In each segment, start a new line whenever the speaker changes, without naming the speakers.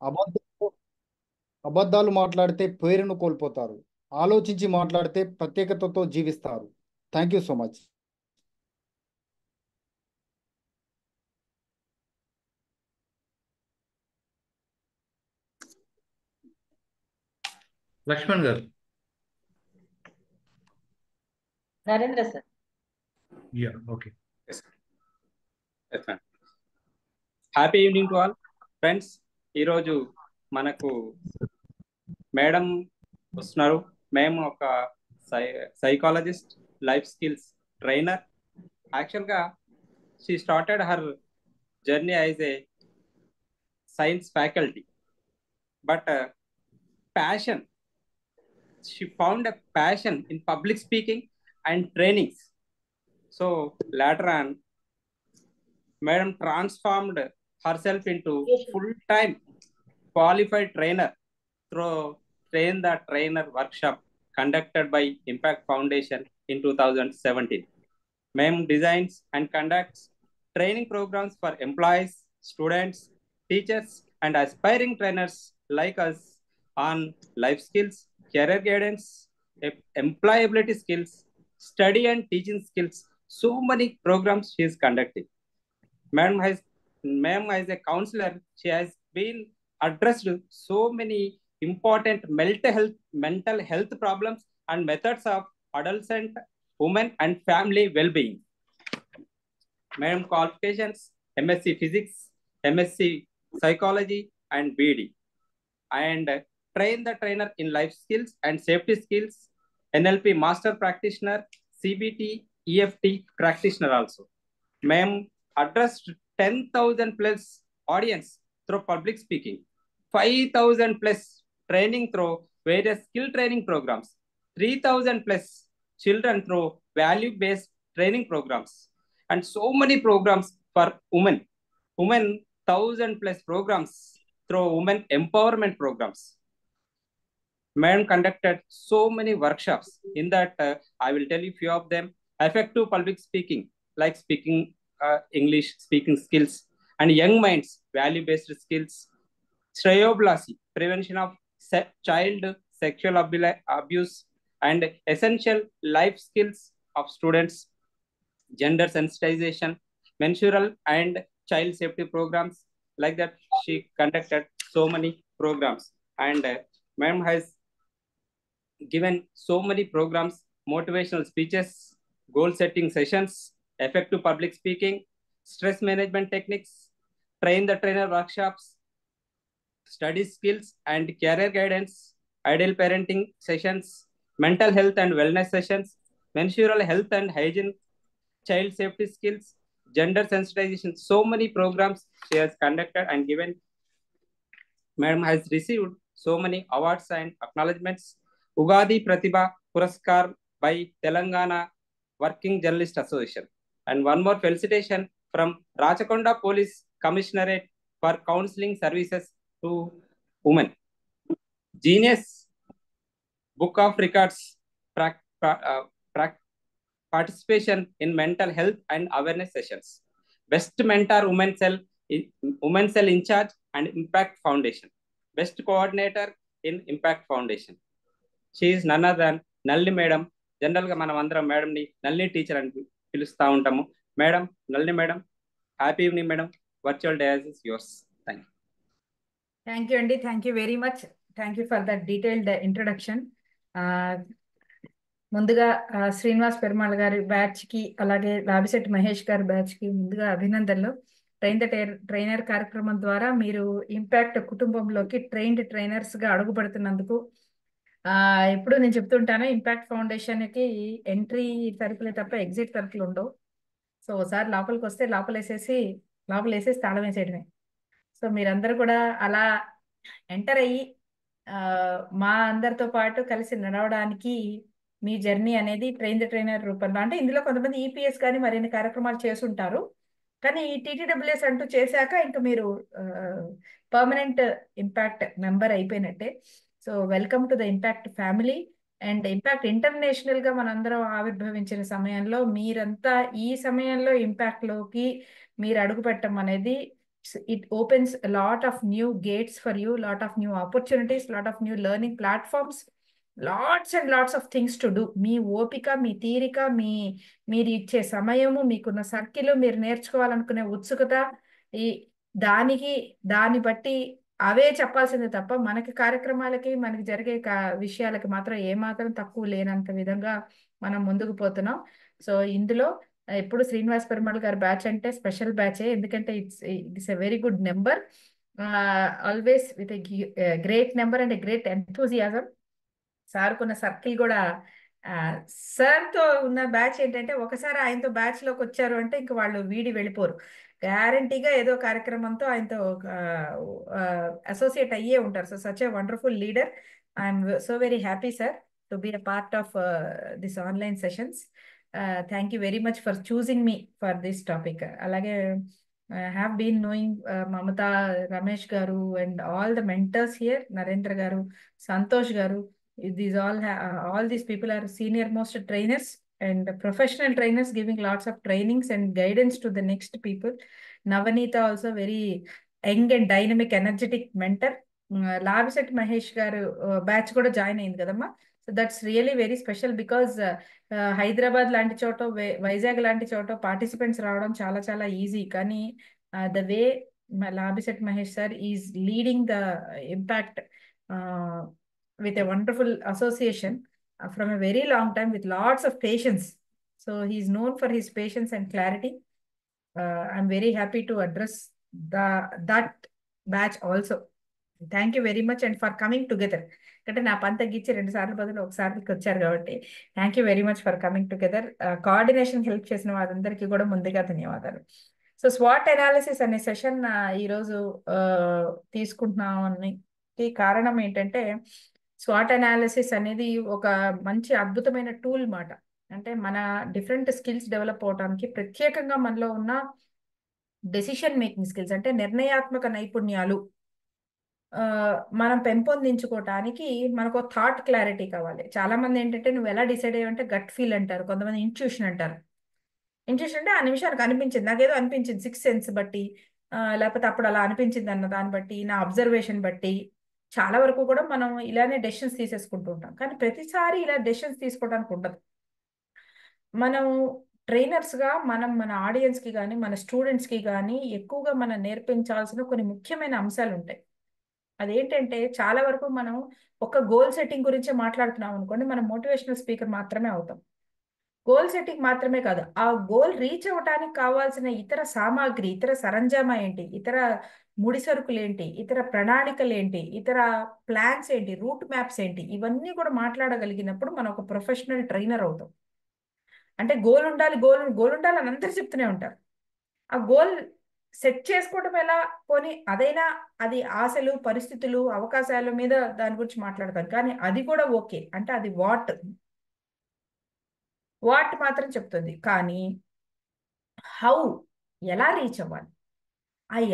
అబద్ధ అబద్ధాలు మాట్లాడితే పేరును కోల్పోతారు. ఆలోచించి మాట్లాడితే ప్రత్యేకతతో జీవిస్తారు. Thank you so much.
Lakshman garu.
Narendra sir.
Yeah, okay.
Happy evening to all friends. ఈరోజు మనకు మేడం వస్తున్నారు. మేము ఒక సైకాలజిస్ట్, లైఫ్ స్కిల్స్ ట్రైనర్. యాక్చువల్గా she started her journey as a science faculty, but passion, she found a passion in public speaking and trainings. So later on, madam transformed herself into full-time qualified trainer through Train the Trainer workshop conducted by Impact Foundation in 2017. Ma'am designs and conducts training programs for employees, students, teachers, and aspiring trainers like us on life skills, career guidance, employability skills, study and teaching skills. So many programs she is conducting. Ma'am as a counselor, she has been addressed so many important mental health problems and methods of adolescent, women, and family well-being. Madam qualifications: MSc Physics, MSc Psychology, and BD. And Train the Trainer in Life Skills and Safety Skills, NLP Master Practitioner, CBT, EFT Practitioner also. Ma'am addressed 10,000 plus audience through public speaking, 5,000 plus training through various skill training programs, 3,000 plus children through value-based training programs, and so many programs for women. 1,000 plus programs through women empowerment programs. Madam conducted so many workshops. In that, I will tell you few of them. Effective public speaking, like speaking English, speaking skills, and young minds, value-based skills. Strayoblasy, prevention of child sexual abuse, and essential life skills of students. Gender sensitization, menstrual and child safety programs. Like that, she conducted so many programs. And Madam has given so many programs, motivational speeches, goal setting sessions, effective public speaking, stress management techniques, train the trainer workshops, study skills and career guidance, ideal parenting sessions, mental health and wellness sessions, menstrual health and hygiene, child safety skills, gender sensitization. So many programs she has conducted and given. Madam has received so many awards and acknowledgements. Ugadi Pratibha Puraskar by Telangana Working Journalist Association. And one more felicitation from Rachakonda Police Commissionerate for counseling services to women. Genius Book of Records participation in mental health and awareness sessions. Best Mentor Women Cell in Charge and Impact Foundation. Best Coordinator in Impact Foundation. She is none other than Nalini Madam. జనరల్గా మనం అందరం మేడంని నల్లి teacher అని పిలుస్తూ ఉంటాము. Madam, Nalini madam, happy evening madam. Virtual dais is yours. Thank you.
Thank you అండి. Thank you very much. Thank you for that detailed introduction. ముందుగా శ్రీనివాస్ పెరుమాళ్ గారి బ్యాచ్ కి, అలాగే లాభిశెట్టి మహేష్ గారి బ్యాచ్ కి ముందుగా అభినందనలు. ట్రైన్ ద ట్రైనర్ కార్యక్రమం ద్వారా మీరు ఇంపాక్ట్ కుటుంబంలోకి ట్రైన్డ్ ట్రైనర్స్ గా అడుగుపడుతున్నందుకు ఎప్పుడు నేను చెప్తుంటాను, ఇంపాక్ట్ ఫౌండేషన్ కి ఎంట్రీ తలుపులే తప్ప ఎగ్జిట్ తలుపులు ఉండవు. సో ఒకసారి లోపలికి వస్తే లోపలేసేసి తాళం వేసేయడమే. సో మీరందరూ కూడా అలా ఎంటర్ అయ్యి మా అందరితో పాటు కలిసి నడవడానికి మీ జర్నీ అనేది ట్రైన్ ద ట్రైనర్ రూపంలో, అంటే ఇందులో కొంతమంది ఈపీఎస్ కానీ మరిన్ని కార్యక్రమాలు చేస్తుంటారు, కానీ ఈ టీటీడబ్ల్యూఎస్ అంటూ చేశాక ఇంకా మీరు పర్మనెంట్ ఇంపాక్ట్ మెంబర్ అయిపోయినట్టే. So welcome to the impact family. And impact international గా మనందరం ఆవిర్భవించిన సమయంలో మీరంతా ఈ సమయంలో ఇంపాక్ట్ లోకి మీరు అడుగు పెట్టడం అనేది it opens a lot of new gates for you, lot of new opportunities, lot of new learning platforms, lots and lots of things to do. మీ ఓపిక, మీ తీరిక, మీరు ఇచ్చే సమయము, మీకున్న సర్కిల్, మీరు నేర్చుకోవాలనుకునే ఉత్సుకత, ఈ దాన్ని బట్టి అవే చెప్పాల్సిందే తప్ప మనకి కార్యక్రమాలకి మనకి జరిగే విషయాలకి మాత్రం ఏమాత్రం తక్కువ లేనంత విధంగా మనం ముందుకు పోతున్నాం. సో ఇందులో ఎప్పుడు శ్రీనివాస్ పెరుమాళ్ గారి బ్యాచ్ అంటే స్పెషల్ బ్యాచే, ఎందుకంటే it's a very good number, always with great number and great enthusiasm. సార్కున్న సర్కిల్ కూడా, సార్తో ఉన్న బ్యాచ్ ఏంటంటే ఒకసారి ఆయనతో బ్యాచ్ లోకి వచ్చారు అంటే ఇంక వాళ్ళు వీడి వెళ్ళిపోరు, గ్యారంటీగా ఏదో కార్యక్రమంతో ఆయనతో అసోసియేట్ అయ్యే ఉంటారు. So such a wonderful leader. I'm so very happy sir to be a part of this online sessions. Thank you very much for choosing me for this topic. అలాగే have been knowing Mamata, Ramesh garu and all the mentors here, Narendra garu, Santosh గారు. All these people are senior most trainers and professional trainers giving lots of trainings and guidance to the next people. Navanita also very young and dynamic, energetic mentor. Labiset Mahesh garu batch kuda join ayindi kadamma. So that's really very special because Hyderabad lanti choto, Vizag lanti choto participants రావడం చాలా చాలా easy. కానీ the way Labiset Mahesh sir is leading the impact with a wonderful association from a very long time with lots of patience. So he's known for his patience and clarity. I'm very happy to address that batch also. Thank you very much and for coming together. అంటే నా పని తగ్గించి 2 సార్లు బదులు ఒకసారికి వచ్చారు కాబట్టి thank you very much for coming together. Coordination help చేసిన వారందరికీ కూడా ముందుగా ధన్యవాదాలు. సో స్వాట్ అనాలిసిస్ అనే సెషన్ ఈరోజు తీసుకుంటున్నామని కారణం ఏంటంటే, స్వాట్ అనాలిసిస్ అనేది ఒక మంచి అద్భుతమైన టూల్ మాట. అంటే మన డిఫరెంట్ స్కిల్స్ డెవలప్ అవడానికి, ప్రత్యేకంగా మనలో ఉన్న డెసిషన్ మేకింగ్ స్కిల్స్ అంటే నిర్ణయాత్మక నైపుణ్యాలు మనం పెంపొందించుకోవటానికి మనకు థాట్ క్లారిటీ కావాలి. చాలా మంది ఏంటంటే నువ్వు ఎలా డిసైడ్ అయ్యావంటే గట్ ఫీల్ అంటారు, కొంతమంది ఇంట్యూషన్ అంటారు. ఇంట్యూషన్ అంటే ఆ నిమిషానికి అనిపించింది, నాకేదో అనిపించింది, 6 సెన్స్ బట్టి, లేకపోతే అప్పుడు అలా అనిపించింది అన్న దాన్ని బట్టి, నా అబ్జర్వేషన్ బట్టి చాలా వరకు కూడా మనం ఇలానే డెసిషన్స్ తీసేసుకుంటూ ఉంటాం. కానీ ప్రతిసారి ఇలా డెసిషన్స్ తీసుకోవడానికి ఉండదు. మనం ట్రైనర్స్గా మన ఆడియన్స్కి కానీ మన స్టూడెంట్స్కి కానీ ఎక్కువగా మనం నేర్పించాల్సిన కొన్ని ముఖ్యమైన అంశాలు ఉంటాయి. అదేంటంటే చాలా వరకు మనం ఒక గోల్ సెట్టింగ్ గురించే మాట్లాడుతున్నాం అనుకోండి, మనం మోటివేషనల్ స్పీకర్ మాత్రమే అవుతాం. గోల్ సెట్టింగ్ మాత్రమే కాదు, ఆ గోల్ రీచ్ అవ్వడానికి కావాల్సిన ఇతర సామాగ్రి, ఇతర సరంజామా ఏంటి, ఇతర ముడి సరుకులు ఏంటి, ఇతర ప్రణాళికలు ఏంటి, ఇతర ప్లాన్స్ ఏంటి, రూట్ మ్యాప్స్ ఏంటి, ఇవన్నీ కూడా మాట్లాడగలిగినప్పుడు మనం ఒక ప్రొఫెషనల్ ట్రైనర్ అవుతాం. అంటే గోల్ ఉండాలి, గోల్ ఉండాలి అని అందరూ చెప్తూనే ఉంటారు. ఆ గోల్ సెట్ చేసుకోవడం ఎలా, పోనీ అదైనా అది ఆశలు, పరిస్థితులు, అవకాశాల మీద దాని గురించి మాట్లాడతాను. కానీ అది కూడా ఓకే, అంటే అది వాట్ మాత్రం చెప్తుంది. కానీ హౌ, ఎలా రీచ్ అవ్వాలి,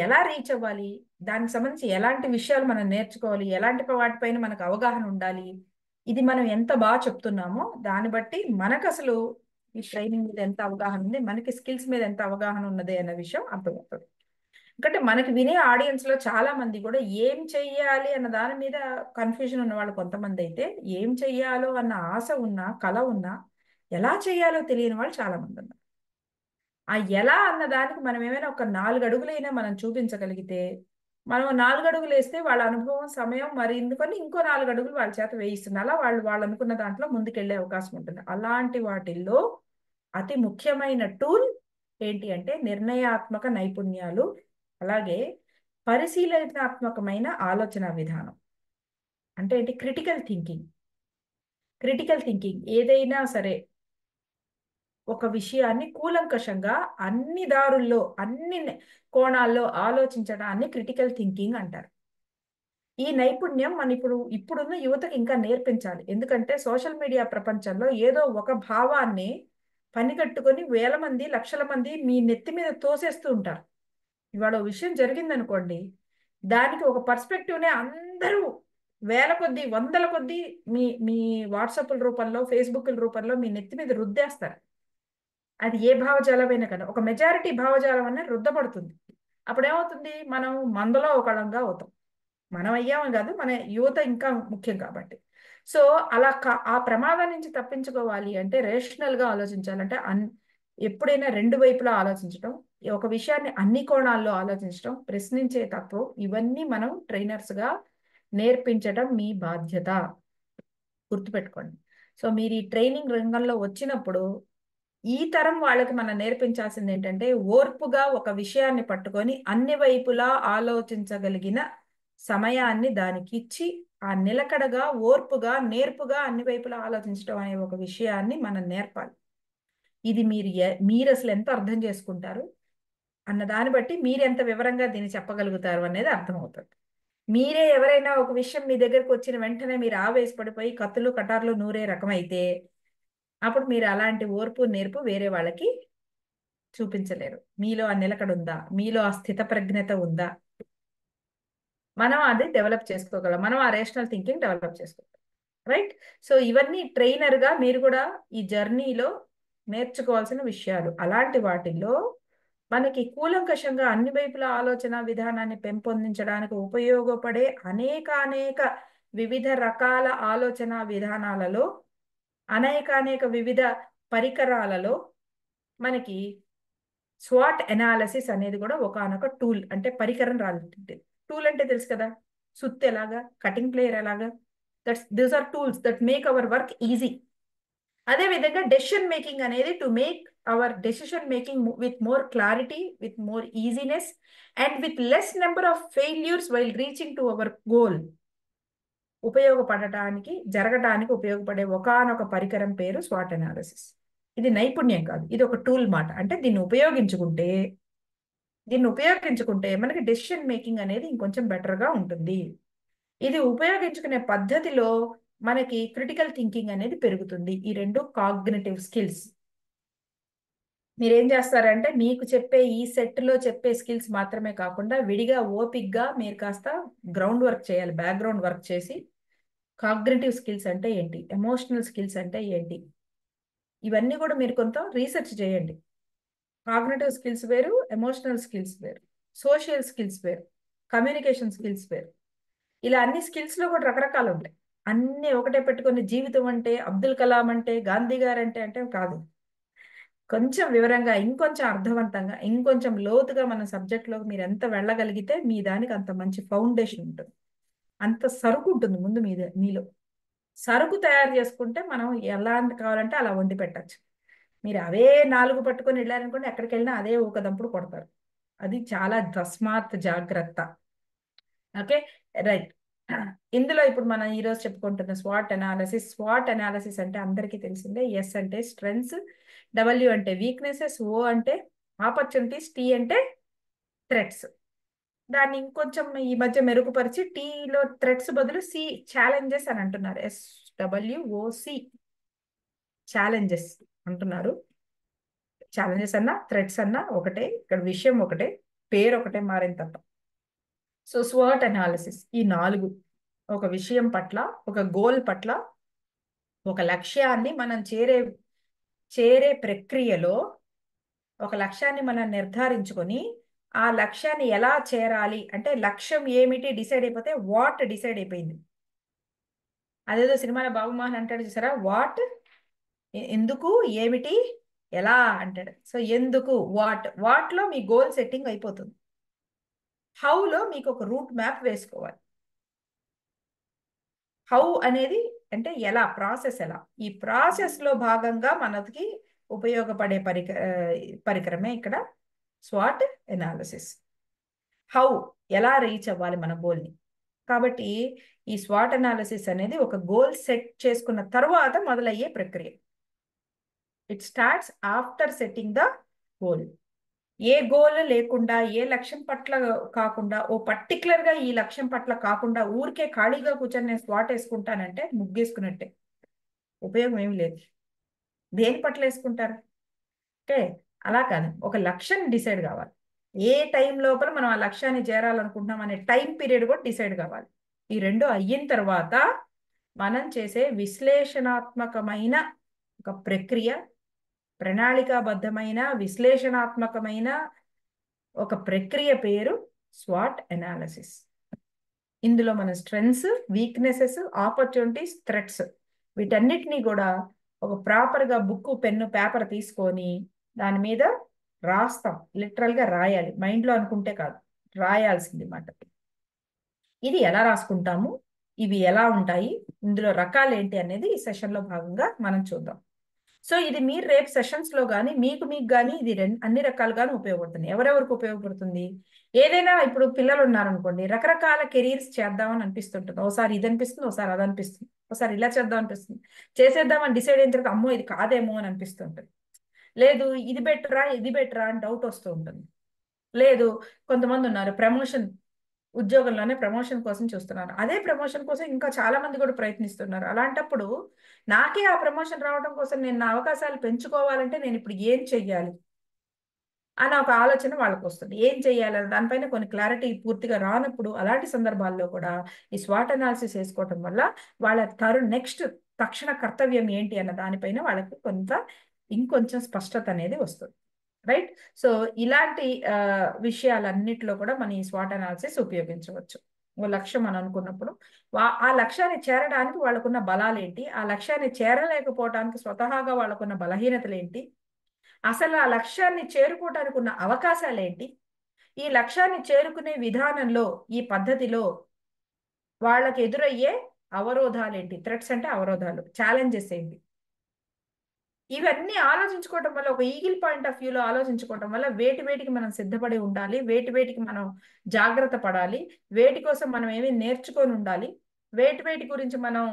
ఎలా రీచ్ అవ్వాలి, దానికి సంబంధించి ఎలాంటి విషయాలు మనం నేర్చుకోవాలి, ఎలాంటి వాటిపైన మనకు అవగాహన ఉండాలి, ఇది మనం ఎంత బాగా చెప్తున్నామో దాన్ని బట్టి మనకు అసలు ఈ ట్రైనింగ్ మీద ఎంత అవగాహన ఉంది, మనకి స్కిల్స్ మీద ఎంత అవగాహన ఉన్నది అన్న విషయం అర్థమవుతుంది. ఎందుకంటే మనకి వినే ఆడియన్స్ లో చాలా మంది కూడా ఏం చెయ్యాలి అన్న దాని మీద కన్ఫ్యూజన్ ఉన్న వాళ్ళు కొంతమంది అయితే, ఏం చెయ్యాలో అన్న ఆశ ఉన్నా, కళ ఉన్నా, ఎలా చెయ్యాలో తెలియని వాళ్ళు చాలా మంది ఉన్నారు. ఆ ఎలా అన్న దానికి మనం ఏమైనా ఒక 4 అడుగులైనా మనం చూపించగలిగితే, మనం 4 అడుగులు వేస్తే వాళ్ళ అనుభవం, సమయం మరి ఎందుకని ఇంకో 4 అడుగులు వాళ్ళ చేత వేయిస్తుంది. అలా వాళ్ళు అనుకున్న దాంట్లో ముందుకెళ్లే అవకాశం ఉంటుంది. అలాంటి వాటిల్లో అతి ముఖ్యమైన టూల్ ఏంటి అంటే నిర్ణయాత్మక నైపుణ్యాలు, అలాగే పరిశీలనాత్మకమైన ఆలోచన విధానం. అంటే ఏంటి? క్రిటికల్ థింకింగ్ ఏదైనా సరే ఒక విషయాన్ని కూలంకషంగా అన్ని దారుల్లో, అన్ని కోణాల్లో ఆలోచించడాన్ని క్రిటికల్ థింకింగ్ అంటారు. ఈ నైపుణ్యం మన ఇప్పుడున్న యువతకి ఇంకా నేర్పించాలి. ఎందుకంటే సోషల్ మీడియా ప్రపంచంలో ఏదో ఒక భావాన్ని పనిగట్టుకొని 1000 మంది, లక్షల మంది మీ నెత్తి మీద తోసేస్తూ ఉంటారు. ఇవాళ విషయం జరిగిందనుకోండి, దానికి ఒక పర్స్పెక్టివ్నే అందరూ 1000 కొద్దీ, 100ల కొద్దీ మీ వాట్సాప్ల రూపంలో, ఫేస్బుక్ల రూపంలో మీ నెత్తి మీద రుద్దేస్తారు. అది ఏ భావజాలమైనా కదా, ఒక మెజారిటీ భావజాలం అనేది రుద్దబడుతుంది. అప్పుడు ఏమవుతుంది, మనం మందలో ఒకళ్ళంగా అవుతాం. మనం అయ్యాము కాదు, మన యువత ఇంకా ముఖ్యం కాబట్టి. సో అలా ఆ ప్రమాదం నుంచి తప్పించుకోవాలి అంటే రేషనల్ గా ఆలోచించాలంటే ఎప్పుడైనా రెండు వైపులా ఆలోచించడం, ఒక విషయాన్ని అన్ని కోణాల్లో ఆలోచించడం, ప్రశ్నించే తత్వం, ఇవన్నీ మనం ట్రైనర్స్ గా నేర్పించడం మీ బాధ్యత. గుర్తుపెట్టుకోండి. సో మీరు ఈ ట్రైనింగ్ రంగంలో వచ్చినప్పుడు ఈ తరం వాళ్ళకి మనం నేర్పించాల్సింది ఏంటంటే ఓర్పుగా ఒక విషయాన్ని పట్టుకొని అన్ని వైపులా ఆలోచించగలిగిన సమయాన్ని దానికి ఇచ్చి ఆ నిలకడగా ఓర్పుగా నేర్పుగా అన్ని వైపులా ఆలోచించడం అనే ఒక విషయాన్ని మనం నేర్పాలి. ఇది మీరు అసలు ఎంత అర్థం చేసుకుంటారు అన్న దాన్ని బట్టి మీరు ఎంత వివరంగా దీన్ని చెప్పగలుగుతారు అనేది అర్థమవుతుంది. మీరే ఎవరైనా ఒక విషయం మీ దగ్గరకు వచ్చిన వెంటనే మీరు ఆవేశపడిపోయి కత్తులు కటార్లు నూరే రకమైతే అప్పుడు మీరు అలాంటి ఓర్పు నేర్పు వేరే వాళ్ళకి చూపించలేరు. మీలో ఆ నిలకడ ఉందా, మీలో ఆ స్థిత ప్రజ్ఞత ఉందా, మనం అది డెవలప్ చేసుకోగలం, మనం ఆ రేషనల్ థింకింగ్ డెవలప్ చేసుకోగలం. రైట్. సో ఇవన్నీ ట్రైనర్ గా మీరు కూడా ఈ జర్నీలో నేర్చుకోవాల్సిన విషయాలు. అలాంటి వాటిల్లో మనకి కూలంకషంగా అన్ని వైపుల ఆలోచన విధానాన్ని పెంపొందించడానికి ఉపయోగపడే అనేక వివిధ రకాల ఆలోచన విధానాలలో అనేక వివిధ పరికరాలలో మనకి స్వాట్ ఎనాలిసిస్ అనేది కూడా ఒకానొక టూల్, అంటే పరికరం రాలేదు. టూల్ అంటే తెలుసు కదా, సుత్తి ఎలాగా, కటింగ్ ప్లేయర్ ఎలాగా, these are tools that make our work easy. అదే విధంగా డెసిషన్ మేకింగ్ అనేది to make our decision making with more clarity, with more easiness and with less number of failures while reaching to our goal జరగడానికి ఉపయోగపడే ఒకానొక పరికరం పేరు swat analysis. ఇది నైపుణ్యం కాదు, ఇది ఒక టూల్ మాట. అంటే దీన్ని ఉపయోగించుకుంటే మనకి డెసిషన్ మేకింగ్ అనేది ఇంకొంచెం బెటర్గా ఉంటుంది. ఇది ఉపయోగించుకునే పద్ధతిలో మనకి క్రిటికల్ థింకింగ్ అనేది పెరుగుతుంది. ఈ రెండు కాగ్నిటివ్ స్కిల్స్. మీరేం చేస్తారంటే మీకు చెప్పే ఈ సెట్లో చెప్పే స్కిల్స్ మాత్రమే కాకుండా విడిగా ఓపిక్గా మీరు కాస్త గ్రౌండ్ వర్క్ చేయాలి, బ్యాక్గ్రౌండ్ వర్క్ చేసి కాగ్నిటివ్ స్కిల్స్ అంటే ఏంటి, ఎమోషనల్ స్కిల్స్ అంటే ఏంటి, ఇవన్నీ కూడా మీరు కొంత రీసెర్చ్ చేయండి. కాగ్నిటివ్ స్కిల్స్ వేరు, ఎమోషనల్ స్కిల్స్ వేరు, సోషల్ స్కిల్స్ వేరు, కమ్యూనికేషన్ స్కిల్స్ వేరు. ఇలా అన్ని స్కిల్స్లో కూడా రకరకాలు ఉంటాయి. అన్నీ ఒకటే పెట్టుకుని జీవితం అంటే అబ్దుల్ కలాం అంటే గాంధీ గారు అంటే కాదు. కొంచెం వివరంగా, ఇంకొంచెం అర్థవంతంగా, ఇంకొంచెం లోతుగా మన సబ్జెక్ట్లోకి మీరు ఎంత వెళ్ళగలిగితే మీ దానికి అంత మంచి ఫౌండేషన్ ఉంటుంది, అంత సరుకు ఉంటుంది ముందు మీలో. సరుకు తయారు చేసుకుంటే మనం ఎలా కావాలంటే అలా వండి పెట్టచ్చు. మీరు అవే 4 పట్టుకొని వెళ్ళారనుకోండి, ఎక్కడికి వెళ్ళినా అదే ఒక దంపుడు కొడతారు. అది చాలా తస్మాత్ జాగ్రత్త. Okay, right. ఇందులో ఇప్పుడు మనం ఈరోజు చెప్పుకుంటున్న స్వాట్ అనాలిసిస్ అంటే అందరికీ తెలిసిందే. ఎస్ అంటే స్ట్రెంగ్స్, డబ్ల్యూ అంటే వీక్నెసెస్, ఓ అంటే ఆపర్చునిటీస్, టీ అంటే థ్రెట్స్. దాన్ని ఇంకొంచెం ఈ మధ్య మెరుగుపరిచి టీలో థ్రెట్స్ బదులు సి ఛాలెంజెస్ అని అంటున్నారు. SWOC ఛాలెంజెస్ అంటున్నారు. ఛాలెంజెస్ అన్నా థ్రెట్స్ అన్నా ఒకటే, ఇక్కడ విషయం ఒకటే, పేరు ఒకటే మారింది తప్ప. సో స్వాట్ అనాలిసిస్ ఈ 4 ఒక విషయం పట్ల, ఒక గోల్ పట్ల, ఒక లక్ష్యాన్ని మనం చేరే ప్రక్రియలో ఒక లక్ష్యాన్ని మనం నిర్ధారించుకొని ఆ లక్ష్యాన్ని ఎలా చేరాలి అంటే లక్ష్యం ఏమిటి డిసైడ్ అయిపోతే వాట్ డిసైడ్ అయిపోయింది. అదేదో సినిమాలో బాబు మోహన్ అంటాడు చూసారా, వాట్ ఎందుకు, ఏమిటి, ఎలా అంటాడు. సో ఎందుకు, వాట్లో మీ గోల్ సెట్టింగ్ అయిపోతుంది. హౌలో మీకు ఒక రూట్ మ్యాప్ వేసుకోవాలి. హౌ అనేది అంటే ఎలా, ప్రాసెస్ ఎలా. ఈ ప్రాసెస్లో భాగంగా మనకి ఉపయోగపడే పరికరమే ఇక్కడ స్వాట్ ఎనాలిసిస్. హౌ ఎలా రీచ్ అవ్వాలి మన గోల్ని. కాబట్టి ఈ స్వాట్ అనాలిసిస్ అనేది ఒక గోల్ సెట్ చేసుకున్న తర్వాత మొదలయ్యే ప్రక్రియ. It starts after setting the goal. A goal లేకుండా, ఏ లక్ష్యం పట్ల కాకుండా, ఓ పర్టికులర్గా ఈ లక్ష్యం పట్ల కాకుండా ఊరికే ఖాళీగా కూర్చొని నేను స్వాట్ వేసుకుంటానంటే ముగ్గేసుకున్నట్టే, ఉపయోగం ఏమి లేదు. దేని పట్ల వేసుకుంటారు అంటే అలా కాదు, ఒక లక్ష్యం డిసైడ్ కావాలి. ఏ టైం లోపల మనం ఆ లక్ష్యాన్ని చేరాలనుకుంటున్నాం అనే టైం పీరియడ్ కూడా డిసైడ్ కావాలి. ఈ రెండు అయిన తర్వాత మనం చేసే విశ్లేషణాత్మకమైన ఒక ప్రక్రియ, ప్రణాళికాబద్ధమైన విశ్లేషణాత్మకమైన ఒక ప్రక్రియ పేరు స్వాట్ అనాలిసిస్. ఇందులో మన స్ట్రెంగ్స్, వీక్నెసెస్, ఆపర్చునిటీస్, థ్రెట్స్ వీటన్నిటినీ కూడా ఒక ప్రాపర్గా బుక్, పెన్ను, పేపర్ తీసుకొని దాని మీద రాస్తాం. లిటరల్గా రాయాలి, మైండ్లో అనుకుంటే కాదు, రాయాల్సింది మాట. ఇది ఎలా రాసుకుంటాము, ఇవి ఎలా ఉంటాయి, ఇందులో రకాలు ఏంటి అనేది ఈ సెషన్లో భాగంగా మనం చూద్దాం. సో ఇది మీరు రేపు సెషన్స్లో కానీ మీకు కానీ ఇది అన్ని రకాలుగాను ఉపయోగపడుతుంది. ఎవరెవరికి ఉపయోగపడుతుంది? ఏదైనా ఇప్పుడు పిల్లలు ఉన్నారనుకోండి, రకరకాల కెరీర్స్ చేద్దామని అనిపిస్తుంటుంది. ఒకసారి ఇది అనిపిస్తుంది, ఒకసారి అది అనిపిస్తుంది, ఒకసారి ఇలా చేద్దాం అనిపిస్తుంది. చేసేద్దామని డిసైడ్ అయిన తర్వాత అమ్మో ఇది కాదేమో అని అనిపిస్తుంటుంది. లేదు ఇది బెటరా ఇది బెటరా అని డౌట్ వస్తూ ఉంటుంది. లేదు కొంతమంది ఉన్నారు ప్రమోషన్, ఉద్యోగంలోనే ప్రమోషన్ కోసం చూస్తున్నారు. అదే ప్రమోషన్ కోసం ఇంకా చాలా మంది కూడా ప్రయత్నిస్తున్నారు. అలాంటప్పుడు నాకే ఆ ప్రమోషన్ రావడం కోసం నేను నా అవకాశాలు పెంచుకోవాలంటే నేను ఇప్పుడు ఏం చెయ్యాలి అని ఒక ఆలోచన వాళ్ళకు వస్తుంది. ఏం చెయ్యాలని దానిపైన కొన్ని క్లారిటీ పూర్తిగా రానప్పుడు అలాంటి సందర్భాల్లో కూడా ఈ స్వాట్ అనాలిసిస్ వేసుకోవటం వల్ల వాళ్ళ నెక్స్ట్ తక్షణ కర్తవ్యం ఏంటి అన్న దానిపైన వాళ్ళకి ఇంకొంచెం స్పష్టత అనేది వస్తుంది. రైట్. సో ఇలాంటి విషయాలన్నిటిలో కూడా మనం ఈ స్వాట్ అనాలిసిస్ ఉపయోగించవచ్చు. ఓ లక్ష్యం అని అనుకున్నప్పుడు ఆ లక్ష్యాన్ని చేరడానికి వాళ్ళకున్న బలాలు ఏంటి, ఆ లక్ష్యాన్ని చేరలేకపోవడానికి స్వతహాగా వాళ్ళకున్న బలహీనతలు ఏంటి, అసలు ఆ లక్ష్యాన్ని చేరుకోవడానికి ఉన్న అవకాశాలు ఏంటి, ఈ లక్ష్యాన్ని చేరుకునే విధానంలో ఈ పద్ధతిలో వాళ్ళకి ఎదురయ్యే అవరోధాలు ఏంటి, థ్రెట్స్ అంటే అవరోధాలు, ఛాలెంజెస్ ఏంటి, ఇవన్నీ ఆలోచించుకోవటం వల్ల ఒక ఈగిల్ పాయింట్ ఆఫ్ వ్యూలో ఆలోచించుకోవటం వల్ల వేటికి మనం సిద్ధపడి ఉండాలి, వేటికి మనం జాగ్రత్త పడాలి, వేటి కోసం మనం ఏమి నేర్చుకొని ఉండాలి, వేటి గురించి మనం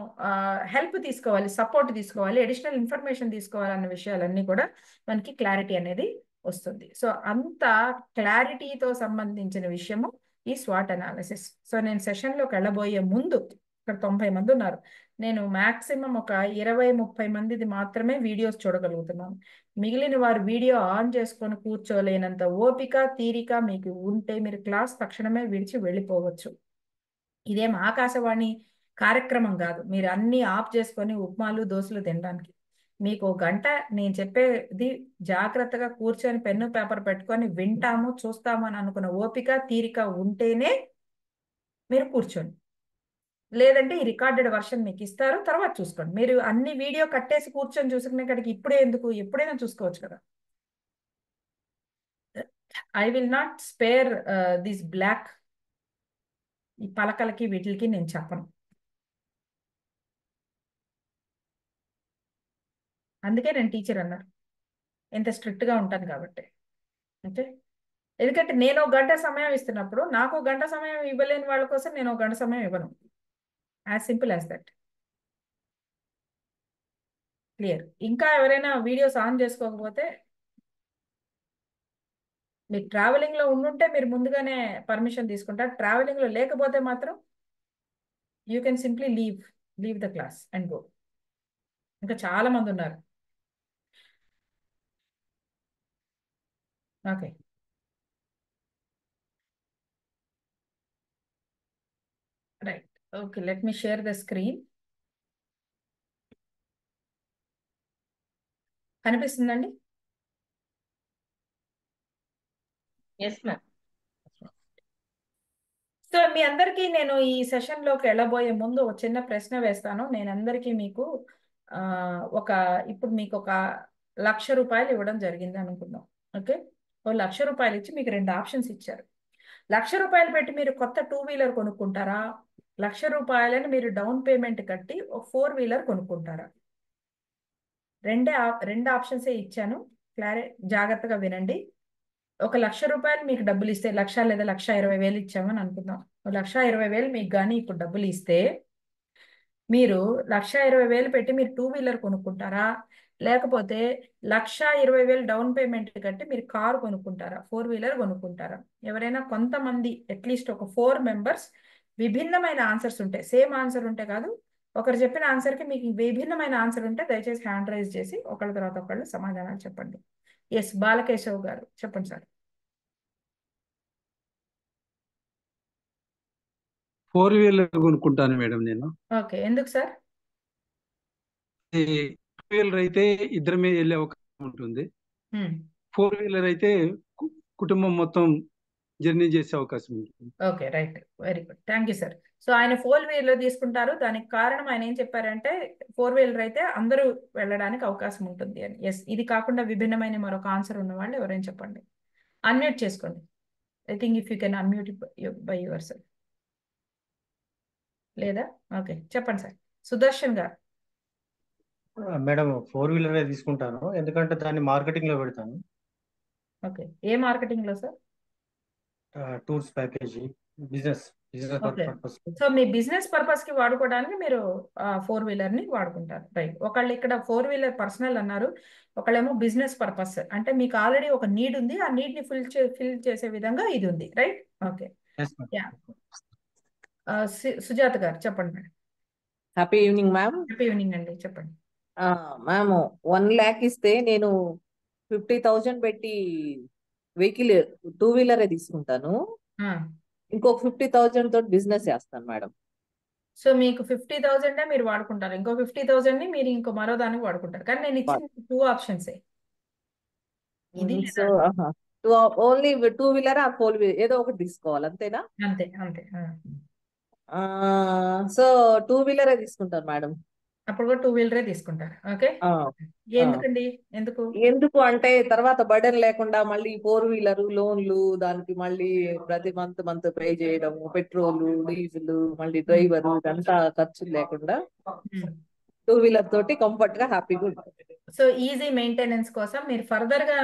హెల్ప్ తీసుకోవాలి, సపోర్ట్ తీసుకోవాలి, అడిషనల్ ఇన్ఫర్మేషన్ తీసుకోవాలి అన్న విషయాలన్నీ కూడా మనకి క్లారిటీ అనేది వస్తుంది. సో అంత క్లారిటీతో సంబంధించిన విషయము ఈ స్వాట్ అనాలిసిస్. సో నేను సెషన్లోకి వెళ్ళబోయే ముందు, ఇక్కడ 90 మంది ఉన్నారు, నేను మాక్సిమం ఒక 20-30 మందిది మాత్రమే వీడియోస్ చూడగలుగుతున్నాను. మిగిలిన వారు వీడియో ఆన్ చేసుకొని కూర్చోలేనంత ఓపిక, తీరిక మీకు ఉంటే మీరు క్లాస్ తక్షణమే విడిచి వెళ్ళిపోవచ్చు. ఇదేం ఆకాశవాణి కార్యక్రమం కాదు, మీరు అన్ని ఆఫ్ చేసుకొని ఉప్మాలు దోశలు తినడానికి. మీకు 1 గంట నేను చెప్పేది జాగ్రత్తగా కూర్చొని పెన్ను పేపర్ పెట్టుకొని వింటాము, చూస్తాము అని అనుకున్న ఓపిక, తీరిక ఉంటేనే మీరు కూర్చోండి. లేదంటే ఈ రికార్డెడ్ వర్షన్ మీకు ఇస్తారు, తర్వాత చూసుకోండి. మీరు అన్ని వీడియో కట్టేసి కూర్చొని చూసుకునే కాడికి ఇప్పుడే ఎందుకు, ఎప్పుడైనా చూసుకోవచ్చు కదా. I will not spare this block, ఈ పలకలకి వీటికి నేను చెప్పను. అందుకే నేను టీచర్ అన్నారు, ఎంత స్ట్రిక్ట్గా ఉంటాను కాబట్టి. ఓకే, ఎందుకంటే నేను 1 గంట సమయం ఇస్తున్నప్పుడు నాకు 1 గంట సమయం ఇవ్వలేని వాళ్ళ కోసం నేను 1 గంట సమయం ఇవ్వను. As simple as that. Clear. ఇంకా ఎవరైనా వీడియోస్ ఆన్ చేసుకోకపోతే, మీరు ట్రావెలింగ్లో ఉండుంటే మీరు ముందుగానే పర్మిషన్ తీసుకుంటారు. ట్రావెలింగ్లో లేకపోతే మాత్రం you can simply leave the class and go. ఇంకా చాలా మంది ఉన్నారు. Okay, right. Okay, let me share the screen. కనిపిస్తుందండి?
Yes ma'am.
సో మీ అందరికీ నేను ఈ సెషన్లోకి వెళ్ళబోయే ముందు ఒక చిన్న ప్రశ్న వేస్తాను. నేను అందరికీ మీకు ఇప్పుడు మీకు ఒక ₹1,00,000 ఇవ్వడం జరిగింది అనుకుందాం. ఓకే, ₹1,00,000 ఇచ్చి మీకు 2 ఆప్షన్స్ ఇచ్చారు. ₹1,00,000 పెట్టి మీరు కొత్త 2 వీలర్ కొనుక్కుంటారా, ₹1,00,000 మీరు డౌన్ పేమెంట్ కట్టి ఒక 4 వీలర్ కొనుక్కుంటారా? రెండు ఆప్షన్సే ఇచ్చాను, జాగ్రత్తగా వినండి. ఒక ₹1,00,000 మీకు డబ్బులు ఇస్తే, 1,00,000 లేదా 1,20,000 ఇచ్చామని అనుకుందాం. 1,20,000 మీకు కానీ ఇప్పుడు డబ్బులు ఇస్తే మీరు 1,20,000 పెట్టి మీరు 2 వీలర్ కొనుక్కుంటారా, లేకపోతే 1,20,000 డౌన్ పేమెంట్ కట్టి మీరు కారు కొనుక్కుంటారా, 4 వీలర్ కొనుక్కుంటారా? ఎవరైనా కొంతమంది, అట్లీస్ట్ ఒక 4 మెంబర్స్ విభిన్నమైన ఆన్సర్స్ ఉంటాయి, సేమ్ ఆన్సర్ ఉంటే కాదు, ఒకరు చెప్పిన ఆన్సర్కి మీకు విభిన్నమైన ఆన్సర్ ఉంటే దయచేసి హ్యాండ్ రైజ్ చేసి ఒకళ్ళ తర్వాత ఒకళ్ళు సమాధానాలు చెప్పండి. ఎస్, బాలకేశవ్ గారు చెప్పండి సార్.
4 వీలర్ కొనుక్కుంటాను మేడం నేను.
ఓకే, ఎందుకు సార్?
2 వీలర్ అయితే ఇద్దరమే వెళ్ళే అవకాశం ఉంటుంది. 4 వీలర్ అయితే కుటుంబం మొత్తం జర్నీ చేసే అవకాశం ఉంటుంది.
Okay, right, very good, thank you sir. So ఆయన 4 వీలర్ తీసుకుంటారు, దానికి కారణం ఆయన ఏం చెప్పారంటే 4 వీలర్ అయితే అందరూ వెళ్ళడానికి అవకాశం ఉంటుంది అని. ఎస్, ఇది కాకుండా విభిన్నమైన మరొక ఆన్సర్ ఉన్న వాళ్ళు ఎవరైనా చెప్పండి. అన్మ్యూట్ చేసుకోండి. I think if you can unmute by your self. లేదా? ఓకే, చెప్పండి సార్. సుదర్శన్ గారు.
మేడం 4 వీలరే తీసుకుంటాను, ఎందుకంటే దాన్ని మార్కెటింగ్ లో పెడతాను.
ఓకే, ఏ మార్కెటింగ్ లో sir?
Tours package, business business
okay,
purpose.
So మీ బిజినెస్ పర్పస్ కి వాడుకోవడానికి మీరు 4 వీలర్ ని వాడుకుంటారు, రైట్. ఒకళ్ళు ఇక్కడ 4 వీలర్ పర్సనల్ అన్నారు, ఒకళ్ళేమో బిజినెస్ పర్పస్. అంటే మీకు ఆల్రెడీ ఒక నీడ్ ఉంది, ఆ నీడ్ ని ఫిల్ చేసే విధంగా ఇది ఉంది, right. Okay,
yes madam.
Yeah. Sujatha గారు చెప్పండి madam.
Happy evening ma'am.
Happy evening అండి, చెప్పండి.
మ్యామ్ 1 lakh ఇస్తే నేను 50,000 పెట్టి వెహికల్ 2 వీలరే తీసుకుంటాను.
ఆ,
ఇంకొక 50,000 తోటి బిజినెస్ చేస్తాను మేడం.
సో మీకు 50,000 మీరు వాడుకుంటారు, ఇంకో 50,000 ని మీరు ఇంకో మరో దానికి వాడుకుంటారు. కానీ నేను ఇచ్చిన 2 ఆప్షన్సే, ఇది
సో
లేదా?
ఓన్లీ 2 వీలర్ ఆ 4 వీలర్ ఏదో ఒకటి తీసుకోవాలి, అంతేనా?
అంతే అంతే.
సో 2 వీలరే తీసుకుంటాను మేడం.
అప్పుడు కూడా 2 వీలరే తీసుకుంటారు. ఓకే,
ఆ, ఆ.
ఎందుకండి? ఎందుకు?
ఎందుకు అంటే తర్వాత బర్డెన్ లేకుండా మళ్ళీ 4 వీలర్ లోన్లు, దానికి మళ్ళీ ప్రతి మంత్ పే చేయడం, పెట్రోల్ డీజిల్, మళ్ళీ డ్రైవర్, ఇదంతా ఖర్చులు లేకుండా 2 వీలర్ తోటి కంఫర్ట్ గా హ్యాపీగా ఉంటుంది.
సో ఈజీ మెయింటెనెన్స్ కోసం మీరు ఫర్దర్ గా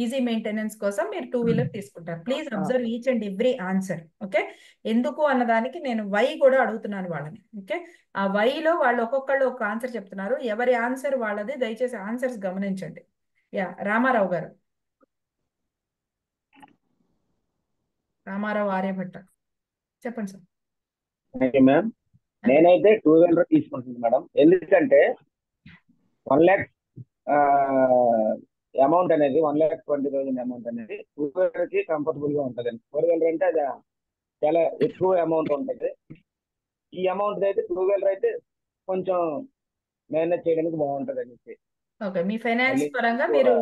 ఈజీ మెయింటెనెన్స్ కోసం మీరు 2 వీలర్ తీసుకుంటారు. Please observe each and every answer. Okay, ఎందుకు అన్నదానికి నేను వై కూడా అడుగుతున్నాను వాళ్ళని. ఓకే, ఆ వైలో వాళ్ళు ఒక్కొక్కళ్ళు ఒక ఆన్సర్ చెప్తున్నారు, ఎవరి ఆన్సర్ వాళ్ళది. దయచేసి ఆన్సర్స్ గమనించండి. యా, రామారావు గారు. రామారావు ఆర్యభట్ట, చెప్పండి సార్.
Thank you ma'am. నేనైతే 2 వీలర్ తీసుకుంటున్నాను మేడం. ఎందుకంటే 1 lakh అమౌంట్ అనేది 1,20,000 అమౌంట్ అనేది 2 వీలర్ కి కంఫర్టబుల్ గా ఉంటుంది. 4 వీలర్ అంటే అది చాలా ఎక్కువ అమౌంట్ ఉంటుంది. ఈ అమౌంట్ అయితే 2 వీలర్ అయితే కొంచెం మేనేజ్ చేయడానికి బాగుంటుంది అనేసి
ఓకే, మీ ఫైనాన్స్
మళ్ళీ
పరంగా
ఎక్కువ
మీరు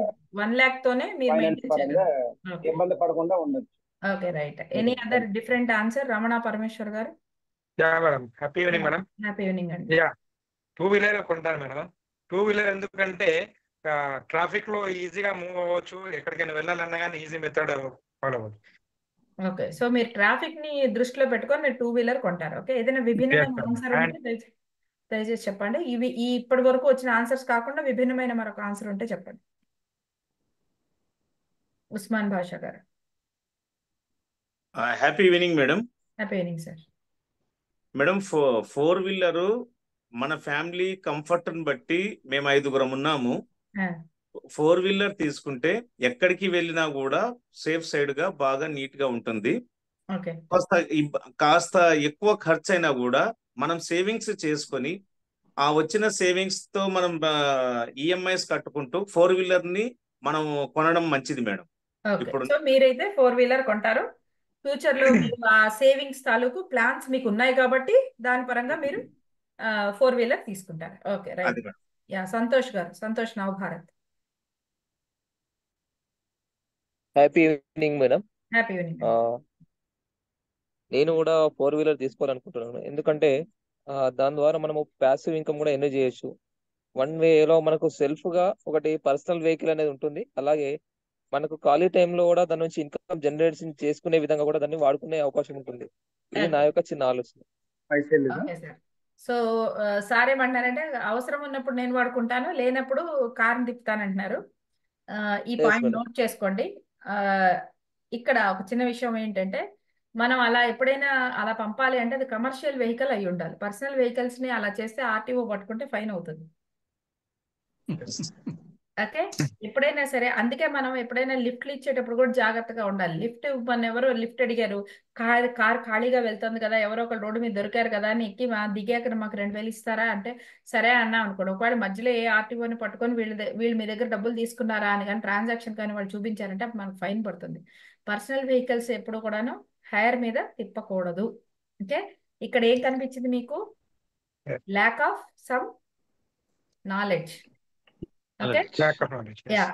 1 lakh తోనే మీరు
ఫైనాన్స్
మెయింటైన్
పరంగా
చేయగలరు. ఓకే,
ఇబ్బంది పడకుండా ఉండొచ్చు.
Okay, right. Any other different answer? Ramana Parameshwar garu.
Ya madam, happy evening madam.
Happy evening అండి.
యా, 2 వీలర్ కొంటాను మేడం. 2 వీలర్ ఎందుకంటే ట్రాఫిక్ లో ఈజీగా మూవ్ అవ్వచ్చు, ఎక్కడికైనా వెళ్ళాలన్నా కానీ ఈజీ మెథడ్ ఫాలో అవ్వచ్చు.
ఓకే, సో మీరు ట్రాఫిక్ ని దృష్టిలో పెట్టుకొని మీరు 2 వీలర్ కొంటారు. ఓకే, ఏదైనా విభిన్నమైన ఆన్సర్ ఉంటే దయచేసి చెప్పండి. ఇవి ఇప్పటి వరకు వచ్చిన ఆన్సర్స్ కాకుండా విభిన్నమైన మరొక ఆన్సర్ ఉంటే చెప్పండి. ఉస్మాన్ భాషా గారు.
Happy evening madam.
Happy evening sir.
Madam 4 wheeler మన ఫ్యామిలీ కంఫర్ట్ ని బట్టి మేము 5గురం ఉన్నాము. 4 వీలర్ తీసుకుంటే ఎక్కడికి వెళ్ళినా కూడా సేఫ్ సైడ్ గా బాగా నీట్ గా ఉంటుంది.
ఓకే,
కాస్త ఎక్కువ ఖర్చు అయినా కూడా మనం సేవింగ్స్ చేసుకొని ఆ వచ్చిన సేవింగ్స్ తో మనం ఈఎంఐస్ కట్టుకుంటూ 4 వీలర్ ని మనం కొనడం మంచిది మేడం.
ఓకే,
ఇప్పుడు
సో మీరైతే 4 వీలర్ కొంటారు. ఫ్యూచర్ లో మీరు ఆ సేవింగ్స్ తాలూకు ప్లాన్స్ మీకు ఉన్నాయి కాబట్టి దాని పరంగా మీరు 4 వీలర్ తీసుకుంటారు. ఓకే,
అది
రైట్.
మేడం.
యా, సంతోష్ గారు. Santosh Navabharat.
Happy evening madam.
Happy evening.
నేను కూడా 4 వీలర్ తీసుకోవాలనుకుంటున్నాను, ఎందుకంటే దాని ద్వారా మనము ప్యాసివ్ ఇన్కమ్ కూడా ఎర్న్ చేయొచ్చు. వన్ వేలో మనకు సెల్ఫ్ గా ఒకటి పర్సనల్ వెహికల్ అనేది ఉంటుంది, అలాగే మనకు ఖాళీ టైంలో కూడా దాని నుంచి ఇన్కమ్ జనరేషన్ చేసుకునే విధంగా కూడా దాన్ని వాడుకునే అవకాశం ఉంటుంది. ఇది నా యొక్క చిన్న ఆలోచన.
Okay sir. సో సార్ ఏమంటున్నారంటే అవసరం ఉన్నప్పుడు నేను వాడుకుంటాను, లేనప్పుడు కారుని తిప్పుతానంటున్నారు. ఈ
Yes,
పాయింట్
madam.
నోట్ చేసుకోండి. ఇక్కడ ఒక చిన్న విషయం ఏంటంటే మనం అలా ఎప్పుడైనా అలా పంపాలి అంటే అది కమర్షియల్ వెహికల్ అయి ఉండాలి. పర్సనల్ వెహికల్స్ ని అలా చేస్తే ఆర్టీఓ పట్టుకుంటే ఫైన్ అవుతుంది. ఓకే, ఎప్పుడైనా సరే అందుకే మనం ఎప్పుడైనా లిఫ్ట్లు ఇచ్చేటప్పుడు కూడా జాగ్రత్తగా ఉండాలి. లిఫ్ట్ మన ఎవరో లిఫ్ట్ అడిగారు, కార్ ఖాళీగా వెళ్తుంది కదా, ఎవరో ఒకరు రోడ్డు మీద దొరికారు కదా అని ఎక్కి దిగాక మాకు 2,000 ఇస్తారా అంటే సరే అన్నా అనుకోండి. ఒకవేళ మధ్యలో ఏ ఆర్టీఓని పట్టుకొని వీళ్ళు మీ దగ్గర డబ్బులు తీసుకున్నారా అని కానీ ట్రాన్సాక్షన్ కానీ వాళ్ళు చూపించారంటే అప్పుడు మనకు ఫైన్ పడుతుంది. పర్సనల్ వెహికల్స్ ఎప్పుడు కూడాను హైర్ మీద తిప్పకూడదు. ఓకే, ఇక్కడ ఏం కనిపించింది మీకు? Lack of some knowledge. Okay
lack of knowledge. Yes.
Yeah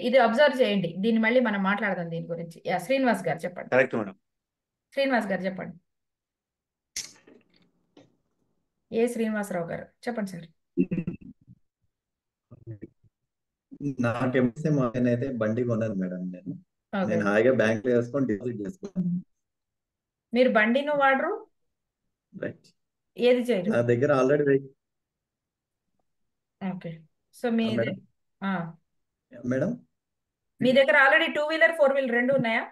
ఇది అబ్జర్వ్ చేయండి, దీన్ని మళ్ళీ మనం మాట్లాడదాం దీని గురించి. యా శ్రీనివాస్ గారు చెప్పండి.
Correct madam.
శ్రీనివాస్ గారు చెప్పండి. శ్రీనివాసరావు గారు చెప్పండి సార్.
నాకు ఎంఎస్ఎం అయితే బండి కొన్నాను మేడం. నేను
ఓకే,
నేను హాయిగా బ్యాంక్ లో వేసుకొని డిపాజిట్ చేసుకున్నాను.
మీరు బండిను వాడరు,
రైట్.
ఏది చేయరు.
నా దగ్గర ఆల్రెడీ
ఓకే, సో మీ
మేడం
ఆ,
మేడం
మీ దగ్గర ఆల్రెడీ 2 వీలర్ 4 వీలర్ రెండు ఉన్నాయా?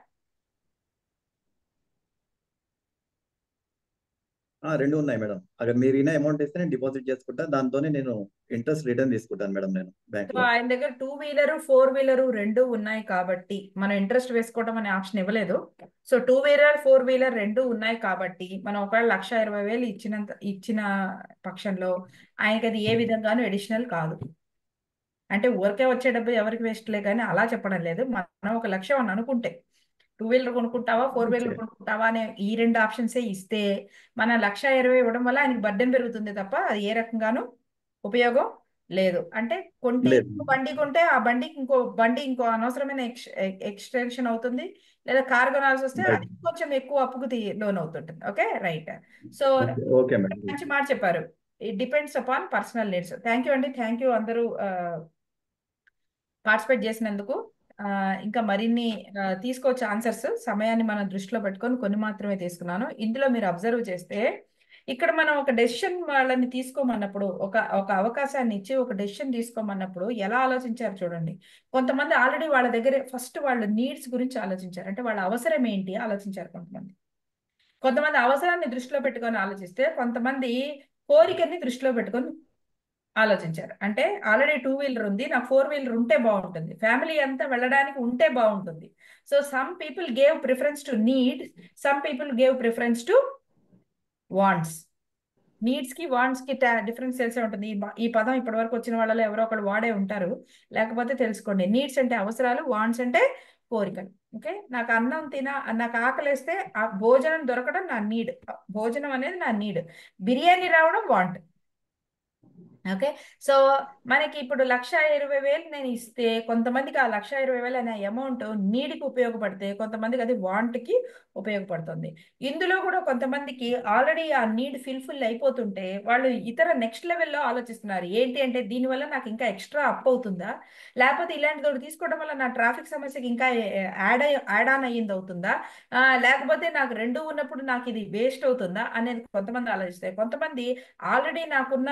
రెండు ఉన్నాయి మేడం. అక్కడ మీరు ఈయన అమౌంట్ ఇస్తే నేను డిపాజిట్ చేసుకుంటా, దాంతోనే నేను ఇంట్రెస్ట్ రిటర్న్ తీసుకుంటాను మేడం నేను బ్యాంక్
సో
లో.
ఆయన దగ్గర 2 వీలర్ 4 వీలర్ రెండు ఉన్నాయి కాబట్టి మనం ఇంట్రెస్ట్ వేసుకోవడం అనే ఆప్షన్ ఇవ్వలేదు. సో 2 వీలర్ 4 వీలర్ రెండు ఉన్నాయి కాబట్టి మనం ఒకవేళ 1,20,000 ఇచ్చిన పక్షంలో ఆయనకి అది ఏ విధంగానూ అడిషనల్ కాదు. అంటే ఊరికే వచ్చే డబ్బు ఎవరికి వేస్ట్లే కానీ అలా చెప్పడం లేదు. మనం 1,00,000 అని అనుకుంటే 2 వీలర్ కొనుక్కుంటావా 4 వీలర్
ఓకే.
కొనుక్కుంటావా అనే ఈ రెండు ఆప్షన్సే ఇస్తే మన 1,20,000 ఇవ్వడం వల్ల ఆయనకి బర్డెన్ పెరుగుతుంది తప్ప అది ఏ రకంగానూ ఉపయోగం లేదు. అంటే
లేదు.
ఇంకో బండి కొంటే ఆ బండికి ఇంకో అనవసరమైన ఎక్స్టెన్షన్ అవుతుంది, లేదా కార్ కొనాల్సి వస్తే
రైట్.
అది కొంచెం ఎక్కువ అప్పుకు లోన్ అవుతుంటుంది. Okay right. So
okay. Okay madam.
మంచి మాట చెప్పారు. It depends upon personal needs. Thank you అండి, థ్యాంక్ యూ అందరూ పార్టిసిపేట్ చేసినందుకు. ఇంకా మరిన్ని తీసుకోవచ్చు ఆన్సర్స్. సమయాన్ని మనం దృష్టిలో పెట్టుకొని కొన్ని మాత్రమే తీసుకున్నాను. ఇందులో మీరు అబ్జర్వ్ చేస్తే ఇక్కడ మనం ఒక డెసిషన్ వాళ్ళని తీసుకోమన్నప్పుడు, ఒక అవకాశాన్ని ఇచ్చి ఒక డెసిషన్ తీసుకోమన్నప్పుడు ఎలా ఆలోచించారు చూడండి. కొంతమంది ఆల్రెడీ వాళ్ళ దగ్గర ఫస్ట్ వాళ్ళ నీడ్స్ గురించి ఆలోచించారు, అంటే వాళ్ళ అవసరం ఏంటి ఆలోచించారు. కొంతమంది అవసరాన్ని దృష్టిలో పెట్టుకొని ఆలోచిస్తే, కొంతమంది కోరికని దృష్టిలో పెట్టుకొని ఆలోచించారు. అంటే ఆల్రెడీ 2 వీలర్ ఉంది, నాకు 4 వీలర్ ఉంటే బాగుంటుంది, ఫ్యామిలీ అంతా వెళ్ళడానికి ఉంటే బాగుంటుంది. So some people gave preference to need, some people gave preference to wants. Needs కి వాంట్స్ కి డిఫరెన్స్ తెలిసే ఉంటుంది. ఈ పదం ఇప్పటి వరకు వచ్చిన వాళ్ళలో ఎవరో ఒకరు వాడే ఉంటారు, లేకపోతే తెలుసుకోండి. నీడ్స్ అంటే అవసరాలు, వాంట్స్ అంటే కోరికలు. ఓకే, నాకు అన్నం నాకు ఆకలేస్తే ఆ భోజనం దొరకడం నా నీడ్, భోజనం అనేది నా నీడ్, బిర్యానీ రావడం వాంట్. ఓకే, సో మనకి ఇప్పుడు 1,20,000 నేను ఇస్తే కొంతమందికి ఆ 1,20,000 అనే అమౌంట్ నీడ్కి ఉపయోగపడితే కొంతమందికి అది వాంట్కి ఉపయోగపడుతుంది. ఇందులో కూడా కొంతమందికి ఆల్రెడీ ఆ నీడ్ ఫుల్ఫిల్ అయిపోతుంటే వాళ్ళు ఇతర నెక్స్ట్ లెవెల్లో ఆలోచిస్తున్నారు. ఏంటి అంటే దీనివల్ల నాకు ఇంకా ఎక్స్ట్రా అప్ అవుతుందా, లేకపోతే ఇలాంటి తోడు తీసుకోవడం వల్ల నా ట్రాఫిక్ సమస్యకి ఇంకా యాడ్ ఆన్ అయ్యింది అవుతుందా, లేకపోతే నాకు రెండు ఉన్నప్పుడు నాకు ఇది వేస్ట్ అవుతుందా అనేది కొంతమంది ఆలోచిస్తాయి. కొంతమంది ఆల్రెడీ నాకున్న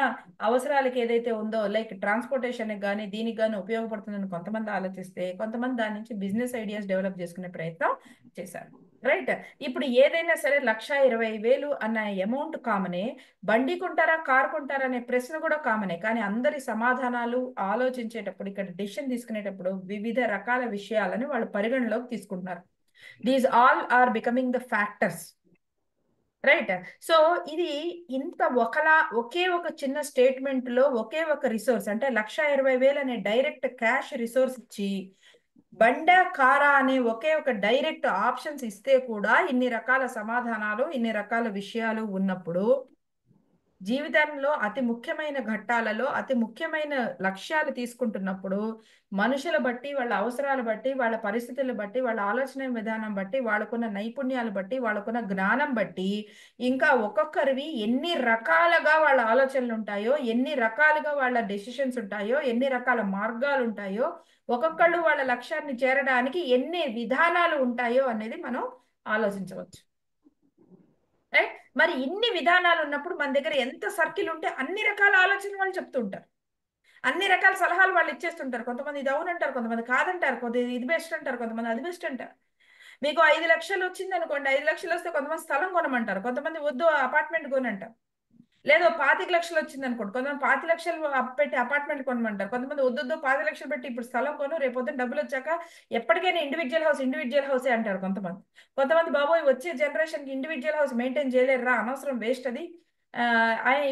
అవసరాలకి ఏదైతే ఉందో లైక్ ట్రాన్స్పోర్టేషన్ కానీ దీనికి కానీ ఉపయోగపడుతుందని కొంతమంది ఆలోచిస్తే, కొంతమంది దాని నుంచి బిజినెస్ ఐడియాస్ డెవలప్ చేసుకునే ప్రయత్నం చేశారు. రైట్, ఇప్పుడు ఏదైనా సరే 1,20,000 అన్న అమౌంట్ కామనే, బండి కొంటారా కార్ కొంటారా అనే ప్రశ్న కూడా కామనే. కానీ అందరి సమాధానాలు ఆలోచించేటప్పుడు, ఇక్కడ డిసిషన్ తీసుకునేటప్పుడు వివిధ రకాల విషయాలను వాళ్ళు పరిగణలోకి తీసుకుంటున్నారు. These all are becoming the factors. Right, so ఇది ఇంత ఒకే ఒక చిన్న స్టేట్మెంట్ లో ఒకే ఒక రిసోర్స్ అంటే 1,20,000 అనే డైరెక్ట్ క్యాష్ రిసోర్స్ ఇచ్చి బండా కారా అనే ఒకే ఒక డైరెక్ట్ ఆప్షన్స్ ఇస్తే కూడా ఇన్ని రకాల సమాధానాలు, ఇన్ని రకాల విషయాలు ఉన్నప్పుడు జీవితంలో అతి ముఖ్యమైన ఘట్టాలలో అతి ముఖ్యమైన లక్ష్యాలు తీసుకుంటున్నప్పుడు మనుషుల బట్టి, వాళ్ళ అవసరాలు బట్టి, వాళ్ళ పరిస్థితులు బట్టి, వాళ్ళ ఆలోచన విధానం బట్టి, వాళ్ళకున్న నైపుణ్యాలు బట్టి, వాళ్ళకున్న జ్ఞానం బట్టి, ఇంకా ఒక్కొక్కరివి ఎన్ని రకాలుగా వాళ్ళ ఆలోచనలు ఉంటాయో, ఎన్ని రకాలుగా వాళ్ళ డెసిషన్స్ ఉంటాయో, ఎన్ని రకాల మార్గాలు ఉంటాయో, ఒక్కొక్కళ్ళు వాళ్ళ లక్ష్యాన్ని చేరడానికి ఎన్ని విధానాలు ఉంటాయో అనేది మనం ఆలోచించవచ్చు. రైట్, మరి ఇన్ని విధానాలు ఉన్నప్పుడు మన దగ్గర ఎంత సర్కిల్ ఉంటే అన్ని రకాల ఆలోచనలు వాళ్ళు చెప్తుంటారు, అన్ని రకాల సలహాలు వాళ్ళు ఇచ్చేస్తుంటారు. కొంతమంది ఇది అవునంటారు, కొంతమంది కాదంటారు, కొంతమంది ఇది బెస్ట్ అంటారు, కొంతమంది అది బెస్ట్ అంటారు. మీకు 5 లక్షలు వచ్చింది అనుకోండి, 5 లక్షలు వస్తే కొంతమంది స్థలం కొనమంటారు, కొంతమంది వద్దు అపార్ట్మెంట్ కొనంటారు. లేదా 25 లక్షలు వచ్చింది అనుకోండి, కొంతమంది 25 లక్షలు పెట్టి అపార్ట్మెంట్ కొనమంటారు, కొంతమంది వద్దు 25 లక్షలు పెట్టి ఇప్పుడు స్థలం కొను, రేపు పొద్దున్న డబ్బులు వచ్చాక ఎప్పటికైనా ఇండివిజువల్ హౌసే అంటారు. కొంతమంది బాబోయ్ వచ్చే జనరేషన్ కి ఇండివిజువల్ హౌస్ మెయింటైన్ చేయలేరురా, అనవసరం వేస్ట్ అది,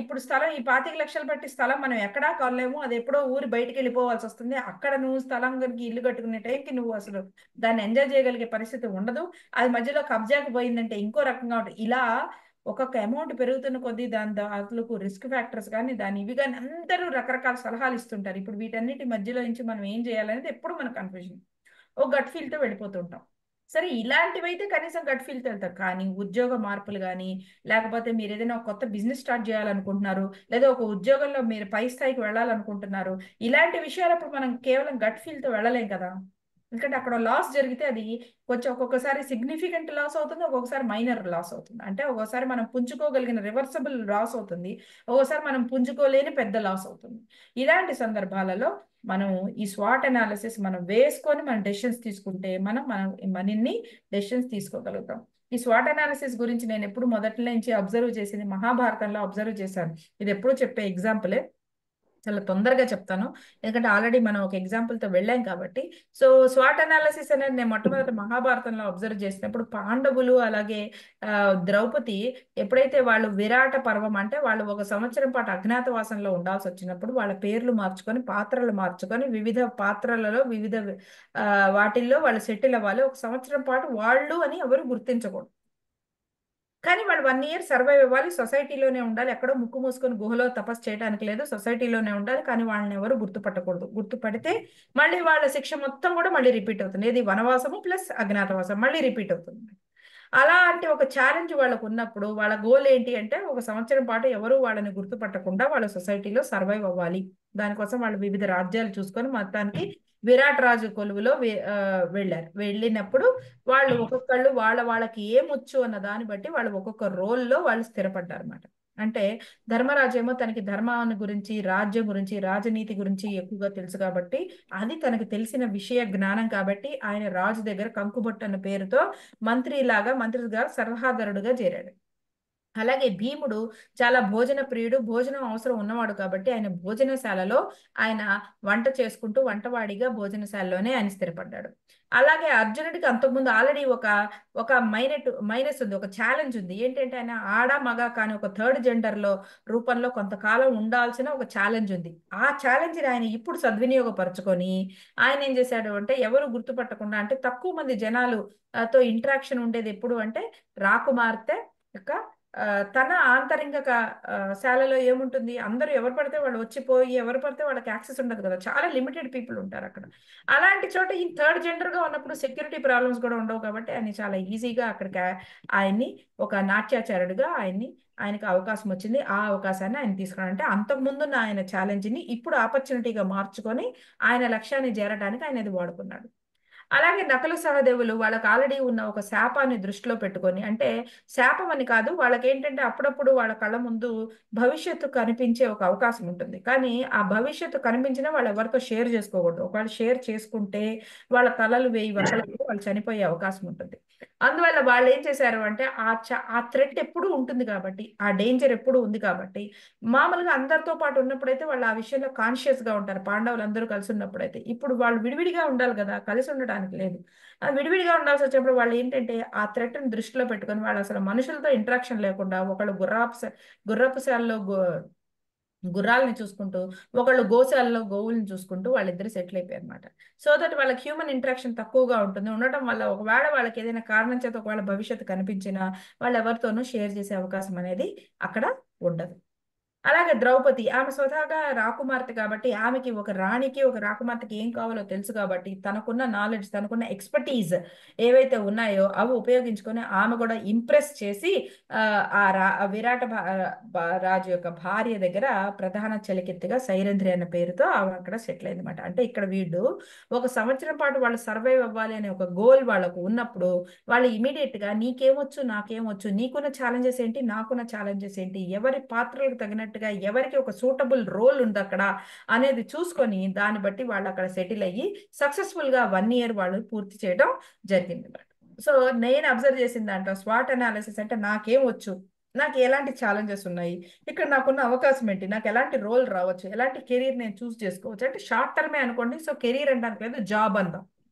ఇప్పుడు స్థలం ఈ 25 లక్షలు పెట్టి స్థలం మనం ఎక్కడా కొనలేము, అది ఎప్పుడో ఊరి బయటికి వెళ్ళిపోవాల్సి వస్తుంది, అక్కడ నువ్వు స్థలం కనుక ఇల్లు కట్టుకునే టైంకి నువ్వు అసలు దాన్ని ఎంజాయ్ చేయగలిగే పరిస్థితి ఉండదు, అది మధ్యలో కబ్జాకి పోయిందంటే ఇంకో రకంగా ఉంటుంది. ఇలా ఒక్కొక్క అమౌంట్ పెరుగుతున్న కొద్దీ దాంట్లో రిస్క్ ఫ్యాక్టర్స్ కానీ దాని ఇవి కానీ అందరూ రకరకాల సలహాలు ఇస్తుంటారు. ఇప్పుడు వీటన్నిటి మధ్యలో నుంచి మనం ఏం చేయాలనేది ఎప్పుడు మన కన్ఫ్యూజన్, ఓ గట్ ఫీల్తో వెళ్ళిపోతుంటాం. సరే ఇలాంటివైతే కనీసం గట్ ఫీల్తో వెళ్తారు. కానీ ఉద్యోగ మార్పులు కానీ, లేకపోతే మీరు ఏదైనా ఒక కొత్త బిజినెస్ స్టార్ట్ చేయాలనుకుంటున్నారు, లేదా ఒక ఉద్యోగంలో మీరు పై స్థాయికి వెళ్ళాలనుకుంటున్నారు, ఇలాంటి విషయాలప్పుడు మనం కేవలం గట్ ఫీల్తో వెళ్ళలేం కదా. ఎందుకంటే అక్కడ లాస్ జరిగితే అది కొంచెం ఒక్కొక్కసారి సిగ్నిఫికెంట్ లాస్ అవుతుంది, ఒక్కొక్కసారి మైనర్ లాస్ అవుతుంది. అంటే ఒక్కోసారి మనం పుంజుకోగలిగిన రివర్సబుల్ లాస్ అవుతుంది, ఒక్కోసారి మనం పుంజుకోలేని పెద్ద లాస్ అవుతుంది. ఇలాంటి సందర్భాలలో మనం ఈ స్వాట్ అనాలిసిస్ మనం వేసుకొని మనం డెసిషన్స్ తీసుకుంటే మనం మనీని డెసిషన్స్ తీసుకోగలుగుతాం. ఈ స్వాట్ అనాలిసిస్ గురించి నేను ఎప్పుడు మొదటి నుంచి అబ్జర్వ్ చేసింది మహాభారతంలో అబ్జర్వ్ చేశాను. ఇది ఎప్పుడు చెప్పే ఎగ్జాంపులే, చాలా తొందరగా చెప్తాను ఎందుకంటే ఆల్రెడీ మనం ఒక ఎగ్జాంపుల్తో వెళ్ళాం కాబట్టి. సో స్వాట్ అనాలిసిస్ అనేది నేను మొట్టమొదటి మహాభారతంలో అబ్జర్వ్ చేసినప్పుడు పాండవులు అలాగే ద్రౌపది ఎప్పుడైతే వాళ్ళు విరాట పర్వం అంటే వాళ్ళు ఒక సంవత్సరం పాటు అజ్ఞాతవాసంలో ఉండాల్సి వచ్చినప్పుడు వాళ్ళ పేర్లు మార్చుకొని పాత్రలు మార్చుకొని వివిధ పాత్రలలో వివిధ వాటిల్లో వాళ్ళు సెటిల్ అవ్వాలి. ఒక సంవత్సరం పాటు వాళ్ళు అని ఎవరు గుర్తించకూడదు, కానీ వాళ్ళు 1 year సర్వైవ్ అవ్వాలి. సొసైటీలోనే ఉండాలి, ఎక్కడో ముక్కు మూసుకొని గుహలో తపస్సు చేయడానికి లేదు, సొసైటీలోనే ఉండాలి. కానీ వాళ్ళని ఎవరు గుర్తుపట్టకూడదు. గుర్తుపడితే మళ్ళీ వాళ్ళ శిక్ష మొత్తం కూడా మళ్ళీ రిపీట్ అవుతుంది. ఇది వనవాసము ప్లస్ అజ్ఞాతవాసం మళ్ళీ రిపీట్ అవుతుంది. అలాంటి ఒక ఛాలెంజ్ వాళ్ళకు ఉన్నప్పుడు వాళ్ళ గోల్ ఏంటి అంటే ఒక సంవత్సరం పాటు ఎవరు వాళ్ళని గుర్తుపట్టకుండా వాళ్ళ సొసైటీలో సర్వైవ్ అవ్వాలి. దానికోసం వాళ్ళు వివిధ రాజ్యాలు చూసుకొని మొత్తానికి విరాట్ రాజు కొలువులో వెళ్ళారు. వెళ్ళినప్పుడు వాళ్ళు ఒక్కొక్కళ్ళు వాళ్ళకి ఏమొచ్చు అన్న దాన్ని బట్టి వాళ్ళు ఒక్కొక్క రోల్లో వాళ్ళు స్థిరపడ్డారు అన్నమాట. అంటే ధర్మరాజు ఏమో తనకి ధర్మాన్ని గురించి, రాజ్యం గురించి, రాజనీతి గురించి ఎక్కువగా తెలుసు కాబట్టి అది తనకు తెలిసిన విషయ జ్ఞానం కాబట్టి ఆయన రాజు దగ్గర కంకుబొట్టు అన్న పేరుతో మంత్రిగా సలహాదారుడుగా చేరాడు. అలాగే భీముడు చాలా భోజన ప్రియుడు, భోజనం అవసరం ఉన్నవాడు కాబట్టి ఆయన భోజనశాలలో ఆయన వంట చేసుకుంటూ వంటవాడిగా భోజనశాలలోనే ఆయన స్థిరపడ్డాడు. అలాగే అర్జునుడికి అంతకుముందు ఆల్రెడీ ఒక మైనస్ ఉంది, ఒక ఛాలెంజ్ ఉంది. ఏంటంటే ఆయన ఆడ మగ కానీ ఒక థర్డ్ జెండర్ రూపంలో కొంతకాలం ఉండాల్సిన ఒక ఛాలెంజ్ ఉంది. ఆ ఛాలెంజ్ని ఆయన ఇప్పుడు సద్వినియోగపరచుకొని ఆయన ఏం చేశాడు అంటే ఎవరు గుర్తుపట్టకుండా, అంటే తక్కువ మంది జనాలుతో ఇంటరాక్షన్ ఉండేది ఎప్పుడు అంటే రాకుమార్తె యొక్క తన ఆంతరింగ శాలలో ఏముంటుంది, అందరూ ఎవరు పడితే వాళ్ళు వచ్చిపోయి ఎవరు పడితే వాళ్ళకి యాక్సెస్ ఉండదు కదా, చాలా లిమిటెడ్ పీపుల్ ఉంటారు అక్కడ. అలాంటి చోట ఈ థర్డ్ జెండర్గా ఉన్నప్పుడు సెక్యూరిటీ ప్రాబ్లమ్స్ కూడా ఉండవు కాబట్టి ఆయన చాలా ఈజీగా అక్కడికి ఆయన్ని ఒక నాట్యాచారుడిగా ఆయనకి అవకాశం వచ్చింది. ఆ అవకాశాన్ని ఆయన తీసుకున్నాడు. అంటే అంతకుముందున్న ఆయన ఛాలెంజ్ని ఇప్పుడు ఆపర్చునిటీగా మార్చుకొని ఆయన లక్ష్యాన్ని చేరడానికి ఆయన అది వాడుకున్నాడు. అలాగే నకుల సహదేవులు వాళ్ళకి ఆల్రెడీ ఉన్న ఒక శాపాన్ని దృష్టిలో పెట్టుకొని, అంటే శాపం అని కాదు, వాళ్ళకి ఏంటంటే అప్పుడప్పుడు వాళ్ళ కళ్ళ ముందు భవిష్యత్తు కనిపించే ఒక అవకాశం ఉంటుంది. కానీ ఆ భవిష్యత్తు కనిపించినా వాళ్ళు ఎవరితో షేర్ చేసుకోకూడదు. ఒకవేళ షేర్ చేసుకుంటే వాళ్ళ తలలు 1000 వరకలకు వాళ్ళు చనిపోయే అవకాశం ఉంటుంది. అందువల్ల వాళ్ళు ఏం చేశారు అంటే ఆ థ్రెట్ ఎప్పుడు ఉంటుంది కాబట్టి, ఆ డేంజర్ ఎప్పుడు ఉంది కాబట్టి మామూలుగా అందరితో పాటు ఉన్నప్పుడైతే వాళ్ళు ఆ విషయంలో కాన్షియస్గా ఉంటారు. పాండవులు అందరూ కలిసి ఉన్నప్పుడైతే. ఇప్పుడు వాళ్ళు విడివిడిగా ఉండాలి కదా, కలిసి ఉండడానికి లేదు. విడివిడిగా ఉండాల్సి వచ్చినప్పుడు వాళ్ళు ఏంటంటే ఆ థ్రెట్ని దృష్టిలో పెట్టుకొని వాళ్ళు అసలు మనుషులతో ఇంటరాక్షన్ లేకుండా ఒకళ్ళు గుర్రపుశాలలో గుర్రాలని చూసుకుంటూ, ఒకళ్ళు గోశాలలో గోవుల్ని చూసుకుంటూ వాళ్ళిద్దరు సెటిల్ అయిపోయారు అనమాట. సో దట్ వాళ్ళకి హ్యూమన్ ఇంటరాక్షన్ తక్కువగా ఉంటుంది. ఉండటం వల్ల ఒకవేళ వాళ్ళకి ఏదైనా కారణం చేత ఒకవేళ భవిష్యత్తు కనిపించినా వాళ్ళు ఎవరితోనూ షేర్ చేసే అవకాశం అనేది అక్కడ ఉండదు. అలాగే ద్రౌపది ఆమె స్వతహాగా రాకుమార్తె కాబట్టి ఆమెకి ఒక రాణికి ఒక రాకుమార్తెకి ఏం కావాలో తెలుసు కాబట్టి తనకున్న నాలెడ్జ్, తనకున్న ఎక్స్పర్టీజ్ ఏవైతే ఉన్నాయో అవి ఉపయోగించుకొని ఆమె కూడా ఇంప్రెస్ చేసి విరాట రాజు యొక్క భార్య దగ్గర ప్రధాన చలికెత్తిగా సైరంధ్రి అన్న పేరుతో ఆమె అక్కడ సెటిల్ అయింది అనమాట. అంటే ఇక్కడ వీళ్ళు ఒక సంవత్సరం పాటు వాళ్ళు సర్వైవ్ అవ్వాలి అనే ఒక గోల్ వాళ్ళకు ఉన్నప్పుడు వాళ్ళు ఇమీడియట్ గా నీకేమొచ్చు నాకేమొచ్చు, నీకున్న ఛాలెంజెస్ ఏంటి నాకున్న ఛాలెంజెస్ ఏంటి, ఎవరి పాత్రలకు తగినట్టు ఎవరికి ఒక సూటబుల్ రోల్ ఉంది అక్కడ అనేది చూసుకొని దాన్ని బట్టి వాళ్ళు అక్కడ సెటిల్ అయ్యి సక్సెస్ఫుల్ గా 1 year వాళ్ళు పూర్తి చేయడం జరిగింది. సో నేను అబ్జర్వ్ చేసిన దాంట్లో స్వాట్ అనాలిసిస్ అంటే నాకేం వచ్చు, నాకు ఎలాంటి ఛాలెంజెస్ ఉన్నాయి, ఇక్కడ నాకున్న అవకాశం ఏంటి, నాకు ఎలాంటి రోల్ రావచ్చు, ఎలాంటి కెరీర్ నేను చూస్ చేసుకోవచ్చు. అంటే షార్ట్ టర్మే అనుకోండి. సో కెరీర్ అనడానికి లేదు, జాబ్ అందాం.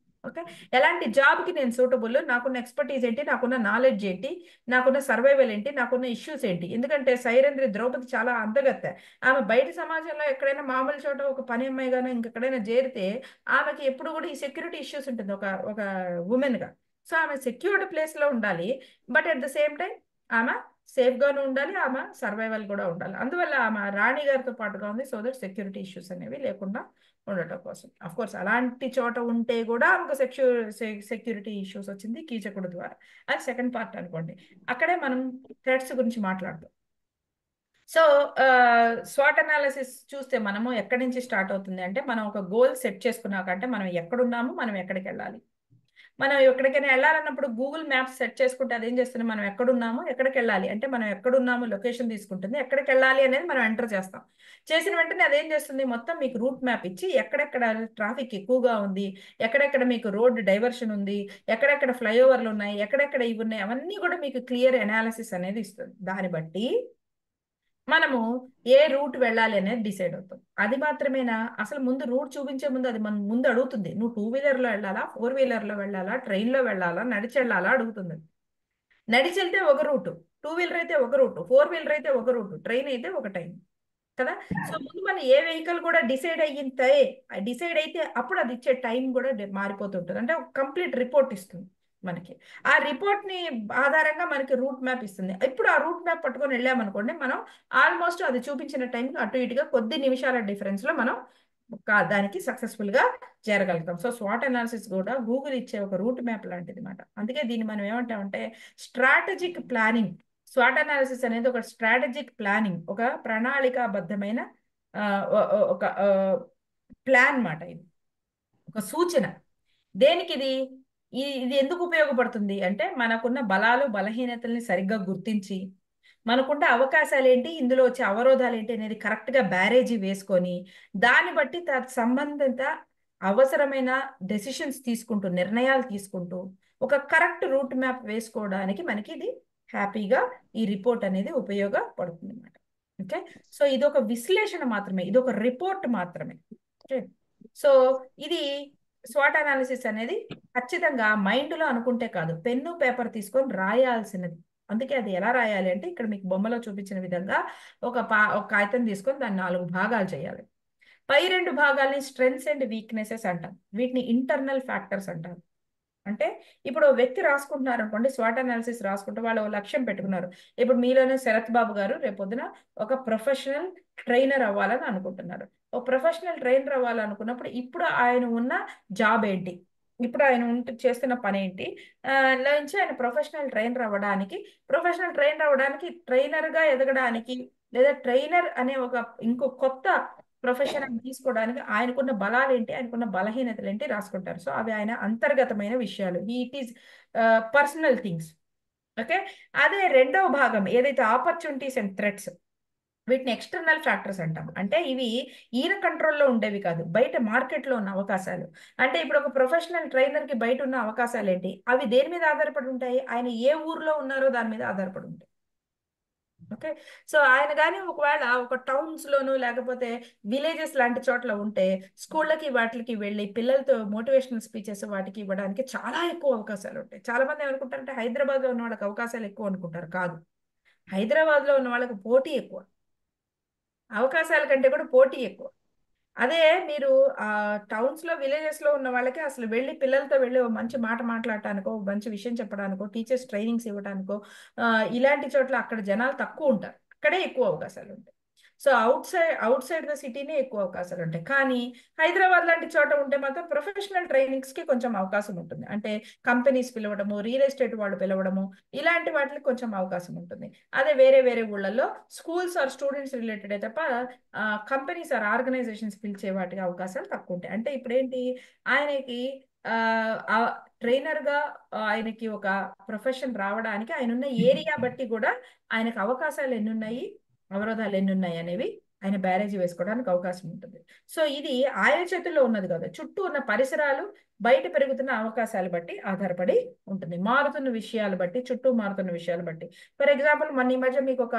ఓకే, ఎలాంటి జాబ్కి నేను సూటబుల్, నాకున్న ఎక్స్పర్టీజ్ ఏంటి, నాకున్న నాలెడ్జ్ ఏంటి, నాకున్న సర్వైవల్ ఏంటి, నాకున్న ఇష్యూస్ ఏంటి. ఎందుకంటే సైరంధ్రి ద్రౌపది చాలా అందగత్తె. ఆమె బయట సమాజంలో ఎక్కడైనా మామూలు చోట ఒక పని అమ్మాయిగానే ఇంకెక్కడైనా చేరితే ఆమెకి ఎప్పుడు కూడా ఈ సెక్యూరిటీ ఇష్యూస్ ఉంటుంది ఒక ఉమెన్గా. సో ఆమె సెక్యూర్డ్ ప్లేస్లో ఉండాలి, but at the same time ఆమె సేఫ్ గాను ఉండాలి, ఆమె సర్వైవల్ కూడా ఉండాలి. అందువల్ల ఆమె రాణి గారితో పాటుగా ఉంది, సో దట్ సెక్యూరిటీ ఇష్యూస్ అనేవి లేకుండా ఉండటం కోసం. అఫ్ కోర్స్ అలాంటి చోట ఉంటే కూడా ఆమెకు సెక్యూరిటీ ఇష్యూస్ వచ్చింది కీచకుడు ద్వారా. అది సెకండ్ పార్ట్ అనుకోండి. అక్కడే మనం థ్రెట్స్ గురించి మాట్లాడతాం. సో స్వాట్ అనాలిసిస్ చూస్తే మనము ఎక్కడి నుంచి స్టార్ట్ అవుతుంది అంటే, మనం ఒక గోల్ సెట్ చేసుకున్నాకంటే మనం ఎక్కడున్నాము, మనం ఎక్కడికి వెళ్ళాలి. మనం ఎక్కడికైనా వెళ్ళాలన్నప్పుడు గూగుల్ మ్యాప్స్ సెట్ చేసుకుంటే అదేం చేస్తుంది, మనం ఎక్కడున్నాము ఎక్కడికి వెళ్ళాలి అంటే, మనం ఎక్కడున్నాము లొకేషన్ తీసుకుంటుంది, ఎక్కడికి వెళ్ళాలి అనేది మనం ఎంటర్ చేస్తాం. చేసిన వెంటనే అదేం చేస్తుంది, మొత్తం మీకు రూట్ మ్యాప్ ఇచ్చి ఎక్కడెక్కడ ట్రాఫిక్ ఎక్కువగా ఉంది, ఎక్కడెక్కడ మీకు రోడ్ డైవర్షన్ ఉంది, ఎక్కడెక్కడ ఫ్లైఓవర్లు ఉన్నాయి, ఎక్కడెక్కడ ఇవి ఉన్నాయి, అవన్నీ కూడా మీకు క్లియర్ అనాలిసిస్ అనేది ఇస్తుంది. దాన్ని బట్టి మనము ఏ రూట్ వెళ్ళాలి అనేది డిసైడ్ అవుతాం. అది మాత్రమేనా, అసలు ముందు రూట్ చూపించే ముందు అది మనం ముందు అడుగుతుంది, నువ్వు 2 వీలర్లో వెళ్ళాలా, 4 వీలర్లో వెళ్ళాలా, ట్రైన్లో వెళ్ళాలా, నడిచి వెళ్ళాలా అడుగుతుంది. నడిచి వెళ్తే ఒక రూటు, 2 వీలర్ అయితే ఒక రూటు, 4 వీలర్ అయితే ఒక రూటు, ట్రైన్ అయితే ఒక టైం కదా. సో ముందు మనం ఏ వెహికల్ కూడా డిసైడ్ అయితే అప్పుడు అది ఇచ్చే టైం కూడా మారిపోతుంటుంది. అంటే ఒక కంప్లీట్ రిపోర్ట్ ఇస్తుంది మనకి. ఆ రిపోర్ట్ ని ఆధారంగా మనకి రూట్ మ్యాప్ ఇస్తుంది. ఇప్పుడు ఆ రూట్ మ్యాప్ పట్టుకొని వెళ్ళామనుకోండి, మనం ఆల్మోస్ట్ అది చూపించిన టైంకి అటు ఇటుగా కొద్ది నిమిషాల డిఫరెన్స్ లో మనం దానికి సక్సెస్ఫుల్ గా చేరగలుగుతాం. సో స్వాట్ అనాలిసిస్ కూడా గూగుల్ ఇచ్చే ఒక రూట్ మ్యాప్ లాంటిది అనమాట. అందుకే దీన్ని మనం ఏమంటామంటే స్ట్రాటజిక్ ప్లానింగ్. స్వాట్ అనాలిసిస్ అనేది ఒక స్ట్రాటజిక్ ప్లానింగ్, ఒక ప్రణాళికాబద్ధమైన ఒక ప్లాన్ మాట. ఇది ఒక సూచన. దేనికి ఇది ఎందుకు ఉపయోగపడుతుంది అంటే, మనకున్న బలాలు బలహీనతల్ని సరిగ్గా గుర్తించి, మనకున్న అవకాశాలు ఏంటి, ఇందులో వచ్చే అవరోధాలు ఏంటి అనేది కరెక్ట్ గా బ్యారేజీ వేసుకొని, దాన్ని బట్టి సంబంధిత అవసరమైన డెసిషన్స్ తీసుకుంటూ, నిర్ణయాలు తీసుకుంటూ, ఒక కరెక్ట్ రూట్ మ్యాప్ వేసుకోవడానికి మనకి ఇది హ్యాపీగా ఈ రిపోర్ట్ అనేది ఉపయోగపడుతుంది అన్నమాట. ఓకే, సో ఇది ఒక విశ్లేషణ మాత్రమే, ఇది ఒక రిపోర్ట్ మాత్రమే. ఓకే, సో ఇది స్వాట్ అనాలిసిస్ అనేది ఖచ్చితంగా మైండ్ లో అనుకుంటే కాదు, పెన్ను పేపర్ తీసుకొని రాయాల్సినది. అందుకే అది ఎలా రాయాలి అంటే, ఇక్కడ మీకు బొమ్మలో చూపించిన విధంగా ఒక కాగితం తీసుకొని దాన్ని 4 భాగాలు చేయాలి. పై 2 భాగాల్ని స్ట్రెంగ్స్ అండ్ వీక్నెసెస్ అంటాం, వీటిని ఇంటర్నల్ ఫ్యాక్టర్స్ అంటారు. అంటే ఇప్పుడు వ్యక్తి రాసుకుంటున్నారు అనుకోండి, స్వాట్ అనాలిసిస్ రాసుకుంటే వాళ్ళు లక్ష్యం పెట్టుకున్నారు. ఇప్పుడు మీలోనే శరత్ బాబు గారు రేపొద్దున ఒక ప్రొఫెషనల్ ట్రైనర్ అవ్వాలని అనుకుంటున్నారు. ఒక ప్రొఫెషనల్ ట్రైనర్ అవ్వాలనుకున్నప్పుడు ఇప్పుడు ఆయన ఉన్న జాబ్ ఏంటి, ఇప్పుడు ఆయన చేస్తున్న పని ఏంటి, నుంచి ఆయన ప్రొఫెషనల్ ట్రైనర్ అవ్వడానికి ట్రైనర్ గా ఎదగడానికి, లేదా ట్రైనర్ అనే ఒక ఇంకో కొత్త ప్రొఫెషన్ తీసుకోవడానికి ఆయనకున్న బలాలు ఏంటి, ఆయనకున్న బలహీనతలు ఏంటి రాసుకుంటారు. సో అవి ఆయన అంతర్గతమైన విషయాలు, it is personal things. Okay, అదే రెండవ భాగం ఏదైతే ఆపర్చునిటీస్ అండ్ థ్రెట్స్, వీటిని ఎక్స్టర్నల్ ఫ్యాక్టర్స్ అంటాం. అంటే ఇవి ఈయన కంట్రోల్లో ఉండేవి కాదు, బయట మార్కెట్లో ఉన్న అవకాశాలు. అంటే ఇప్పుడు ఒక ప్రొఫెషనల్ ట్రైనర్ కి బయట ఉన్న అవకాశాలు ఏంటి, అవి దేని మీద ఆధారపడి ఉంటాయి, ఆయన ఏ ఊర్లో ఉన్నారో దాని మీద ఆధారపడి ఉంటాయి. ఓకే, సో ఆయన కానీ ఒకవేళ ఒక టౌన్స్ లోను లేకపోతే విలేజెస్ లాంటి చోట్ల ఉంటే, స్కూళ్ళకి వాటికి వెళ్ళి పిల్లలతో మోటివేషనల్ స్పీచెస్ వాటికి ఇవ్వడానికి చాలా ఎక్కువ అవకాశాలు ఉంటాయి. చాలా మంది ఏమనుకుంటారంటే హైదరాబాద్ లో ఉన్న వాళ్ళకి అవకాశాలు ఎక్కువ అనుకుంటారు. కాదు, హైదరాబాద్ లో ఉన్న వాళ్ళకి పోటీ ఎక్కువ, అవకాశాల కంటే కూడా పోటీ ఎక్కువ. అదే మీరు టౌన్స్ లో విలేజెస్ లో ఉన్న వాళ్ళకి అసలు వెళ్ళి పిల్లలతో వెళ్ళి ఒక మంచి మాట మాట్లాడటానికో, మంచి విషయం చెప్పడానికో, టీచర్స్ ట్రైనింగ్స్ ఇవ్వడానికో, ఇలాంటి చోట్ల అక్కడ జనాలు తక్కువ ఉంటారు, అక్కడే ఎక్కువ అవకాశాలు ఉంటాయి. సో అవుట్ సైడ్ ద సిటీనే ఎక్కువ అవకాశాలు ఉంటాయి. కానీ హైదరాబాద్ లాంటి చోట ఉంటే మాత్రం ప్రొఫెషనల్ ట్రైనింగ్స్ కి కొంచెం అవకాశం ఉంటుంది. అంటే కంపెనీస్ పిలవడము, రియల్ ఎస్టేట్ వాళ్ళు పిలవడము, ఇలాంటి వాటికి కొంచెం అవకాశం ఉంటుంది. అదే వేరే ఊళ్ళల్లో స్కూల్స్ ఆర్ స్టూడెంట్స్ రిలేటెడ్ తప్ప కంపెనీస్ ఆర్ ఆర్గనైజేషన్స్ పిలిచే వాటికి అవకాశాలు తక్కువ ఉంటాయి. అంటే ఇప్పుడు ఏంటి, ఆయనకి ట్రైనర్ గా ఆయనకి ఒక ప్రొఫెషన్ రావడానికి ఆయన ఉన్న ఏరియా బట్టి కూడా ఆయనకు అవకాశాలు ఎన్ని ఉన్నాయి, అవరోధాలు ఎన్ని ఉన్నాయి అనేవి ఆయన బ్యారేజీ వేసుకోవడానికి అవకాశం ఉంటుంది. సో ఇది ఆయన చేతుల్లో ఉన్నది కాదు, చుట్టూ ఉన్న పరిసరాలు, బయట పెరుగుతున్న అవకాశాలు బట్టి ఆధారపడి ఉంటుంది, మారుతున్న విషయాలు బట్టి, చుట్టూ మారుతున్న విషయాలు బట్టి. ఫర్ ఎగ్జాంపుల్ మొన్న ఈ మధ్య మీకు ఒక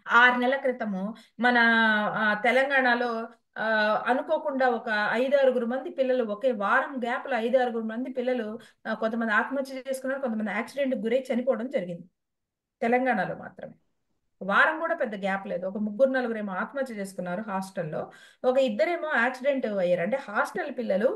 6 నెలల క్రితము మన తెలంగాణలో అనుకోకుండా ఒక 5-6 మంది పిల్లలు, ఒకే వారం గ్యాప్ లో 5-6 మంది పిల్లలు కొంతమంది ఆత్మహత్య చేసుకున్నారు, కొంతమంది యాక్సిడెంట్ గురై చనిపోవడం జరిగింది. తెలంగాణలో మాత్రమే వారం కూడా పెద్ద గ్యాప్ లేదు. ఒక 3-4 ఏమో ఆత్మహత్య చేసుకున్నారు హాస్టల్లో, ఒక 2 యాక్సిడెంట్ అయ్యారు. అంటే హాస్టల్ పిల్లలు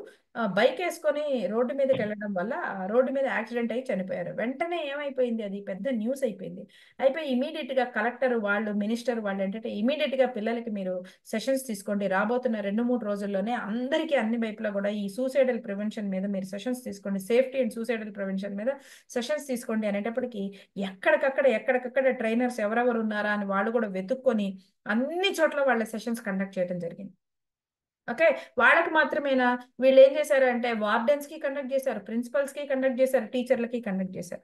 బైక్ వేసుకొని రోడ్డు మీదకి వెళ్ళడం వల్ల రోడ్డు మీద యాక్సిడెంట్ అయ్యి చనిపోయారు. వెంటనే ఏమైపోయింది, అది పెద్ద న్యూస్ అయిపోయింది. అయిపోయి ఇమీడియట్ గా కలెక్టర్ వాళ్ళు, మినిస్టర్ వాళ్ళు ఏంటంటే ఇమీడియట్ గా పిల్లలకి మీరు సెషన్స్ తీసుకోండి, రాబోతున్న 2-3 రోజుల్లోనే అందరికీ అన్ని వైపులా కూడా ఈ సూసైడల్ ప్రివెన్షన్ మీద మీరు సెషన్స్ తీసుకోండి, సేఫ్టీ అండ్ సూసైడల్ ప్రివెన్షన్ మీద సెషన్స్ తీసుకోండి అనేటప్పటికీ ఎక్కడికక్కడ ట్రైనర్స్ ఎవరెవరు ఉన్నారా అని వాళ్ళు కూడా వెతుక్కొని అన్ని చోట్ల వాళ్ళ సెషన్స్ కండక్ట్ చేయడం జరిగింది. ఓకే, వాళ్ళకి మాత్రమేనా, వీళ్ళు ఏం చేశారు అంటే వార్డెన్స్ కి కండక్ట్ చేశారు, ప్రిన్సిపల్స్ కి కండక్ట్ చేశారు, టీచర్లకి కండక్ట్ చేశారు.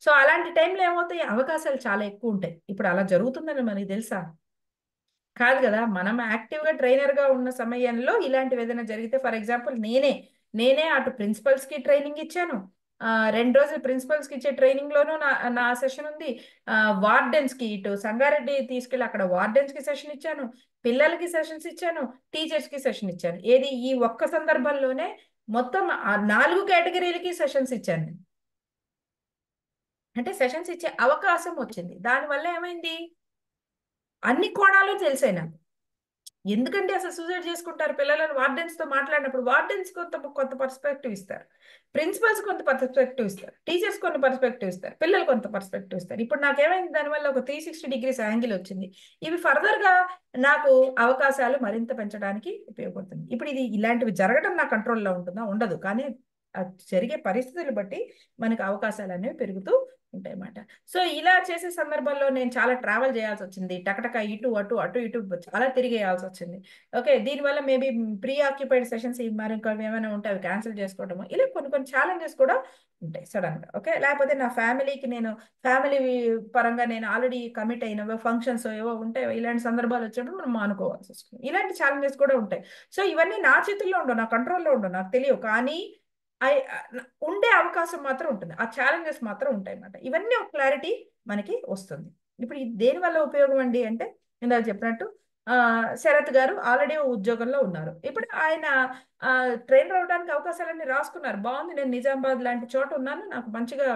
సో అలాంటి టైంలో ఏమవుతాయి, అవకాశాలు చాలా ఎక్కువ ఉంటాయి. ఇప్పుడు అలా జరుగుతుందని మనకి తెలుసా? కాదు కదా. మనం యాక్టివ్ గా ట్రైనర్ గా ఉన్న సమయంలో ఇలాంటివి ఏదైనా జరిగితే, ఫర్ ఎగ్జాంపుల్ నేనే అటు ప్రిన్సిపల్స్ కి ట్రైనింగ్ ఇచ్చాను, 2 రోజులు ప్రిన్సిపల్స్ కి ఇచ్చే ట్రైనింగ్ లోనూ నా సెషన్ ఉంది. వార్డెన్స్ కి ఇటు సంగారెడ్డి తీసుకెళ్ళి అక్కడ వార్డెన్స్ కి సెషన్ ఇచ్చాను, పిల్లలకి సెషన్స్ ఇచ్చాను, టీచర్స్ కి సెషన్ ఇచ్చాను. ఏది ఈ ఒక్క సందర్భంలోనే మొత్తం 4 కేటగిరీలకి సెషన్స్ ఇచ్చాను నేను. అంటే సెషన్స్ ఇచ్చే అవకాశం వచ్చింది. దానివల్ల ఏమైంది, అన్ని కోణాలు తెలిసాయి నాకు. ఎందుకంటే అసలు సూసైడ్ చేసుకుంటారు పిల్లలను వార్డెన్స్ తో మాట్లాడినప్పుడు, వార్డెన్స్ కొంత పర్స్పెక్టివ్ ఇస్తారు, ప్రిన్సిపల్స్ కొంత పర్స్పెక్టివ్ ఇస్తారు, టీచర్స్ కొంత పర్స్పెక్టివ్ ఇస్తారు, పిల్లలు కొంత పర్స్పెక్టివ్ ఇస్తారు. ఇప్పుడు నాకేమైంది, దానివల్ల ఒక 360 degrees యాంగిల్ వచ్చింది. ఇవి ఫర్దర్ గా నాకు అవకాశాలు మరింత పెంచడానికి ఉపయోగపడుతుంది. ఇప్పుడు ఇలాంటివి జరగడం నా కంట్రోల్లో ఉంటుందా? ఉండదు. కానీ జరిగే పరిస్థితులు బట్టి మనకు అవకాశాలు అనేవి పెరుగుతూ ఉంటాయి అన్నమాట. సో ఇలా చేసే సందర్భంలో నేను చాలా ట్రావెల్ చేయాల్సి వచ్చింది, టకటక ఇటు ఇటు చాలా తిరిగేయాల్సి వచ్చింది. ఓకే, దీనివల్ల మేబీ ప్రీ ఆక్యుపైడ్ సెషన్స్ మరి ఏమైనా ఉంటే అవి క్యాన్సిల్ చేసుకోవడము, ఇలా కొన్ని ఛాలెంజెస్ కూడా ఉంటాయి సడన్ గా. ఓకే, లేకపోతే నా ఫ్యామిలీ పరంగా నేను ఆల్రెడీ కమిట్ అయిన ఫంక్షన్స్ ఏవో ఉంటాయి, ఇలాంటి సందర్భాలు వచ్చినప్పుడు మనం మానుకోవాల్సి వస్తుంది. ఇలాంటి ఛాలెంజెస్ కూడా ఉంటాయి. సో ఇవన్నీ నా చేతుల్లో ఉండవు, నా కంట్రోల్లో ఉండవు, నాకు తెలియవు. కానీ ఉండే అవకాశం మాత్రం ఉంటుంది, ఆ ఛాలెంజెస్ మాత్రం ఉంటాయి అన్నమాట. ఇవన్నీ ఒక క్లారిటీ మనకి వస్తుంది. ఇప్పుడు దేని వల్ల ఉపయోగం అండి అంటే, ఇందాక చెప్పినట్టు శరత్ గారు ఆల్రెడీ ఉద్యోగంలో ఉన్నారు. ఇప్పుడు ఆయన ట్రైనర్ అవడానికి అవకాశాలన్నీ రాసుకున్నారు, బాగుంది. నేను నిజామాబాద్ లాంటి చోట ఉన్నాను, నాకు మంచిగా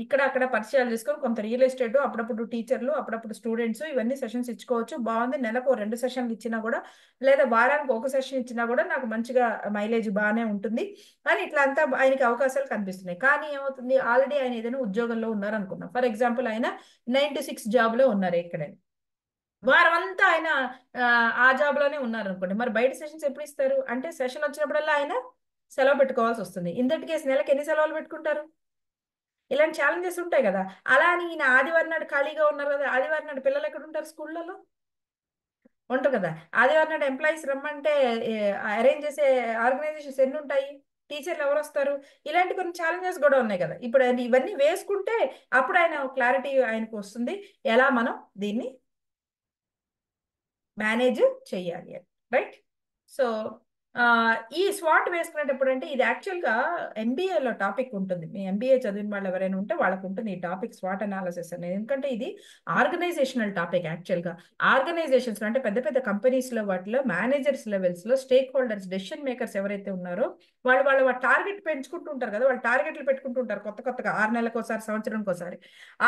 ఇక్కడ అక్కడ పరిచయాలు చేసుకొని కొంత రియల్ ఎస్టేట్, అప్పుడప్పుడు టీచర్లు, అప్పుడప్పుడు స్టూడెంట్స్, ఇవన్నీ సెషన్స్ ఇచ్చుకోవచ్చు. బాగుంది. నెలకు 2 సెషన్లు ఇచ్చినా కూడా, లేదా వారానికి 1 సెషన్ ఇచ్చినా కూడా నాకు మంచిగా మైలేజ్ బాగానే ఉంటుంది అని ఇట్లా అంతా ఆయనకి అవకాశాలు కనిపిస్తున్నాయి. కానీ ఏమవుతుంది, ఆల్రెడీ ఆయన ఏదైనా ఉద్యోగంలో ఉన్నారు అనుకున్నాం. ఫర్ ఎగ్జాంపుల్ ఆయన 9 to 6 జాబ్ లో ఉన్నారు, ఎక్కడైనా వారం అంతా ఆయన ఆ జాబ్ లోనే ఉన్నారు అనుకోండి. మరి బయట సెషన్స్ ఎప్పుడు ఇస్తారు అంటే, సెషన్ వచ్చినప్పుడల్లా ఆయన సెలవు పెట్టుకోవాల్సి వస్తుంది. ఇంతటి కేసు నెలకి ఎన్ని సెలవులు పెట్టుకుంటారు? ఇలాంటి ఛాలెంజెస్ ఉంటాయి కదా. అలా అని ఈయన ఆదివారం నాడు ఖాళీగా ఉన్నారు కదా, ఆదివారం నాడు పిల్లలు ఎక్కడ ఉంటారు? స్కూళ్ళలో ఉంటారు కదా. ఆదివారం నాడు ఎంప్లాయీస్ రమ్మంటే అరేంజ్ చేసే ఆర్గనైజేషన్స్ ఎన్ని ఉంటాయి? టీచర్లు ఎవరు వస్తారు? ఇలాంటి కొన్ని ఛాలెంజెస్ కూడా ఉన్నాయి కదా. ఇప్పుడు ఇవన్నీ వేసుకుంటే అప్పుడు ఆయన క్లారిటీ ఆయనకు వస్తుంది, ఎలా మనం దీన్ని మేనేజ్ చెయ్యాలి అని, రైట్? సో ఈ స్వాట్ వేసుకునేటప్పుడు అంటే, ఇది యాక్చువల్గా ఎంబీఏలో టాపిక్ ఉంటుంది. మీ ఎంబీఏ చదివిన వాళ్ళు ఎవరైనా ఉంటే వాళ్ళకు ఉంటుంది ఈ టాపిక్, స్వాట్ అనాలిసిస్ అనేది. ఎందుకంటే ఇది ఆర్గనైజేషనల్ టాపిక్. యాక్చువల్గా ఆర్గనైజేషన్స్ అంటే పెద్ద పెద్ద కంపెనీస్లో, వాటిలో మేనేజర్స్ లెవెల్స్లో స్టేక్ హోల్డర్స్, డెసిషన్ మేకర్స్ ఎవరైతే ఉన్నారో వాళ్ళ టార్గెట్ పెంచుకుంటూ ఉంటారు కదా, వాళ్ళు టార్గెట్లు పెట్టుకుంటూ ఉంటారు కొత్తగా 6 నెలలకు ఒకసారి, సంవత్సరానికి ఒకసారి.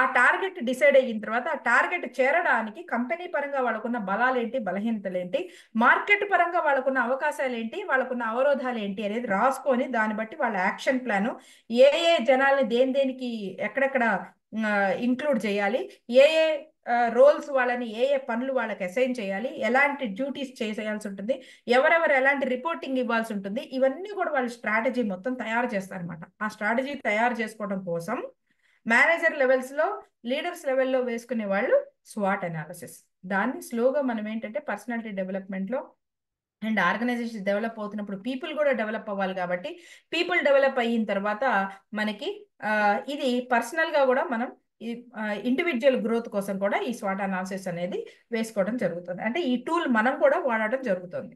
ఆ టార్గెట్ డిసైడ్ అయిన తర్వాత ఆ టార్గెట్ చేరడానికి కంపెనీ పరంగా వాళ్ళకున్న బలాలు ఏంటి, బలహీనతలు ఏంటి, మార్కెట్ పరంగా వాళ్ళకున్న అవకాశాలు ఏంటి, వాళ్ళకున్న అవరోధాలు ఏంటి అనేది రాసుకొని, దాన్ని బట్టి వాళ్ళ యాక్షన్ ప్లాన్, ఏ జనాల్ని దేనికి ఎక్కడెక్కడ ఇంక్లూడ్ చేయాలి, ఏ రోల్స్ వాళ్ళని, ఏ పనులు వాళ్ళకి అసైన్ చేయాలి, ఎలాంటి డ్యూటీస్ చేయాల్సి ఉంటుంది, ఎవరెవరు ఎలాంటి రిపోర్టింగ్ ఇవ్వాల్సి ఉంటుంది, ఇవన్నీ కూడా వాళ్ళు స్ట్రాటజీ మొత్తం తయారు చేస్తారనమాట. ఆ స్ట్రాటజీ తయారు చేసుకోవడం కోసం మేనేజర్ లెవెల్స్ లో, లీడర్స్ లెవెల్లో వేసుకునే వాళ్ళు స్వాట్ అనాలిసిస్. దాన్ని స్లోగా మనం ఏంటంటే పర్సనాలిటీ డెవలప్మెంట్ లో అండ్ ఆర్గనైజేషన్ డెవలప్ అవుతున్నప్పుడు పీపుల్ కూడా డెవలప్ అవ్వాలి కాబట్టి, పీపుల్ డెవలప్ అయిన తర్వాత మనకి ఇది పర్సనల్ గా కూడా మనం ఇండివిజువల్ గ్రోత్ కోసం కూడా ఈ స్వాట్ అనాలిసిస్ అనేది వేసుకోవడం జరుగుతుంది. అంటే ఈ టూల్ మనం కూడా వాడటం జరుగుతుంది.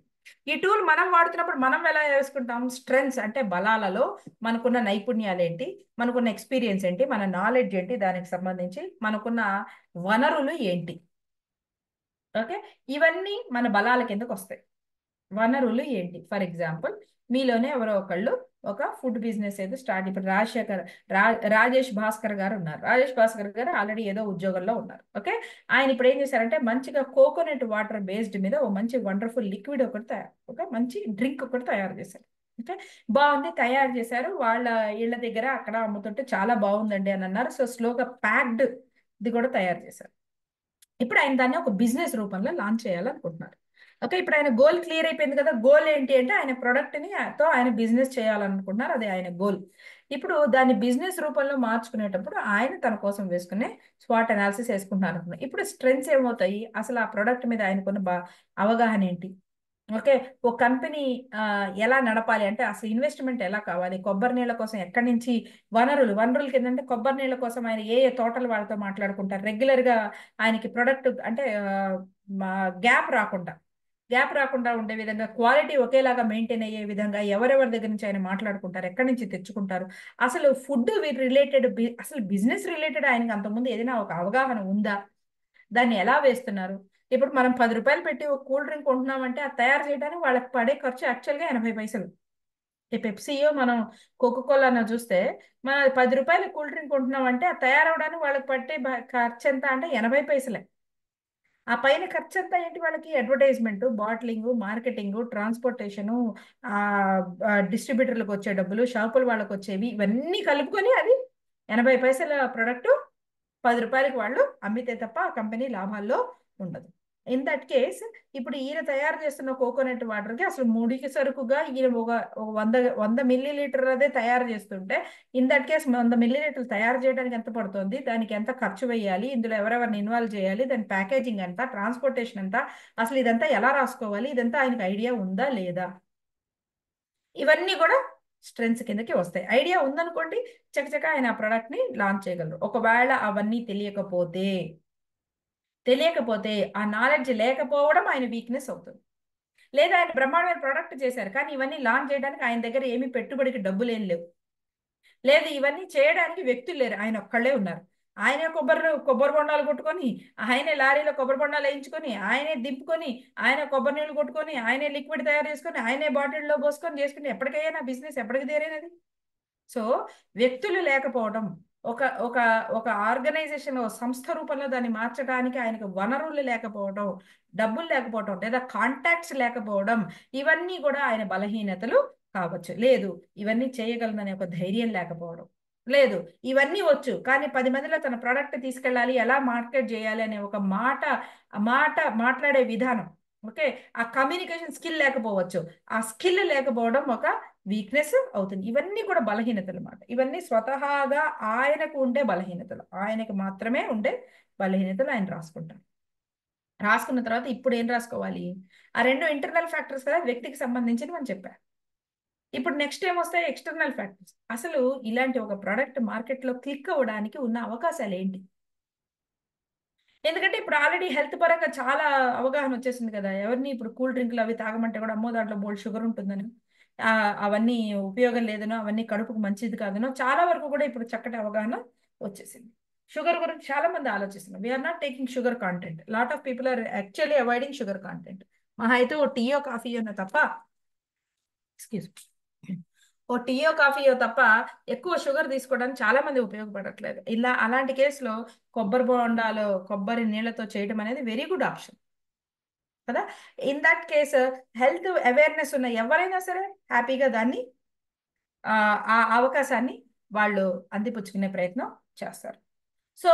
ఈ టూల్ మనం వాడుతున్నప్పుడు మనం ఎలా వేసుకుంటాం, స్ట్రెంగ్స్ అంటే బలాలలో మనకున్న నైపుణ్యాలు ఏంటి, మనకున్న ఎక్స్పీరియన్స్ ఏంటి, మన నాలెడ్జ్ ఏంటి, దానికి సంబంధించి మనకున్న వనరులు ఏంటి. ఓకే, ఇవన్నీ మన బలాల కిందకు వస్తాయి. వనరులు ఏంటి, ఫర్ ఎగ్జాంపుల్ మీలోనే ఎవరో ఒకళ్ళు ఒక ఫుడ్ బిజినెస్ ఏదో స్టార్ట్, ఇప్పుడు రాజేష్ భాస్కర్ గారు ఉన్నారు. రాజేష్ భాస్కర్ గారు ఆల్రెడీ ఏదో ఉద్యోగంలో ఉన్నారు. ఓకే, ఆయన ఇప్పుడు ఏం చేశారంటే మంచిగా కోకోనట్ వాటర్ బేస్డ్ మీద ఓ మంచి వండర్ఫుల్ లిక్విడ్ ఒకటి ఒక మంచి డ్రింక్ ఒకటి తయారు చేశారు. ఓకే, బాగుంది, తయారు చేశారు, వాళ్ళ ఇళ్ళ దగ్గర అక్కడ అమ్ముతుంటే చాలా బాగుందండి అని అన్నారు. సో స్లోగా ప్యాక్డ్ ఇది కూడా తయారు చేశారు. ఇప్పుడు ఆయన దాన్ని ఒక బిజినెస్ రూపంలో లాంచ్ చేయాలనుకుంటున్నారు. ఓకే, ఇప్పుడు ఆయన గోల్ క్లియర్ అయిపోయింది కదా. గోల్ ఏంటి అంటే ఆయన ప్రొడక్ట్ని తో ఆయన బిజినెస్ చేయాలనుకుంటున్నారు, అది ఆయన గోల్. ఇప్పుడు దాన్ని బిజినెస్ రూపంలో మార్చుకునేటప్పుడు ఆయన తన కోసం వేసుకునే స్వాట్ అనాలిసిస్ వేసుకుంటున్నారు అనుకున్నారు. ఇప్పుడు స్ట్రెంగ్స్ ఏమవుతాయి, అసలు ఆ ప్రొడక్ట్ మీద ఆయనకున్న అవగాహన ఏంటి, ఓకే, ఓ కంపెనీ ఎలా నడపాలి అంటే అసలు ఇన్వెస్ట్మెంట్ ఎలా కావాలి, కొబ్బరి నీళ్ళ కోసం ఎక్కడి నుంచి వనరులు కిందంటే కొబ్బరి నీళ్ళ కోసం ఆయన ఏ ఏ తోటలు వాళ్ళతో మాట్లాడుకుంటారు, రెగ్యులర్ గా ఆయనకి ప్రొడక్ట్ అంటే గ్యాప్ రాకుండా ఉండే విధంగా, క్వాలిటీ ఒకేలాగా మెయింటైన్ అయ్యే విధంగా ఎవరెవరి దగ్గర నుంచి ఆయన మాట్లాడుకుంటారు, ఎక్కడి నుంచి తెచ్చుకుంటారు, అసలు ఫుడ్ రిలేటెడ్ అసలు బిజినెస్ రిలేటెడ్ ఆయనకి అంతకుముందు ఏదైనా ఒక అవగాహన ఉందా, దాన్ని ఎలా వేస్తున్నారు. ఇప్పుడు మనం 10 రూపాయలు పెట్టి ఒక కూల్ డ్రింక్ కొంటున్నామంటే అది తయారు చేయడానికి వాళ్ళకి పడే ఖర్చు యాక్చువల్గా 80 పైసలు. ఈ పెప్సీయో మనం కోకోకోలానో చూస్తే మనం 10 రూపాయల కూల్ డ్రింక్ కొంటున్నామంటే అది తయారవడానికి వాళ్ళకి పట్టే ఖర్చు ఎంత అంటే 80 పైసలే. ఆ పైన ఖర్చు అంతా ఏంటి, వాళ్ళకి అడ్వర్టైజ్మెంట్, బాటిలింగ్, మార్కెటింగ్, ట్రాన్స్పోర్టేషను, డిస్ట్రిబ్యూటర్లకు వచ్చే డబ్బులు, షాపుల వాళ్ళకి వచ్చేవి, ఇవన్నీ కలుపుకొని అది 80 పైసల ప్రొడక్ట్ 10 రూపాయలకి వాళ్ళు అమ్మితే తప్ప ఆ కంపెనీ లాభాల్లో ఉండదు. ఇన్ దట్ కేస్ ఇప్పుడు ఈయన తయారు చేస్తున్న కోకోనట్ వాటర్కి అసలు ముడికి సరుకుగా ఈయన ఒక 100 మిల్లీలీటర్ అదే తయారు చేస్తుంటే, ఇన్ దట్ కేస్ 100 మిల్లీలీటర్లు తయారు చేయడానికి ఎంత పడుతుంది, దానికి ఎంత ఖర్చు వేయాలి, ఇందులో ఎవరెవరిని ఇన్వాల్వ్ చేయాలి, దాని ప్యాకేజింగ్ ఎంత, ట్రాన్స్పోర్టేషన్ ఎంత, అసలు ఇదంతా ఎలా రాసుకోవాలి, ఇదంతా ఆయనకు ఐడియా ఉందా లేదా, ఇవన్నీ కూడా స్ట్రెంగ్స్ కిందకి వస్తాయి. ఐడియా ఉందనుకోండి చకచక ఆయన ఆ ప్రోడక్ట్ ని లాంచ్ చేయగలరు. ఒకవేళ అవన్నీ తెలియకపోతే ఆ నాలెడ్జ్ లేకపోవడం ఆయన వీక్నెస్ అవుతుంది. లేదా ఆయన బ్రహ్మాండమైన ప్రోడక్ట్ చేశారు కానీ ఇవన్నీ లాంచ్ చేయడానికి ఆయన దగ్గర ఏమీ పెట్టుబడికి డబ్బులు ఏం లేవు, లేదు ఇవన్నీ చేయడానికి వ్యక్తులు లేరు, ఆయన ఒక్కళ్ళే ఉన్నారు. ఆయనే కొబ్బరి బొండాలు కొట్టుకొని, ఆయనే లారీలో కొబ్బరి బొండాలు వేయించుకొని, ఆయనే దింపుకొని, ఆయన కొబ్బరి నీళ్ళు కొట్టుకొని, ఆయనే లిక్విడ్ తయారు చేసుకొని, ఆయనే బాటిల్లో పోసుకొని చేసుకుని ఎప్పటికైనా బిజినెస్ ఎప్పటికి తీరేనది. సో వ్యక్తులు లేకపోవడం, ఒక ఒక ఒక ఆర్గనైజేషన్ సంస్థ రూపంలో దాన్ని మార్చడానికి ఆయనకు వనరులు లేకపోవడం, డబ్బులు లేకపోవడం, లేదా కాంటాక్ట్స్ లేకపోవడం, ఇవన్నీ కూడా ఆయన బలహీనతలు కావచ్చు. లేదు ఇవన్నీ చేయగలననే ఒక ధైర్యం లేకపోవడం, లేదు ఇవన్నీ వచ్చు కానీ 10 మందిలో తన ప్రోడక్ట్ తీసుకెళ్ళాలి, ఎలా మార్కెట్ చేయాలి అనే ఒక మాట్లాడే విధానం, ఓకే, ఆ కమ్యూనికేషన్ స్కిల్ లేకపోవచ్చు, ఆ స్కిల్ లేకపోవడం ఒక వీక్నెస్ అవుతుంది. ఇవన్నీ కూడా బలహీనతలు అన్నమాట. ఇవన్నీ స్వతహాగా ఆయనకు ఉండే బలహీనతలు, ఆయనకు మాత్రమే ఉండే బలహీనతలు ఆయన రాసుకుంటారు. రాసుకున్న తర్వాత ఇప్పుడు ఏం రాసుకోవాలి, ఆ 2 ఇంటర్నల్ ఫ్యాక్టర్స్ కదా వ్యక్తికి సంబంధించి మనం చెప్పారు. ఇప్పుడు నెక్స్ట్ ఏమొస్తాయి, ఎక్స్టర్నల్ ఫ్యాక్టర్స్. అసలు ఇలాంటి ఒక ప్రోడక్ట్ మార్కెట్లో క్లిక్ అవ్వడానికి ఉన్న అవకాశాలు ఏంటి, ఎందుకంటే ఇప్పుడు ఆల్రెడీ హెల్త్ పరంగా చాలా అవగాహన వచ్చేసింది కదా. ఎవరిని ఇప్పుడు కూల్ డ్రింక్లు అవి తాగమంటే కూడా అమ్మో దాంట్లో బోల్డ్ షుగర్ ఉంటుందని, అవన్నీ ఉపయోగం లేదనో, అవన్నీ కడుపుకు మంచిది కాదనో, చాలా వరకు కూడా ఇప్పుడు చక్కటి అవగాహన వచ్చేసింది. షుగర్ గురించి చాలా మంది ఆలోచిస్తున్నారు. We are not taking sugar content, lot of people are actually avoiding sugar content. మహా అయితే ఓ టీయో కాఫీయో తప్ప, ఎక్స్క్యూజ్ ఓ టీయో కాఫీయో తప్ప ఎక్కువ షుగర్ తీసుకోవడానికి చాలా మంది ఉపయోగపడట్లేదు. అలాంటి కేసులో కొబ్బరి బొండాలు కొబ్బరి నీళ్ళతో చేయడం అనేది వెరీ గుడ్ ఆప్షన్ కదా. In that case health awareness ఉన్న ఎవరైనా సరే హ్యాపీగా దాన్ని ఆ అవకాశాన్ని వాళ్ళు అందిపుచ్చుకునే ప్రయత్నం చేస్తారు. సో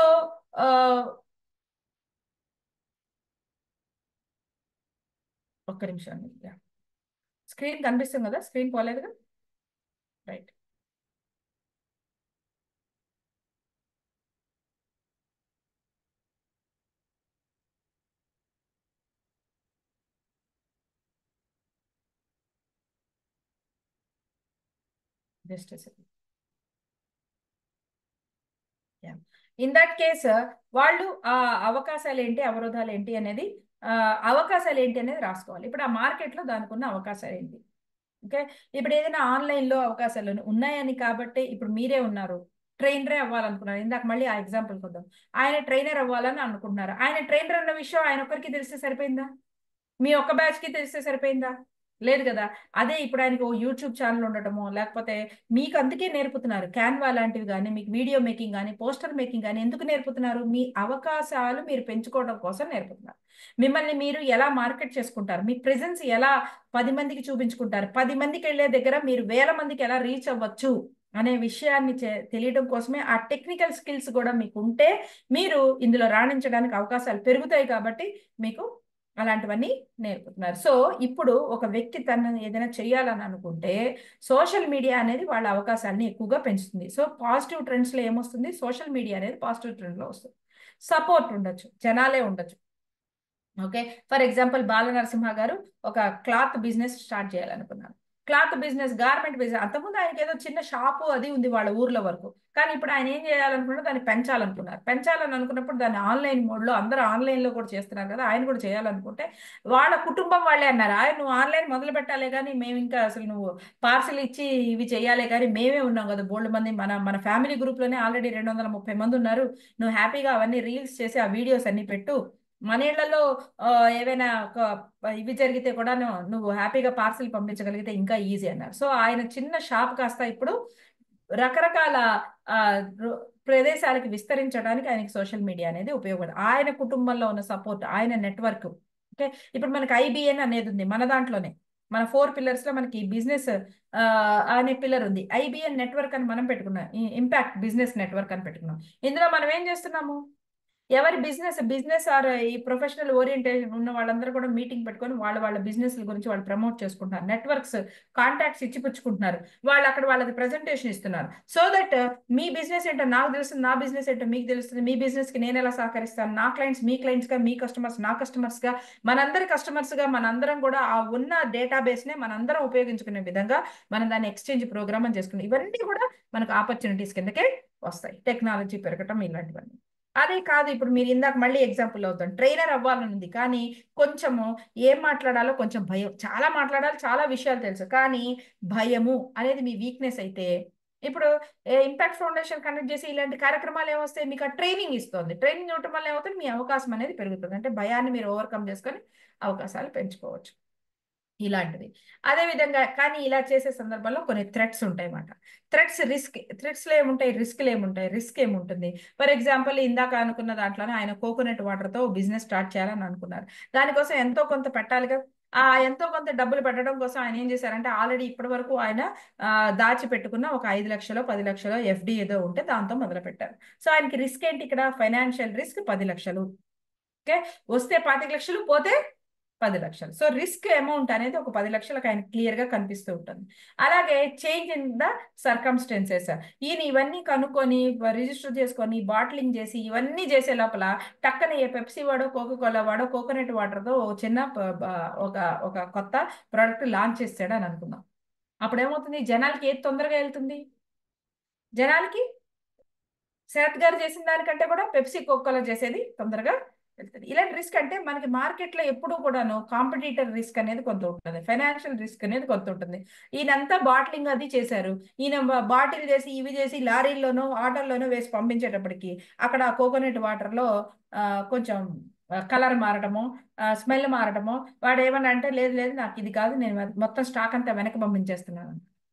ఒక్క నిమిషం, స్క్రీన్ కనిపిస్తుంది కదా, స్క్రీన్ పోలేదుగా, రైట్. ఇన్ దట్ కేస్ వాళ్ళు ఆ అవకాశాలు ఏంటి, అవరోధాలు ఏంటి అనేది రాసుకోవాలి. ఇప్పుడు ఆ మార్కెట్లో దానికి ఉన్న అవకాశాలు ఏంటి, ఓకే. ఇప్పుడు ఏదైనా ఆన్లైన్లో అవకాశాలు ఉన్నాయని కాబట్టి ఇప్పుడు మీరే ఉన్నారు, ట్రైనరే అవ్వాలనుకున్నారు. ఇందాక మళ్ళీ ఆ ఎగ్జాంపుల్ కొద్దాం. ఆయన ట్రైనర్ అవ్వాలని అనుకుంటున్నారు. ఆయన ట్రైనర్ అన్న విషయం ఆయన ఒక్కరికి తెలిస్తే సరిపోయిందా, మీ ఒక్క బ్యాచ్కి తెలిస్తే సరిపోయిందా, లేదు కదా. అదే ఇప్పుడు ఆయనకి ఓ యూట్యూబ్ ఛానల్ ఉండటమో, లేకపోతే మీకు అందుకే నేర్పుతున్నారు క్యాన్వా లాంటివి కానీ, మీకు వీడియో మేకింగ్ కానీ, పోస్టర్ మేకింగ్ కానీ ఎందుకు నేర్పుతున్నారు? మీ అవకాశాలు మీరు పెంచుకోవడం కోసం నేర్పుతున్నారు. మిమ్మల్ని మీరు ఎలా మార్కెట్ చేసుకుంటారు, మీ ప్రెజెన్స్ ఎలా 10 మందికి చూపించుకుంటారు, 10 మందికి వెళ్ళే దగ్గర మీరు 1000 మందికి ఎలా రీచ్ అవ్వచ్చు అనే విషయాన్ని తెలియడం కోసమే ఆ టెక్నికల్ స్కిల్స్ కూడా మీకు ఉంటే మీరు ఇందులో రాణించడానికి అవకాశాలు పెరుగుతాయి. కాబట్టి మీకు అలాంటివన్నీ నేర్పుతున్నారు. సో ఇప్పుడు ఒక వ్యక్తి తనని ఏదైనా చేయాలని అనుకుంటే సోషల్ మీడియా అనేది వాళ్ళ అవకాశాలని ఎక్కువగా పెంచుతుంది. సో పాజిటివ్ ట్రెండ్స్ లో ఏమొస్తుంది? సోషల్ మీడియా అనేది పాజిటివ్ ట్రెండ్ లో వస్తుంది. సపోర్ట్ ఉండొచ్చు, జనాలే ఉండొచ్చు. Okay, for example Bala Narasimha garu ఒక క్లాత్ బిజినెస్ స్టార్ట్ చేయాలనుకున్నారు. Cloth business, garment business. అంతకుముందు ఆయనకి ఏదో చిన్న షాపు అది ఉంది వాళ్ళ ఊర్లో వరకు. కానీ ఇప్పుడు ఆయన ఏం చేయాలనుకున్నారు? దాన్ని పెంచాలనుకున్నారు. పెంచాలని అనుకున్నప్పుడు దాన్ని ఆన్లైన్ మోడ్లో, అందరూ ఆన్లైన్లో కూడా చేస్తున్నారు కదా, ఆయన కూడా చేయాలనుకుంటే వాళ్ళ కుటుంబం వాళ్ళే అన్నారు, ఆయన నువ్వు ఆన్లైన్ మొదలు పెట్టాలే కానీ మేము ఇంకా అసలు నువ్వు పార్సల్ ఇచ్చి ఇవి చేయాలే కానీ మేమే ఉన్నాం కదా బోల్డ్ మంది, మన ఫ్యామిలీ గ్రూప్లోనే ఆల్రెడీ 230 మంది ఉన్నారు. నువ్వు హ్యాపీగా అవన్నీ రీల్స్ చేసి ఆ వీడియోస్ అన్ని పెట్టు, మన ఇళ్లలో ఏవైనా ఒక ఇవి జరిగితే కూడా నువ్వు హ్యాపీగా పార్సిల్ పంపించగలిగితే ఇంకా ఈజీ అన్నారు. సో ఆయన చిన్న షాప్ కాస్త ఇప్పుడు రకరకాల ప్రదేశాలకి విస్తరించడానికి ఆయనకి సోషల్ మీడియా అనేది ఉపయోగపడుతుంది. ఆయన కుటుంబంలో ఉన్న సపోర్ట్, ఆయన నెట్వర్క్. ఓకే, ఇప్పుడు మనకి IBN అనేది ఉంది మన దాంట్లోనే, మన 4 పిల్లర్స్ లో మనకి బిజినెస్ అనే పిల్లర్ ఉంది. IBN నెట్వర్క్ అని మనం పెట్టుకున్నాం, ఇంపాక్ట్ బిజినెస్ నెట్వర్క్ అని పెట్టుకున్నాం. ఇందులో మనం ఏం చేస్తున్నాము? ఎవరి బిజినెస్ ఆర్ ఈ ప్రొఫెషనల్ ఓరియంటేషన్ ఉన్న వాళ్ళందరూ కూడా మీటింగ్ పెట్టుకొని వాళ్ళ బిజినెస్ గురించి వాళ్ళు ప్రమోట్ చేసుకుంటున్నారు. నెట్వర్క్స్, కాంటాక్ట్స్ ఇచ్చిపుచ్చుకుంటున్నారు. వాళ్ళు అక్కడ వాళ్ళది ప్రెజెంటేషన్ ఇస్తున్నారు. సో దట్ మీ బిజినెస్ ఏంటో నాకు తెలుస్తుంది, నా బిజినెస్ ఏంటో మీకు తెలుస్తుంది, మీ బిజినెస్ కి నేను ఎలా సహకరిస్తాను, నా క్లయింట్స్ మీ క్లయింట్స్ గా, మీ కస్టమర్స్ నా కస్టమర్స్ గా, మనందరి కస్టమర్స్ గా మనందరం కూడా ఆ ఉన్న డేటాబేస్ నే మనందరం ఉపయోగించుకునే విధంగా మనం దాన్ని ఎక్స్చేంజ్ ప్రోగ్రామ్ అని చేసుకున్నాం. ఇవన్నీ కూడా మనకు ఆపర్చునిటీస్ కిందకే వస్తాయి, టెక్నాలజీ పెరగటం ఇలాంటివన్నీ. అదే కాదు, ఇప్పుడు మీరు ఇందాక మళ్ళీ ఎగ్జాంపుల్ అవుతాం, ట్రైనర్ అవ్వాలని ఉంది కానీ కొంచెము ఏం మాట్లాడాలో కొంచెం భయం, చాలా మాట్లాడాలి, చాలా విషయాలు తెలుసు కానీ భయము అనేది మీ వీక్నెస్ అయితే, ఇప్పుడు ఇంపాక్ట్ ఫౌండేషన్ కండక్ట్ చేసి ఇలాంటి కార్యక్రమాలు ఏమొస్తాయి? మీకు ఆ ట్రైనింగ్ ఇస్తుంది. ట్రైనింగ్ ఇవ్వటం వల్ల ఏమవుతుంది? మీ అవకాశం అనేది పెరుగుతుంది. అంటే భయాన్ని మీరు ఓవర్కమ్ చేసుకొని అవకాశాలు పెంచుకోవచ్చు. ఇలాంటిది. అదే విధంగా కానీ ఇలా చేసే సందర్భంలో కొన్ని థ్రెట్స్ ఉంటాయి అన్నమాట. థ్రెట్స్ లో ఏముంటాయి? రిస్క్లు ఏముంటాయి? రిస్క్ ఏముంటుంది? ఫర్ ఎగ్జాంపుల్ ఇందాక అనుకున్న దాంట్లోనే ఆయన కోకోనట్ వాటర్ తో బిజినెస్ స్టార్ట్ చేయాలని అనుకున్నారు. దానికోసం ఎంతో కొంత పెట్టాలిగా. ఆ ఎంతో కొంత డబ్బులు పెట్టడం కోసం ఆయన ఏం చేశారంటే ఆల్రెడీ ఇప్పటి వరకు ఆయన దాచి పెట్టుకున్న ఒక 5 లక్షలు 10 లక్షలు FD ఏదో ఉంటే దాంతో మొదలు పెట్టారు. సో ఆయనకి రిస్క్ ఏంటి ఇక్కడ? ఫైనాన్షియల్ రిస్క్ 10 లక్షలు. ఓకే, వస్తే 25 లక్షలు, పోతే 10 లక్షలు. సో రిస్క్ అమౌంట్ అనేది ఒక 10 లక్షలకు ఆయన క్లియర్ గా కనిపిస్తూ ఉంటుంది. అలాగే చేంజ్ ఇన్ ద సర్కమ్స్టెన్సెస్, ఈయన ఇవన్నీ కనుక్కొని రిజిస్టర్ చేసుకొని బాటిలింగ్ చేసి ఇవన్నీ చేసే లోపల టక్కన ఏ పెప్సీ వాడో కోకోకోలా వాడో కోకోనట్ వాటర్ తో చిన్న ఒక కొత్త ప్రోడక్ట్ లాంచ్ చేస్తాడు అని అనుకుందాం. అప్పుడు ఏమవుతుంది? జనాలకి ఏది తొందరగా వెళ్తుంది? జనాలకి శరత్ గారు చేసిన దానికంటే కూడా పెప్సీ కోకోలా చేసేది తొందరగా వెళ్తుంది. ఇలాంటి రిస్క్ అంటే మనకి మార్కెట్ లో ఎప్పుడూ కూడాను కాంపిటీటర్ రిస్క్ అనేది కొంత ఉంటుంది, ఫైనాన్షియల్ రిస్క్ అనేది కొంత ఉంటుంది. ఈయనంతా బాటిలింగ్ అది చేశారు. ఈయన బాటిల్ చేసి ఇవి చేసి లారీల్లోనో ఆటోల్లోనో వేసి పంపించేటప్పటికి అక్కడ కోకోనట్ వాటర్ లో కొంచెం కలర్ మారటము, స్మెల్ మారటము, వాడు ఏమన్నా అంటే లేదు లేదు నాకు ఇది కాదు, నేను మొత్తం స్టాక్ అంతా వెనక పంపించేస్తున్నాను.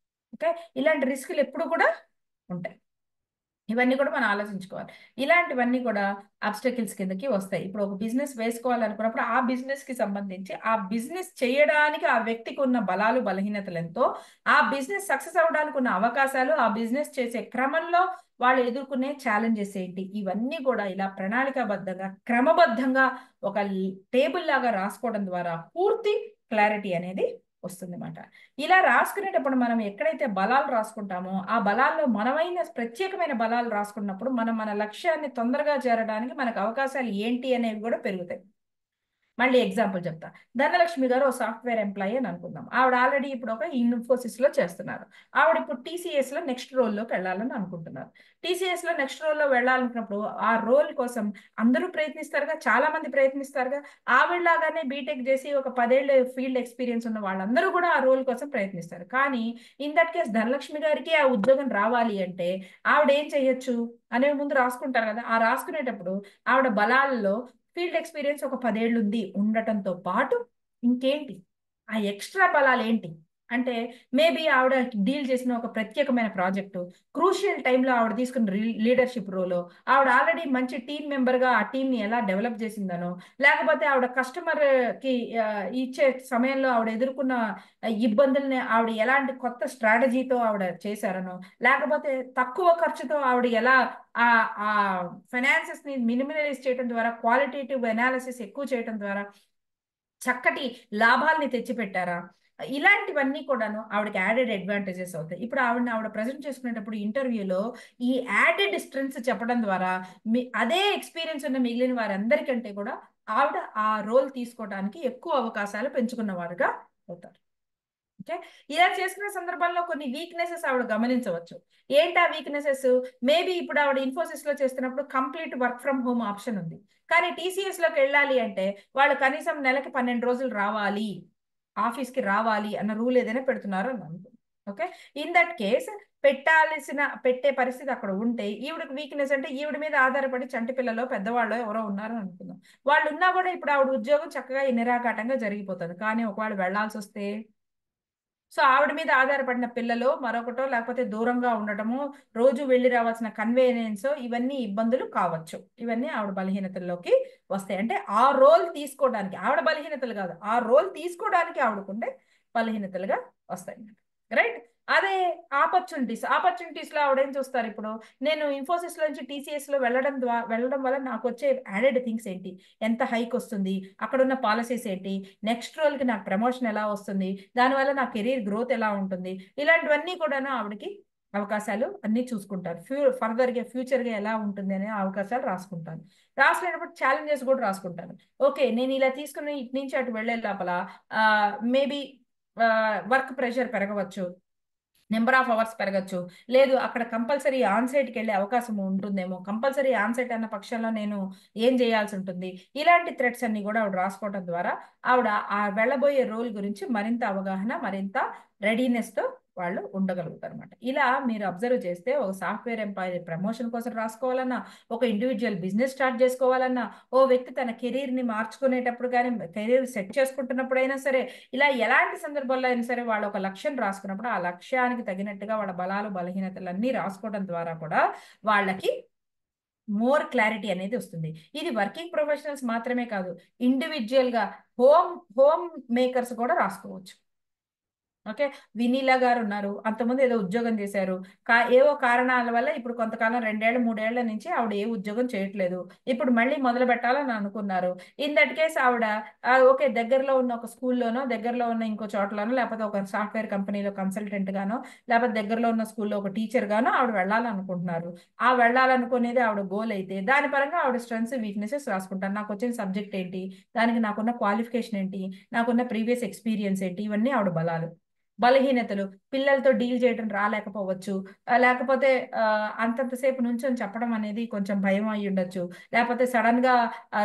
ఓకే, ఇలాంటి రిస్కులు ఎప్పుడు కూడా ఉంటాయి. ఇవన్నీ కూడా మనం ఆలోచించుకోవాలి. ఇలాంటివన్నీ కూడా అబ్స్టకిల్స్ కిందకి వస్తాయి. ఇప్పుడు ఒక బిజినెస్ వేసుకోవాలనుకున్నప్పుడు ఆ బిజినెస్ కి సంబంధించి ఆ బిజినెస్ చేయడానికి ఆ వ్యక్తికి ఉన్న బలాలు బలహీనతలు ఎంతో, ఆ బిజినెస్ సక్సెస్ అవ్వడానికి ఉన్న అవకాశాలు, ఆ బిజినెస్ చేసే క్రమంలో వాళ్ళు ఎదుర్కొనే ఛాలెంజెస్ ఏంటి, ఇవన్నీ కూడా ఇలా ప్రణాళికాబద్ధంగా క్రమబద్ధంగా ఒక టేబుల్ లాగా రాసుకోవడం ద్వారా పూర్తి క్లారిటీ అనేది వస్తుంది అన్నమాట. ఇలా రాసుకునేటప్పుడు మనం ఎక్కడైతే బలాలు రాసుకుంటామో ఆ బలాల్లో మనమైన ప్రత్యేకమైన బలాలు రాసుకున్నప్పుడు మనం మన లక్ష్యాన్ని తొందరగా చేరడానికి మనకు అవకాశాలు ఏంటి అనేవి కూడా పెరుగుతాయి. మళ్ళీ ఎగ్జాంపుల్ చెప్తా. ధనలక్ష్మి గారు ఒక సాఫ్ట్వేర్ ఎంప్లాయీ అని అనుకుందాం. ఆవిడ ఆల్రెడీ ఇప్పుడు ఒక ఇన్ఫోసిస్ లో చేస్తున్నారు. ఆవిడ ఇప్పుడు TCS లో నెక్స్ట్ రోల్లోకి వెళ్ళాలని అనుకుంటున్నారు. TCS లో నెక్స్ట్ రోల్లో వెళ్ళాలనుకున్నప్పుడు ఆ రోల్ కోసం అందరూ ప్రయత్నిస్తారుగా, చాలా మంది ప్రయత్నిస్తారుగా. ఆవిడలాగానే బీటెక్ చేసి ఒక 10 ఏళ్ళ ఫీల్డ్ ఎక్స్పీరియన్స్ ఉన్న వాళ్ళందరూ కూడా ఆ రోల్ కోసం ప్రయత్నిస్తారు. కానీ ఇన్ దట్ కేస్ ధనలక్ష్మి గారికి ఆ ఉద్యోగం రావాలి అంటే ఆవిడ ఏం చేయొచ్చు అనే ముందు రాసుకుంటారు కదా. ఆ రాసుకునేటప్పుడు ఆవిడ బలాల్లో ఫీల్డ్ ఎక్స్పీరియన్స్ ఒక 10 ఏళ్ళు ఉంది ఉండటంతో పాటు ఇంకేంటి ఆ ఎక్స్ట్రా బలాలు ఏంటి అంటే మేబీ ఆవిడ డీల్ చేసిన ఒక ప్రత్యేకమైన ప్రాజెక్టు, క్రూషియల్ టైంలో ఆవిడ తీసుకున్న లీడర్షిప్ రోలో, ఆవిడ ఆల్రెడీ మంచి టీం మెంబర్గా ఆ టీంని ఎలా డెవలప్ చేసిందనో, లేకపోతే ఆవిడ కస్టమర్కి ఇచ్చే సమయంలో ఆవిడ ఎదుర్కొన్న ఇబ్బందుల్ని ఆవిడ ఎలాంటి కొత్త స్ట్రాటజీతో ఆవిడ చేశారనో, లేకపోతే తక్కువ ఖర్చుతో ఆవిడ ఎలా ఆ ఫైనాన్సెస్ని మినిమలైజ్ చేయడం ద్వారా, క్వాలిటేటివ్ అనాలిసిస్ ఎక్కువ చేయడం ద్వారా చక్కటి లాభాల్ని తెచ్చిపెట్టారా, ఇలాంటివన్నీ కూడాను ఆవిడకి యాడెడ్ అడ్వాంటేజెస్ అవుతాయి. ఇప్పుడు ఆవిడ ప్రజెంట్ చేసుకునేటప్పుడు ఇంటర్వ్యూలో ఈ యాడెడ్ స్ట్రెంగ్స్ చెప్పడం ద్వారా అదే ఎక్స్పీరియన్స్ ఉన్న మిగిలిన వారందరికంటే కూడా ఆవిడ ఆ రోల్ తీసుకోవడానికి ఎక్కువ అవకాశాలు పెంచుకున్న వారుగా అవుతారు. ఓకే, ఇలా చేసుకునే సందర్భాల్లో కొన్ని వీక్నెసెస్ ఆవిడ గమనించవచ్చు. ఏంటి ఆ వీక్నెసెస్? మేబీ ఇప్పుడు ఆవిడ ఇన్ఫోసిస్ లో చేస్తున్నప్పుడు complete work from home option ఉంది, కానీ టీసీఎస్ లోకి వెళ్ళాలి అంటే వాళ్ళు కనీసం నెలకి 12 రోజులు రావాలి, ఆఫీస్కి రావాలి అన్న రూల్ ఏదైనా పెడుతున్నారు అని అనుకుంది. ఓకే, ఇన్ దట్ కేస్ పెట్టే పరిస్థితి అక్కడ ఉంటే ఈవిడకి వీక్నెస్ అంటే ఈవిడ మీద ఆధారపడి చంటి పిల్లలో పెద్దవాళ్ళు ఎవరో ఉన్నారని అనుకుందాం. వాళ్ళు ఉన్నా కూడా ఇప్పుడు ఆవిడ ఉద్యోగం చక్కగా నిరాఘాటంగా జరిగిపోతుంది. కానీ ఒకవేళ వెళ్లాల్సి వస్తే, సో ఆవిడ మీద ఆధారపడిన పిల్లలు మరొకటో లేకపోతే దూరంగా ఉండటము, రోజు వెళ్ళి రావాల్సిన కన్వీనియన్స్, ఇవన్నీ ఇబ్బందులు కావచ్చు. ఇవన్నీ ఆవిడ బలహీనతల్లోకి వస్తాయి. అంటే ఆ రోల్ తీసుకోవడానికి ఆవిడ బలహీనతలు కాదు, ఆ రోల్ తీసుకోవడానికి ఆవిడకుండే బలహీనతలుగా వస్తాయి. రైట్. అదే ఆపర్చునిటీస్ లో ఆవిడ ఏం చూస్తారు? ఇప్పుడు నేను ఇన్ఫోసిస్ నుంచి టీసీఎస్ లో వెళ్ళడం వల్ల నాకు వచ్చే యాడెడ్ థింగ్స్ ఏంటి, ఎంత హైక్ వస్తుంది, అక్కడ ఉన్న పాలసీస్ ఏంటి, నెక్స్ట్ రోల్ కి నాకు ప్రమోషన్ ఎలా వస్తుంది, దానివల్ల నా కెరీర్ గ్రోత్ ఎలా ఉంటుంది, ఇలాంటివన్నీ కూడా ఆవిడకి అవకాశాలు అన్ని చూసుకుంటారు. ఫ్యూచర్ గా ఎలా ఉంటుంది అనే అవకాశాలు రాసుకుంటాను. రాసుకునేటప్పుడు ఛాలెంజెస్ కూడా రాసుకుంటాను. ఓకే, నేను ఇలా తీసుకుని ఇటు నుంచి అటు వెళ్లే లోపల మేబీ వర్క్ ప్రెషర్ పెరగవచ్చు, నెంబర్ ఆఫ్ అవర్స్ పెరగచ్చు, లేదు అక్కడ కంపల్సరీ ఆన్సైట్కి వెళ్ళే అవకాశం ఉంటుందేమో, కంపల్సరీ ఆన్సైట్ అన్న పక్షంలో నేను ఏం చేయాల్సి ఉంటుంది, ఇలాంటి థ్రెట్స్ అన్ని కూడా ఆవిడ రాసుకోవడం ద్వారా ఆవిడ ఆ వెళ్ళబోయే రోల్ గురించి మరింత అవగాహన, మరింత రెడీనెస్ తో వాళ్ళు ఉండగలుగుతారు అనమాట. ఇలా మీరు అబ్జర్వ్ చేస్తే ఒక సాఫ్ట్వేర్ ఎంప్లాయీ ప్రమోషన్ కోసం రాసుకోవాలన్నా, ఒక ఇండివిజువల్ బిజినెస్ స్టార్ట్ చేసుకోవాలన్నా, ఓ వ్యక్తి తన కెరీర్ ని మార్చుకునేటప్పుడు కానీ, కెరీర్ సెట్ చేసుకుంటున్నప్పుడైనా సరే, ఇలా ఎలాంటి సందర్భాల్లో అయినా సరే వాళ్ళు ఒక లక్ష్యం రాసుకున్నప్పుడు ఆ లక్ష్యానికి తగినట్టుగా వాళ్ళ బలాలు బలహీనతలు అన్ని రాసుకోవడం ద్వారా కూడా వాళ్ళకి మోర్ క్లారిటీ అనేది వస్తుంది. ఇది వర్కింగ్ ప్రొఫెషనల్స్ మాత్రమే కాదు, ఇండివిజువల్ గా హోమ్ మేకర్స్ కూడా రాసుకోవచ్చు. ఓకే, వినీలా గారు ఉన్నారు, అంతకుముందు ఏదో ఉద్యోగం చేశారు, ఏవో కారణాల వల్ల ఇప్పుడు కొంతకాలం 2 ఏళ్ల 3 ఏళ్ల నుంచి ఆవిడ ఏ ఉద్యోగం చేయట్లేదు, ఇప్పుడు మళ్ళీ మొదలు పెట్టాలని అనుకున్నారు. ఇన్ దట్ కేస్ ఆవిడ ఓకే, దగ్గరలో ఉన్న ఒక స్కూల్లోనో, దగ్గరలో ఉన్న ఇంకో చోట్లనో, లేకపోతే ఒక సాఫ్ట్వేర్ కంపెనీలో కన్సల్టెంట్ గానో, లేకపోతే దగ్గరలో ఉన్న స్కూల్లో ఒక టీచర్ గానో ఆవిడ వెళ్ళాలనుకుంటున్నారు. ఆ వెళ్ళాలనుకునేది ఆవిడ గోల్ అయితే దాని పరంగా ఆవిడ స్ట్రెంగ్స్ వీక్నెసెస్ రాసుకుంటారు. నాకు వచ్చిన సబ్జెక్ట్ ఏంటి, దానికి నాకున్న క్వాలిఫికేషన్ ఏంటి, నాకున్న ప్రీవియస్ ఎక్స్పీరియన్స్ ఏంటి, ఇవన్నీ ఆవిడ బలాలు. బలహీనతలు, పిల్లలతో డీల్ చేయడం రాలేకపోవచ్చు, లేకపోతే అంతంతసేపు నుంచొని చెప్పడం అనేది కొంచెం భయం అయ్యి ఉండొచ్చు, లేకపోతే సడన్ గా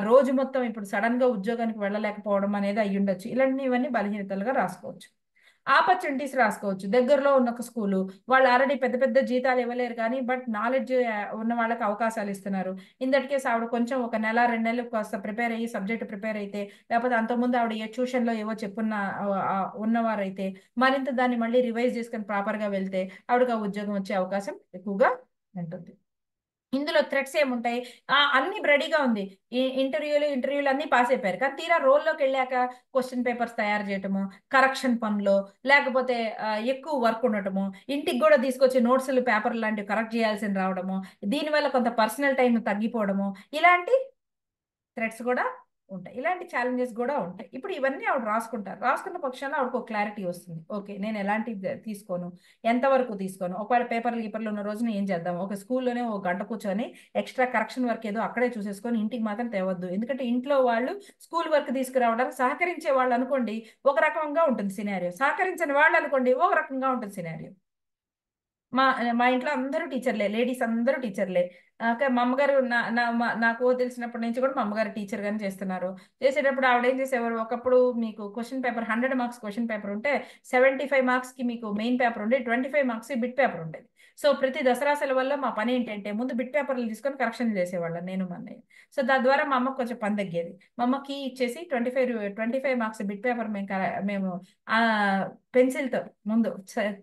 రోజు మొత్తం ఇప్పుడు సడన్ గా ఉద్యోగానికి వెళ్ళలేకపోవడం అనేది అయ్యి ఉండొచ్చు. ఇవన్నీ బలహీనతలుగా రాసుకోవచ్చు. ఆపర్చునిటీస్ రాసుకోవచ్చు. దగ్గరలో ఉన్న ఒక స్కూలు, వాళ్ళు ఆల్రెడీ పెద్ద పెద్ద జీతాలు ఇవ్వలేరు కానీ బట్ నాలెడ్జ్ ఉన్న వాళ్ళకి అవకాశాలు ఇస్తున్నారు. ఇన్ దట్ కేసు ఆవిడ కొంచెం ఒక నెల 2 నెలలు కాస్త ప్రిపేర్ అయ్యి సబ్జెక్ట్ ప్రిపేర్ అయితే, లేకపోతే అంతకుముందు ఆవిడ ఏ ట్యూషన్లో ఏవో ఉన్నవారైతే మరింత దాన్ని మళ్ళీ రివైజ్ చేసుకొని ప్రాపర్గా వెళ్తే ఆవిడకి ఆ ఉద్యోగం వచ్చే అవకాశం ఎక్కువగా ఉంటుంది. ఇందులో థ్రెట్స్ ఏముంటాయి? అన్ని రెడీగా ఉంది, ఇంటర్వ్యూలు అన్ని పాస్ అయిపోయారు, కానీ తీరా రోల్లోకి వెళ్ళాక క్వశ్చన్ పేపర్స్ తయారు చేయటము, కరెక్షన్ పనులు, లేకపోతే ఎక్కువ వర్క్ ఉండటము, ఇంటికి కూడా తీసుకొచ్చి నోట్స్లు పేపర్ లాంటివి కరెక్ట్ చేయాల్సి రావడము, దీనివల్ల కొంత పర్సనల్ టైం తగ్గిపోవడము, ఇలాంటి థ్రెట్స్ కూడా ఉంటాయి, ఇలాంటి ఛాలెంజెస్ కూడా ఉంటాయి. ఇప్పుడు ఇవన్నీ ఆవిడ రాసుకుంటారు. రాసుకున్న పక్షాన ఆవిడకు క్లారిటీ వస్తుంది. ఓకే, నేను ఎలాంటి తీసుకోను, ఎంతవరకు తీసుకోను, ఒకవేళ గీపర్లు ఉన్న రోజున ఏం చేద్దాం, ఒక స్కూల్లోనే ఒక గంట కూర్చొని ఎక్స్ట్రా కరెక్షన్ వర్క్ ఏదో అక్కడే చూసేసుకొని ఇంటికి మాత్రం తేవద్దు. ఎందుకంటే ఇంట్లో వాళ్ళు స్కూల్ వర్క్ తీసుకురావడానికి సహకరించే వాళ్ళు అనుకోండి ఒక రకంగా ఉంటుంది సినారియో, సహకరించని వాళ్ళు అనుకోండి ఒక రకంగా ఉంటుంది సినారియో. మా ఇంట్లో అందరూ టీచర్లే, లేడీస్ అందరూ టీచర్లే. మా అమ్మగారు నాకు తెలిసినప్పటి నుంచి కూడా మా అమ్మగారు టీచర్ గానే చేస్తున్నారు. చేసేటప్పుడు ఆవిడ ఏం చేసేవారు, ఒకప్పుడు మీకు question paper 100 marks question paper ఉంటే 75 మార్క్స్ కి మీకు మెయిన్ పేపర్ ఉండేది, 25 మార్క్స్ బిట్ పేపర్ ఉండేది. సో ప్రతి దసరా సెలవుల్లో మా పని ఏంటంటే ముందు బిట్ పేపర్లు తీసుకొని కరెక్షన్ చేసేవాళ్ళం నేను మా అన్నయ్య. సో దాని ద్వారా మా అమ్మకు కొంచెం పని తగ్గేది. మా అమ్మ కీ ఇచ్చేసి 25 మార్క్స్ బిట్ పేపర్ మేము ఆ పెన్సిల్తో ముందు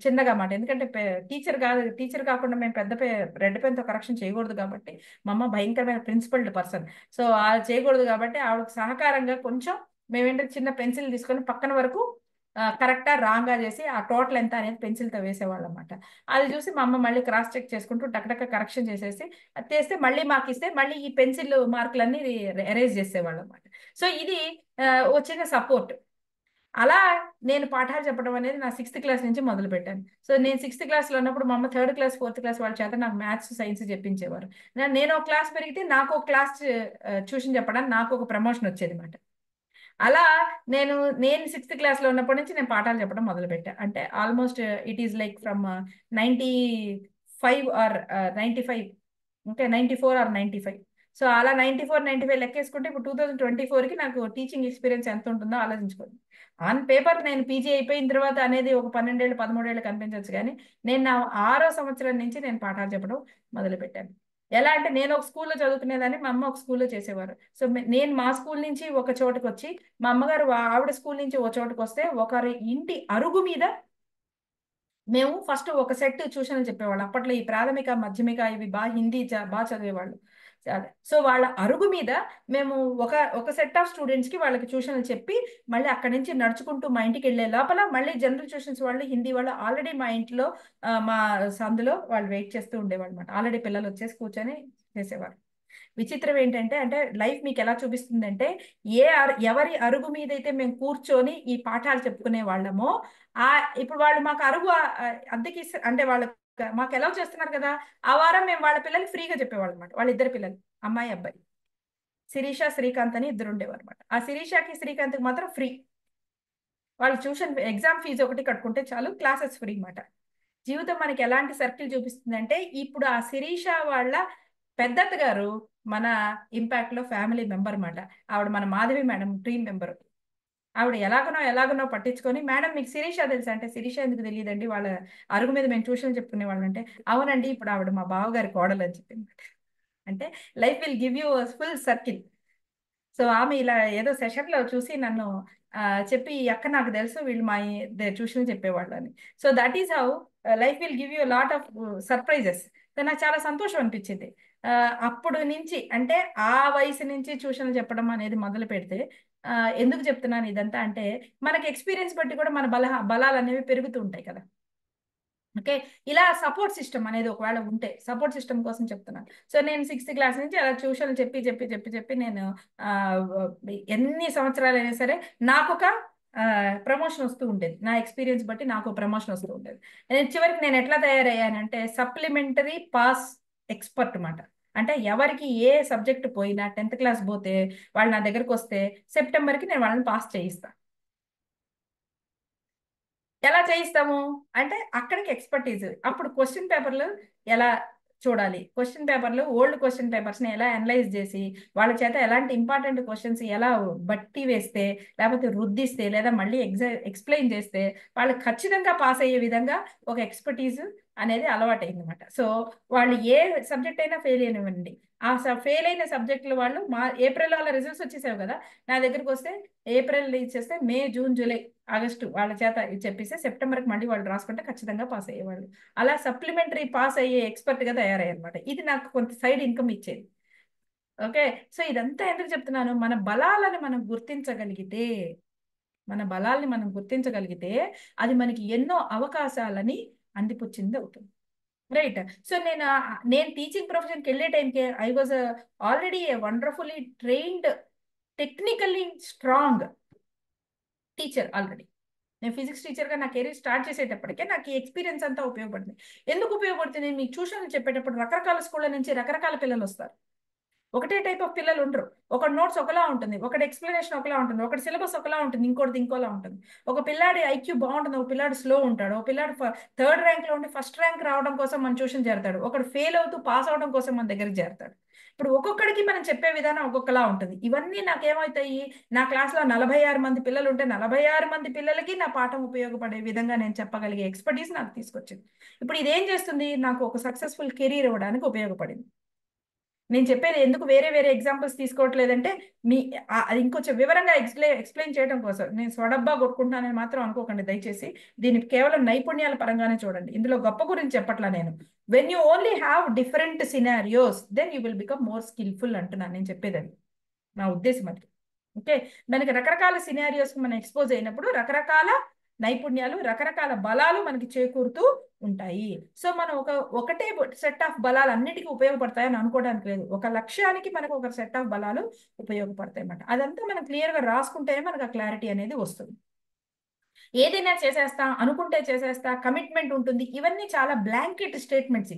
చిన్నగా మాట, ఎందుకంటే టీచర్ కాకుండా మేము పెద్ద రెడ్ పెన్తో కరెక్షన్ చేయకూడదు కాబట్టి మా అమ్మ భయంకరమైన ప్రిన్సిపల్డ్ పర్సన్. సో అది చేయకూడదు కాబట్టి ఆవిడకు సహకారంగా కొంచెం మేమేంటంటే చిన్న పెన్సిల్ తీసుకొని పక్కన వరకు కరెక్టా రాంగా చేసి ఆ టోటల్ ఎంత అనేది పెన్సిల్తో వేసేవాళ్ళం అనమాట. అది చూసి మా అమ్మ మళ్ళీ క్రాస్ చెక్ చేసుకుంటూ టక్టక్క కరెక్షన్ చేసేసి అది చేస్తే మళ్ళీ మాకు ఇస్తే మళ్ళీ ఈ పెన్సిల్ మార్కులన్నీ ఎరేజ్ చేసేవాళ్ళం అనమాట. సో ఇది వచ్చిన సపోర్ట్. అలా నేను పాఠాలు చెప్పడం అనేది నా 6th క్లాస్ నుంచి మొదలు పెట్టాను. సో నేను 6th క్లాస్లో ఉన్నప్పుడు మా అమ్మ 3rd క్లాస్ 4th క్లాస్ వాళ్ళ చేత నాకు మ్యాథ్స్ సైన్స్ చెప్పించేవారు. నేను ఒక క్లాస్ పెరిగితే నాకు ఒక క్లాస్ ట్యూషన్ చెప్పడానికి నాకు ఒక ప్రమోషన్ వచ్చేది అనమాట. అలా నేను 6th క్లాస్లో ఉన్నప్పటి నుంచి నేను పాఠాలు చెప్పడం మొదలు పెట్టాను. అంటే almost it is like from 95 or 95, okay 94 or 95. So అలా 94, 95 లెక్కేసుకుంటే ఇప్పుడు 2024కి నాకు టీచింగ్ ఎక్స్పీరియన్స్ ఎంత ఉంటుందో ఆలోచించుకోండి. ఆన్ పేపర్ నేను పీజీ అయిపోయిన తర్వాత అనేది ఒక 12 ఏళ్ళు 13 ఏళ్ళు కనిపించవచ్చు, కానీ నేను నా 6వ సంవత్సరం నుంచి నేను పాఠాలు చెప్పడం మొదలు పెట్టాను. ఎలా అంటే నేను ఒక స్కూల్లో చదువుకునేదాన్ని, మా అమ్మ ఒక స్కూల్లో చేసేవారు. సో నేను మా స్కూల్ నుంచి ఒక చోటుకు వచ్చి మా అమ్మగారు ఆవిడ స్కూల్ నుంచి ఒక చోటుకు వస్తే ఒకరి ఇంటి అరుగు మీద మేము ఫస్ట్ ఒక సెట్ ట్యూషన్లు చెప్పేవాళ్ళు. అప్పట్లో ఈ ప్రాథమిక మాధ్యమిక ఇవి హిందీ బాగా చదివేవాళ్ళు. సో వాళ్ళ అరుగు మీద మేము ఒక సెట్ ఆఫ్ స్టూడెంట్స్ కి వాళ్ళకి ట్యూషన్లు చెప్పి మళ్ళీ అక్కడి నుంచి నడుచుకుంటూ మా ఇంటికి వెళ్ళే లోపల మళ్ళీ జనరల్ ట్యూషన్స్ వాళ్ళు హిందీ వాళ్ళు ఆల్రెడీ మా ఇంట్లో మా సందులో వాళ్ళు వెయిట్ చేస్తూ ఉండేవాళ్ళు అనమాట. ఆల్రెడీ పిల్లలు వచ్చేసి కూర్చొని చేసేవారు. విచిత్రం ఏంటంటే అంటే లైఫ్ మీకు ఎలా చూపిస్తుందంటే ఎవరి అరుగు మీద అయితే మేము కూర్చొని ఈ పాఠాలు చెప్పుకునే వాళ్ళమో ఇప్పుడు వాళ్ళు మాకు అరుగు అద్దెకి అంటే వాళ్ళు మాకు ఎలా చేస్తున్నారు కదా, ఆ వారం మేము వాళ్ళ పిల్లలకి ఫ్రీగా చెప్పేవాళ్ళం అనమాట. వాళ్ళ ఇద్దరు పిల్లలు, అమ్మాయి అబ్బాయి, శిరీష శ్రీకాంత్ అని ఇద్దరు ఉండేవారు అనమాట. ఆ శిరీషకి శ్రీకాంత్కి మాత్రం ఫ్రీ. వాళ్ళు ట్యూషన్ ఎగ్జామ్ ఫీజు ఒకటి కట్టుకుంటే చాలు, క్లాసెస్ ఫ్రీ అనమాట. జీవితం మనకి ఎలాంటి సర్కిల్ చూపిస్తుందంటే ఇప్పుడు ఆ శిరీష వాళ్ళ పెద్దత్త గారు మన ఇంపాక్ట్ లో ఫ్యామిలీ మెంబర్ అన్నమాట. ఆవిడ మన మాధవి మేడం టీమ్ మెంబర్. ఆవిడ ఎలాగనో పట్టించుకొని, మేడం మీకు శిరీష తెలుసా అంటే, శిరీష ఎందుకు తెలియదండి, వాళ్ళ అరుగు మీద మేము ట్యూషన్ చెప్పుకునే వాళ్ళం అంటే, అవునండి ఇప్పుడు ఆవిడ మా బావగారి కోడలు అని చెప్పింది. అంటే life will give you full circle. So ఆమె ఇలా ఏదో సెషన్లో చూసి నన్ను చెప్పి, అక్క నాకు తెలుసు వీళ్ళు మా ట్యూషన్ చెప్పేవాళ్ళు అని. So that is how life will give you lot of surprises. నాకు చాలా సంతోషం అనిపించింది. అప్పుడు నుంచి అంటే ఆ వయసు నుంచి ట్యూషన్లు చెప్పడం అనేది మొదలు పెడితే, ఎందుకు చెప్తున్నాను ఇదంతా అంటే మనకి ఎక్స్పీరియన్స్ బట్టి కూడా మన బలాలు అనేవి పెరుగుతూ ఉంటాయి కదా. ఓకే, ఇలా సపోర్ట్ సిస్టమ్ అనేది ఒకవేళ ఉంటే, సపోర్ట్ సిస్టమ్ కోసం చెప్తున్నాను. సో నేను 6th క్లాస్ నుంచి అలా ట్యూషన్లు చెప్పి నేను ఎన్ని సంవత్సరాలు అయినా సరే నాకు ఒక ప్రమోషన్ వస్తూ ఉండేది. నా ఎక్స్పీరియన్స్ బట్టి నాకు ప్రమోషన్ వస్తూ ఉండేది. చివరికి నేను ఎట్లా తయారయ్యానంటే సప్లిమెంటరీ పాస్ ఎక్స్పర్ట్ అన్నమాట. అంటే ఎవరికి ఏ సబ్జెక్ట్ పోయినా 10th క్లాస్ పోతే వాళ్ళు నా దగ్గరకు వస్తే సెప్టెంబర్కి నేను వాళ్ళని పాస్ చేయిస్తాను. ఎలా చేయిస్తాము అంటే అక్కడికి ఎక్స్పర్టీజ్. అప్పుడు క్వశ్చన్ పేపర్లు ఎలా చూడాలి, క్వశ్చన్ పేపర్లు ఓల్డ్ క్వశ్చన్ పేపర్స్ని ఎలా అనలైజ్ చేసి వాళ్ళ చేత ఎలాంటి ఇంపార్టెంట్ క్వశ్చన్స్ ఎలా బట్టి వేస్తే, లేకపోతే రుద్దిస్తే, లేదా మళ్ళీ ఎక్స్ప్లెయిన్ చేస్తే వాళ్ళు ఖచ్చితంగా పాస్ అయ్యే విధంగా ఒక ఎక్స్పర్టీజ్ అనేది అలవాటైంది అనమాట. సో వాళ్ళు ఏ సబ్జెక్ట్ అయినా ఫెయిల్ అయినవ్వండి, ఆ ఫెయిల్ అయిన సబ్జెక్టులు వాళ్ళు ఏప్రిల్ వాళ్ళ రిజల్ట్స్ వచ్చేసావు కదా, నా దగ్గరికి వస్తే ఏప్రిల్ ఇచ్చేస్తే మే జూన్ జూలై ఆగస్టు వాళ్ళ చేత చెప్పేసి సెప్టెంబర్కి మళ్ళీ వాళ్ళు రాసుకుంటే ఖచ్చితంగా పాస్ అయ్యేవాళ్ళు. అలా సప్లిమెంటరీ పాస్ అయ్యే ఎక్స్పర్ట్గా తయారయ్యారనమాట. ఇది నాకు కొంత సైడ్ ఇన్కమ్ ఇచ్చేది. ఓకే, సో ఇదంతా ఎందుకు చెప్తున్నాను, మన బలాలను మనం గుర్తించగలిగితే అది మనకి ఎన్నో అవకాశాలని అందిపుచ్చింది అవుతుంది. రైట్. సో నేను టీచింగ్ ప్రొఫెషన్కి వెళ్ళే టైంకి I was already A wonderfully trained, technically strong teacher. Already నేను ఫిజిక్స్ టీచర్గా నా కెరీర్ స్టార్ట్ చేసేటప్పటికే నాకు ఈ ఎక్స్పీరియన్స్ అంతా ఉపయోగపడుతుంది. ఎందుకు ఉపయోగపడుతుంది, మీకు ట్యూషన్లు చెప్పేటప్పుడు రకరకాల స్కూళ్ళ నుంచి రకరకాల పిల్లలు వస్తారు. ఒకటే టైప్ ఆఫ్ పిల్లలు ఉండరు. ఒక నోట్స్ ఒకలా ఉంటుంది, ఒకటి ఎక్స్ప్లెనేషన్ ఒకలా ఉంటుంది, ఒకటి సిలబస్ ఒకలా ఉంటుంది, ఇంకోటి ఇంకోలా ఉంటుంది. ఒక పిల్లాడి ఐక్యూ బాగుంటుంది, ఒక పిల్లాడు స్లో ఉంటాడు, ఒక పిల్లాడు 3rd ర్యాంక్లో ఉండి 1st ర్యాంక్ రావడం కోసం మన ట్యూషన్ చేరతాడు, ఒకడు ఫెయిల్ అవుతూ పాస్ అవడం కోసం మన దగ్గరికి చేరతాడు. ఇప్పుడు ఒక్కొక్కడికి మనం చెప్పే విధానం ఒక్కొక్కలా ఉంటుంది. ఇవన్నీ నాకేమవుతాయి, నా క్లాస్లో 46 మంది పిల్లలు ఉంటే 46 మంది పిల్లలకి నా పాఠం ఉపయోగపడే విధంగా నేను చెప్పగలిగే ఎక్స్పర్టీస్ నాకు తీసుకొచ్చింది. ఇప్పుడు ఇదేం చేస్తుంది, నాకు ఒక సక్సెస్ఫుల్ కెరీర్ ఇవ్వడానికి ఉపయోగపడింది. నేను చెప్పేది ఎందుకు వేరే వేరే ఎగ్జాంపుల్స్ తీసుకోవట్లేదంటే మీ అది ఇంకొంచెం వివరంగా ఎక్స్ప్లెయిన్ చేయడం కోసం. నేను స్వడబ్బా కొట్టుకుంటున్నానని మాత్రం అనుకోకండి దయచేసి. దీన్ని కేవలం నైపుణ్యాల పరంగానే చూడండి. ఇందులో గొప్ప గురించి చెప్పట్లా నేను. When you only have different scenarios then you will become more skilful అంటున్నాను నేను చెప్పేదని, నా ఉద్దేశం అది. ఓకే, దానికి రకరకాల సినారియోస్ మనం ఎక్స్పోజ్ అయినప్పుడు రకరకాల నైపుణ్యాలు, రకరకాల బలాలు మనకి చేకూరుతూ ఉంటాయి. సో మనం ఒకటే సెట్ ఆఫ్ బలాలు అన్నిటికీ ఉపయోగపడతాయని అనుకోవడానికి లేదు. ఒక లక్ష్యానికి మనకు ఒక సెట్ ఆఫ్ బలాలు ఉపయోగపడతాయి అన్నమాట. అదంతా మనం క్లియర్ గా రాసుకుంటేనే మనకు ఆ క్లారిటీ అనేది వస్తుంది. ఏదైనా చేసేస్తా, అనుకుంటే చేసేస్తా, కమిట్మెంట్ ఉంటుంది, ఇవన్నీ చాలా బ్లాంకెట్ స్టేట్మెంట్స్.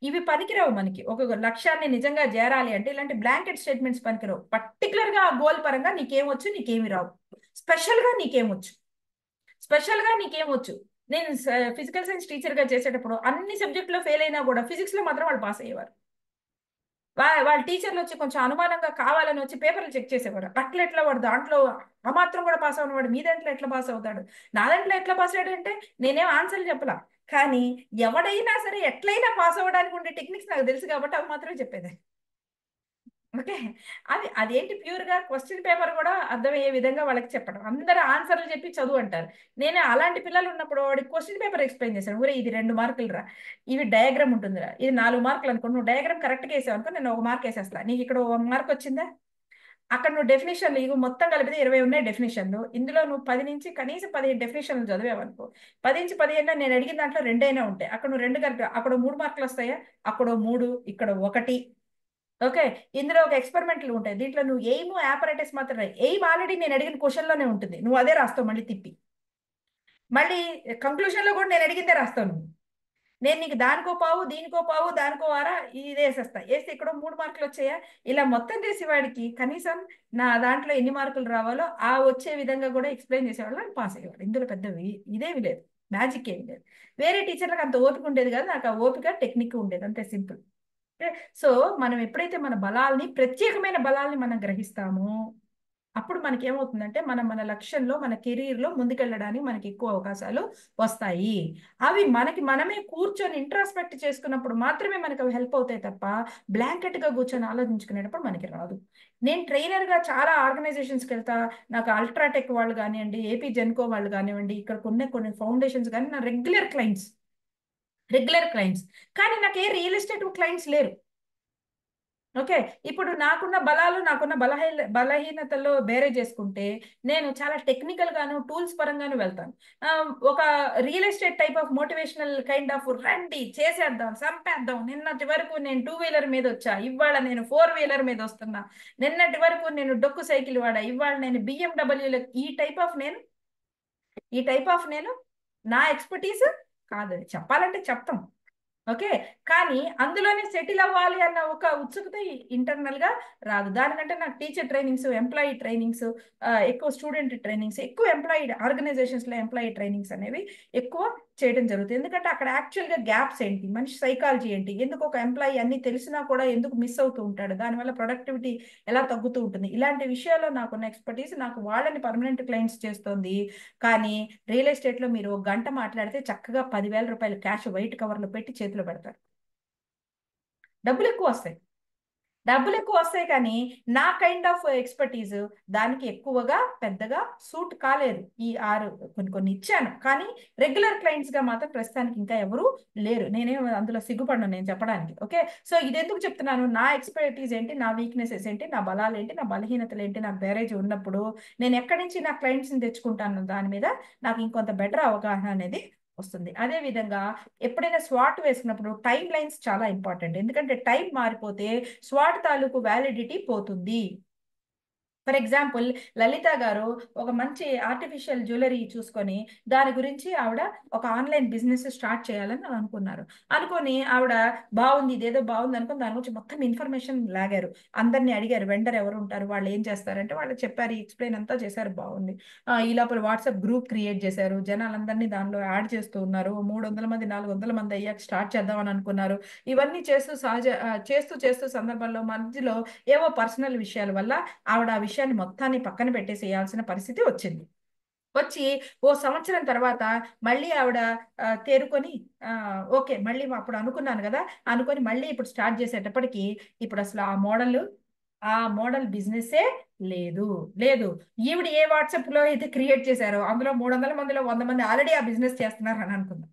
ఇవి పనికిరావు మనకి. ఒక లక్ష్యాన్ని నిజంగా చేరాలి అంటే ఇలాంటి బ్లాంకెట్ స్టేట్మెంట్స్ పనికిరావు. పర్టికులర్ గా ఆ గోల్ పరంగా నీకేమొచ్చు, నీకేమి రావు, స్పెషల్ గా నీకేమొచ్చు, స్పెషల్ గా నీకేమొచ్చు. నేను ఫిజికల్ సైన్స్ టీచర్ గా చేసేటప్పుడు అన్ని సబ్జెక్టులో ఫెయిల్ అయినా కూడా ఫిజిక్స్ లో మాత్రం వాళ్ళు పాస్ అయ్యేవారు. వాళ్ళ టీచర్లు వచ్చి కొంచెం అనుమానంగా కావాలని వచ్చి పేపర్లు చెక్ చేసేవారు. అట్లా ఎట్లా వాడు దాంట్లో ఆ మాత్రం కూడా పాస్ అవునవాడు మీ దాంట్లో ఎట్లా పాస్ అవుతాడు, నా దాంట్లో ఎట్లా పాస్ అయ్యాడంటే నేనేం ఆన్సర్లు చెప్పలా, కానీ ఎవడైనా సరే ఎట్లయినా పాస్ అవ్వడానికి ఉండే టెక్నిక్స్ నాకు తెలుసు కాబట్టి అవి మాత్రమే చెప్పేది. ఓకే, అదేంటి ప్యూర్ గా క్వశ్చన్ పేపర్ కూడా అర్థమయ్యే విధంగా వాళ్ళకి చెప్పడం. అందరూ ఆన్సర్లు చెప్పి చదువు అంటారు. నేను అలాంటి పిల్లలు ఉన్నప్పుడు వాడికి క్వశ్చన్ పేపర్ ఎక్స్ప్లెయిన్ చేశాను. ఊరే ఇది 2 మార్కులు రా, ఇవి డయాగ్రామ్ ఉంటుందిరా, ఇది 4 మార్కులు అనుకో, నువ్వు డయాగ్రామ్ కరెక్ట్గా వేసావు అనుకో నేను 1 మార్క్ వేసేస్తా, నీకు ఇక్కడ 1 మార్క్ వచ్చిందా, అక్కడ నువ్వు డెఫినేషన్లు ఇవి మొత్తం కలిపితే 20 ఉన్నాయి డెఫినేషన్లు, ఇందులో నువ్వు 10 నుంచి కనీసం 15 డెఫినేషన్లు చదివావనుకో, 10 నుంచి 15 నేను అడిగిన దాంట్లో 2 అయినా ఉంటాయి, అక్కడ నువ్వు 2 కలిపి అక్కడ 3 మార్కులు వస్తాయా, అక్కడ 3 ఇక్కడ 1. ఓకే, ఇందులో ఒక ఎక్స్పెరిమెంట్లు ఉంటాయి, దీంట్లో నువ్వు ఎయిమ్ ఆపరేటర్స్ మాత్రమే. ఎయిమ్ ఆల్రెడీ నేను అడిగిన క్వశ్చన్ లోనే ఉంటుంది, నువ్వు అదే రాస్తావు మళ్ళీ తిప్పి, మళ్ళీ కంక్లూజన్ లో కూడా నేను అడిగిందే రాస్తావు నువ్వు. నేను నీకు దానికో పావు, దీనికో పావు, దానికో వారా ఇది వేసేస్తా, వేస్తే ఇక్కడ 3 మార్కులు వచ్చాయా, ఇలా మొత్తం చేసి వాడికి కనీసం నా దాంట్లో ఎన్ని మార్కులు రావాలో ఆ వచ్చే విధంగా కూడా ఎక్స్ప్లెయిన్ చేసేవాళ్ళు పాస్ అయ్యేవాడు. ఇందులో పెద్ద ఇదేమి లేదు, మ్యాజిక్ ఏమి లేదు. వేరే టీచర్లకు అంత ఓపిక ఉండేది కాదు, నాకు ఆ ఓపిక టెక్నిక్ ఉండేది, అంతే సింపుల్. సో మనం ఎప్పుడైతే మన బలాల్ని, ప్రత్యేకమైన బలాల్ని మనం గ్రహిస్తామో అప్పుడు మనకి ఏమవుతుందంటే మన లక్ష్యంలో, మన కెరీర్లో ముందుకెళ్ళడానికి మనకి ఎక్కువ అవకాశాలు వస్తాయి. అవి మనమే కూర్చొని ఇంట్రాస్పెక్ట్ చేసుకున్నప్పుడు మాత్రమే మనకు అవి హెల్ప్ అవుతాయి తప్ప బ్లాంకెట్గా కూర్చొని ఆలోచించుకునేటప్పుడు మనకి రాదు. నేను ట్రైనర్గా చాలా ఆర్గనైజేషన్స్కి వెళ్తా, నాకు అల్ట్రాటెక్ వాళ్ళు కానివ్వండి, ఏపీ జెన్కో వాళ్ళు కానివ్వండి, ఇక్కడ కొన్ని ఫౌండేషన్స్ కానీ నా రెగ్యులర్ క్లయింట్స్, కానీ నాకు ఏ రియల్ ఎస్టేట్ క్లయింట్స్ లేరు. ఓకే, ఇప్పుడు నాకున్న బలాలు, నాకున్న బలహీనతల్లో బేరే చేసుకుంటే నేను చాలా టెక్నికల్ గాను, టూల్స్ పరంగాను వెళ్తాను. ఒక real estate type of motivational kind of రండి చేసేద్దాం, సంపేద్దాం, నిన్నటి వరకు నేను 2 వీలర్ మీద వచ్చా, ఇవాళ నేను 4 వీలర్ మీద వస్తున్నా, నిన్నటి వరకు నేను డొక్కు సైకిల్ వాడా, ఇవాళ నేను BMW, ఈ టైప్ ఆఫ్ నేను నా ఎక్స్పర్టీస్ కాదు, చెప్పాలంటే చెప్తాం. ఓకే, కానీ అందులోనే సెటిల్ అవ్వాలి అన్న ఒక ఉత్సుకత ఇంటర్నల్ గా రాదు. దానికంటే నాకు టీచర్ ట్రైనింగ్స్, ఎంప్లాయీ ట్రైనింగ్స్, ఎక్కువ స్టూడెంట్ ట్రైనింగ్స్, ఎక్కువ ఎంప్లాయీ ఆర్గనైజేషన్స్ లో ఎంప్లాయీ ట్రైనింగ్స్ అనేవి ఎక్కువ చేయడం జరుగుతుంది. ఎందుకంటే అక్కడ యాక్చువల్ గా గ్యాప్స్ ఏంటి, మనిషి సైకాలజీ ఏంటి, ఎందుకు ఒక ఎంప్లాయీ అన్ని తెలిసినా కూడా ఎందుకు మిస్ అవుతూ ఉంటాడు, దానివల్ల ప్రొడక్టివిటీ ఎలా తగ్గుతూ ఉంటుంది, ఇలాంటి విషయాల్లో నాకున్న ఎక్స్పర్టీస్ నాకు వాళ్ళని పర్మనెంట్ క్లయింట్స్ చేస్తుంది. కానీ రియల్ ఎస్టేట్ లో మీరు 1 గంట మాట్లాడితే చక్కగా 10,000 రూపాయలు క్యాష్ వైట్ కవర్ లో పెట్టి చేతిలో పెడతారు. డబ్బులు ఎక్కువ వస్తాయి కానీ నా కైండ్ ఆఫ్ ఎక్స్పర్టీజ్ దానికి ఎక్కువగా పెద్దగా సూట్ కాలేదు. ఈ 6 కొన్ని ఇచ్చాను, కానీ రెగ్యులర్ క్లయింట్స్ గా మాత్రం ప్రస్తుతానికి ఇంకా ఎవరు లేరు. నేనేం అందులో సిగ్గుపడను నేను చెప్పడానికి. ఓకే, సో ఇది ఎందుకు చెప్తున్నాను, నా ఎక్స్పర్టీజ్ ఏంటి, నా వీక్నెసెస్ ఏంటి, నా బలాలు ఏంటి, నా బలహీనతలు ఏంటి, నాకు బ్యారేజ్ ఉన్నప్పుడు నేను ఎక్కడి నుంచి నా క్లయింట్స్ని తెచ్చుకుంటాను దాని మీద నాకు ఇంకొంత బెటర్ అవగాహన అనేది వస్తుంది. అదే విధంగా ఎప్పుడైనా స్వాట్ వేసుకున్నప్పుడు టైం లైన్స్ చాలా ఇంపార్టెంట్. ఎందుకంటే టైం మారిపోతే స్వాట్ తాలూకు వ్యాలిడిటీ పోతుంది. ఫర్ ఎగ్జాంపుల్ లలిత గారు ఒక మంచి ఆర్టిఫిషియల్ జ్యువెలరీ చూసుకొని దాని గురించి ఆవిడ ఒక ఆన్లైన్ బిజినెస్ స్టార్ట్ చేయాలని అనుకున్నారు. అనుకొని ఆవిడ బాగుంది, ఇదేదో బాగుంది అనుకుని దాని గురించి మొత్తం ఇన్ఫర్మేషన్ లాగారు. అందరినీ అడిగారు వెండర్ ఎవరు ఉంటారు, వాళ్ళు ఏం చేస్తారంటే వాళ్ళు చెప్పారు, ఎక్స్ప్లెయిన్ అంతా చేశారు, బాగుంది. ఈ లోపల వాట్సాప్ గ్రూప్ క్రియేట్ చేశారు, జనాలందరినీ దానిలో యాడ్ చేస్తూ ఉన్నారు. 300 మంది 400 మంది అయ్యాక స్టార్ట్ చేద్దామని అనుకున్నారు. ఇవన్నీ చేస్తూ సందర్భంలో మధ్యలో ఏవో పర్సనల్ విషయాల వల్ల ఆవిడ ఆ విషయాన్ని మొత్తాన్ని పక్కన పెట్టేసేయాల్సిన పరిస్థితి వచ్చింది. వచ్చి ఓ సంవత్సరం తర్వాత మళ్ళీ ఆవిడ తేరుకొని ఓకే మళ్ళీ అప్పుడు అనుకున్నాను కదా అనుకొని మళ్ళీ ఇప్పుడు స్టార్ట్ చేసేటప్పటికి ఇప్పుడు అసలు ఆ మోడల్ బిజినెస్సే లేదు. ఈవిడ ఏ వాట్సాప్ లో అయితే క్రియేట్ చేశారో అందులో 300 మందిలో 100 మంది ఆల్రెడీ ఆ బిజినెస్ చేస్తున్నారు అని అనుకుందాం.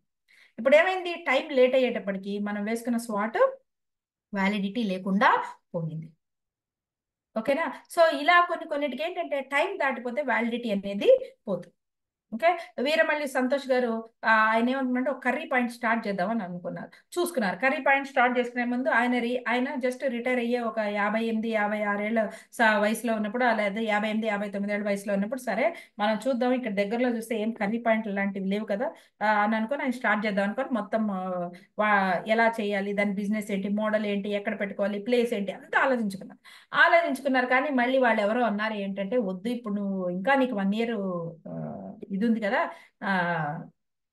ఇప్పుడు ఏమైంది, టైం లేట్ అయ్యేటప్పటికి మనం వేసుకున్న స్వాట్ వ్యాలిడిటీ లేకుండా పోయింది. ఓకేనా? సో ఇలా కొన్నిటికి ఏంటంటే టైం దాటిపోతే వ్యాలిడిటీ అనేది పోతుంది. ఓకే, వీరమల్లి సంతోష్ గారు ఆయన ఏమనుకున్నారంటే ఒక కర్రీ పాయింట్ స్టార్ట్ చేద్దామని చూసుకున్నారు. కర్రీ పాయింట్ స్టార్ట్ చేసుకునే ముందు ఆయన జస్ట్ రిటైర్ అయ్యే ఒక 58, 56 ఏళ్ళ వయసులో ఉన్నప్పుడు, లేదా 58, 59 ఏళ్ళ వయసులో ఉన్నప్పుడు సరే మనం చూద్దాం ఇక్కడ దగ్గరలో చూస్తే ఏం కర్రీ పాయింట్ లాంటివి లేవు కదా అని అనుకుని ఆయన స్టార్ట్ చేద్దాం అనుకొని మొత్తం ఎలా చేయాలి, దాని బిజినెస్ ఏంటి, మోడల్ ఏంటి, ఎక్కడ పెట్టుకోవాలి, ప్లేస్ ఏంటి అంతా ఆలోచించుకున్నారు. కానీ మళ్ళీ వాళ్ళు ఎవరో అన్నారు ఏంటంటే వద్దు, ఇప్పుడు నువ్వు ఇంకా నీకు 1 year ఇది ఉంది కదా,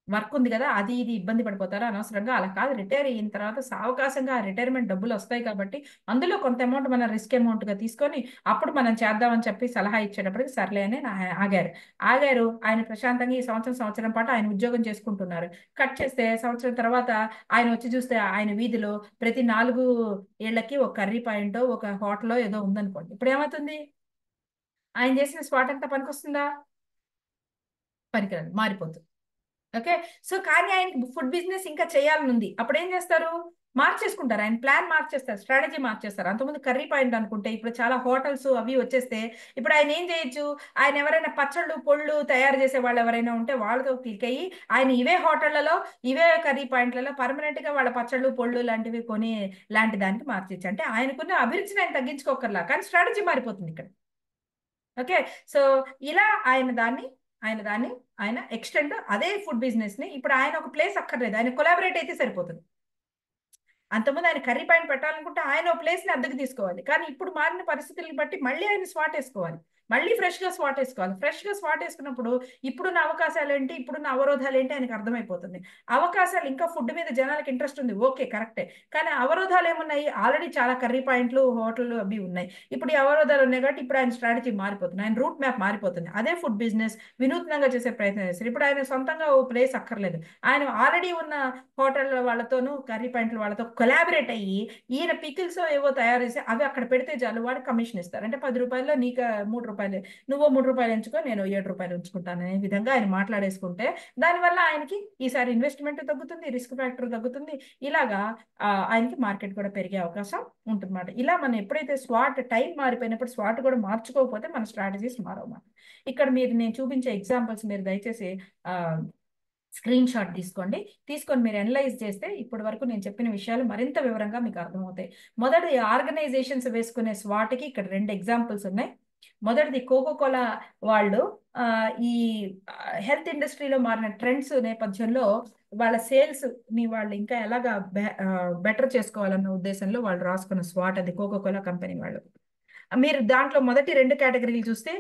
వర్క్ ఉంది కదా, అది ఇది ఇబ్బంది పడిపోతారు అనవసరంగా. అలా కాదు, రిటైర్ అయిన తర్వాత సావకాశంగా రిటైర్మెంట్ డబ్బులు వస్తాయి కాబట్టి అందులో కొంత అమౌంట్ మన రిస్క్ అమౌంట్ గా తీసుకొని అప్పుడు మనం చేద్దామని చెప్పి సలహా ఇచ్చేటప్పటికి సర్లే అని ఆగారు. ఆయన ప్రశాంతంగా ఈ సంవత్సరం పాటు ఆయన ఉద్యోగం చేసుకుంటున్నారు. కట్ చేస్తే సంవత్సరం తర్వాత ఆయన వచ్చి చూస్తే ఆయన వీధిలో ప్రతి 4 ఏళ్లకి ఒక కర్రీ పాయింట్, ఒక హోటల్ ఏదో ఉందనుకోండి. ఇప్పుడు ఏమవుతుంది, ఆయన చేసిన స్పాట్ అంతా పనికొస్తుందా? పనికిరాదు, మారిపోతుంది. ఓకే, సో కానీ ఆయనకి ఫుడ్ బిజినెస్ ఇంకా చేయాలని ఉంది. అప్పుడు ఏం చేస్తారు, మార్చేసుకుంటారు, ఆయన ప్లాన్ మార్చేస్తారు, స్ట్రాటజీ మార్చేస్తారు. అంతకుముందు కర్రీ పాయింట్ అనుకుంటే ఇప్పుడు చాలా హోటల్స్ అవి వచ్చేస్తే ఇప్పుడు ఆయన ఏం చేయొచ్చు, ఆయన ఎవరైనా పచ్చళ్ళు పొళ్ళు తయారు చేసే వాళ్ళు ఎవరైనా ఉంటే వాళ్ళతో క్లిక్ అయ్యి ఆయన ఇవే హోటళ్లలో ఇవే కర్రీ పాయింట్లలో పర్మనెంట్ గా వాళ్ళ పచ్చళ్ళు పొళ్ళు లాంటివి కొని లాంటి దానికి మార్చేయచ్చు. అంటే ఆయనకున్న అభిరుచిని ఆయన తగ్గించుకోకర్లా, కానీ స్ట్రాటజీ మారిపోతుంది ఇక్కడ. ఓకే, సో ఇలా ఆయన ఎక్స్టెండ్ అదే ఫుడ్ బిజినెస్ ని ఇప్పుడు ఆయన ఒక ప్లేస్ అక్కర్లేదు, ఆయన కొలాబరేట్ అయితే సరిపోతుంది. అంతకుముందు ఆయన కర్రీ పాయింట్ పెట్టాలనుకుంటే ఆయన ఒక ప్లేస్ ని అద్దెకు తీసుకోవాలి, కానీ ఇప్పుడు మారిన పరిస్థితులను బట్టి మళ్ళీ ఆయన స్వాట్ వేసుకోవాలి, మళ్ళీ ఫ్రెష్ గా స్వాట్ వేసుకున్నప్పుడు ఇప్పుడున్న అవకాశాలు ఏంటి, ఇప్పుడున్న అవరోధాలు ఏంటి ఆయనకు అర్థమైపోతుంది. అవకాశాలు ఇంకా ఫుడ్ మీద జనాలకు ఇంట్రెస్ట్ ఉంది, ఓకే కరెక్టే, కానీ అవరోధాలు ఏమున్నాయి, ఆల్రెడీ చాలా కర్రీ పాయింట్లు హోటళ్ళు అవి ఉన్నాయి. ఇప్పుడు ఈ అవరోధాలు ఉన్నాయి కాబట్టి ఇప్పుడు ఆయన స్ట్రాటజీ మారిపోతుంది, ఆయన రూట్ మ్యాప్ మారిపోతుంది. అదే ఫుడ్ బిజినెస్ వినూత్నంగా చేసే ప్రయత్నం చేస్తారు. ఇప్పుడు ఆయన సొంతంగా ఓ ప్లేస్ అక్కర్లేదు, ఆయన ఆల్రెడీ ఉన్న హోటల్ వాళ్ళతోనూ కర్రీ పాయింట్ల వాళ్ళతో కొలాబరేట్ అయ్యి ఈయన పికిల్స్ ఏవో తయారు చేసి అవి అక్కడ పెడితే చాలు, వాడు కమిషన్ ఇస్తారు. అంటే 10 రూపాయల్లో నీకు 3 రూపాయలు, నువ్వు 3 రూపాయలు ఎంచుకో, నేను 7 రూపాయలు ఉంచుకుంటాను అనే విధంగా ఆయన మాట్లాడేసుకుంటే దానివల్ల ఆయనకి ఈసారి ఇన్వెస్ట్మెంట్ తగ్గుతుంది, రిస్క్ ఫ్యాక్టర్ తగ్గుతుంది. ఇలాగా ఆయనకి మార్కెట్ కూడా పెరిగే అవకాశం ఉంటుందన్నమాట. ఇలా మనం ఎప్పుడైతే టైం మారిపోయినప్పుడు స్వాట్ కూడా మార్చుకోకపోతే మన స్ట్రాటజీస్ మారవన్నమాట. ఇక్కడ నేను చూపించే ఎగ్జాంపుల్స్ మీరు దయచేసి స్క్రీన్ షాట్ తీసుకొని మీరు అనలైజ్ చేస్తే ఇప్పటి వరకు నేను చెప్పిన విషయాలు మరింత వివరంగా మీకు అర్థమవుతాయి. మొదటి ఆర్గనైజేషన్స్ వేసుకునే స్వాట్కి ఇక్కడ 2 ఎగ్జాంపుల్స్ ఉన్నాయి. మొదటిది కోకోకోలా వాళ్ళు ఈ హెల్త్ ఇండస్ట్రీలో మారిన ట్రెండ్స్ నేపథ్యంలో వాళ్ళ సేల్స్ ని వాళ్ళు ఇంకా ఎలాగా బెటర్ చేసుకోవాలన్న ఉద్దేశంలో వాళ్ళు రాసుకున్న స్వాట్ అది కోకోకోలా కంపెనీ వాళ్ళు. మీరు దాంట్లో మొదటి 2 కేటగిరీలు చూస్తే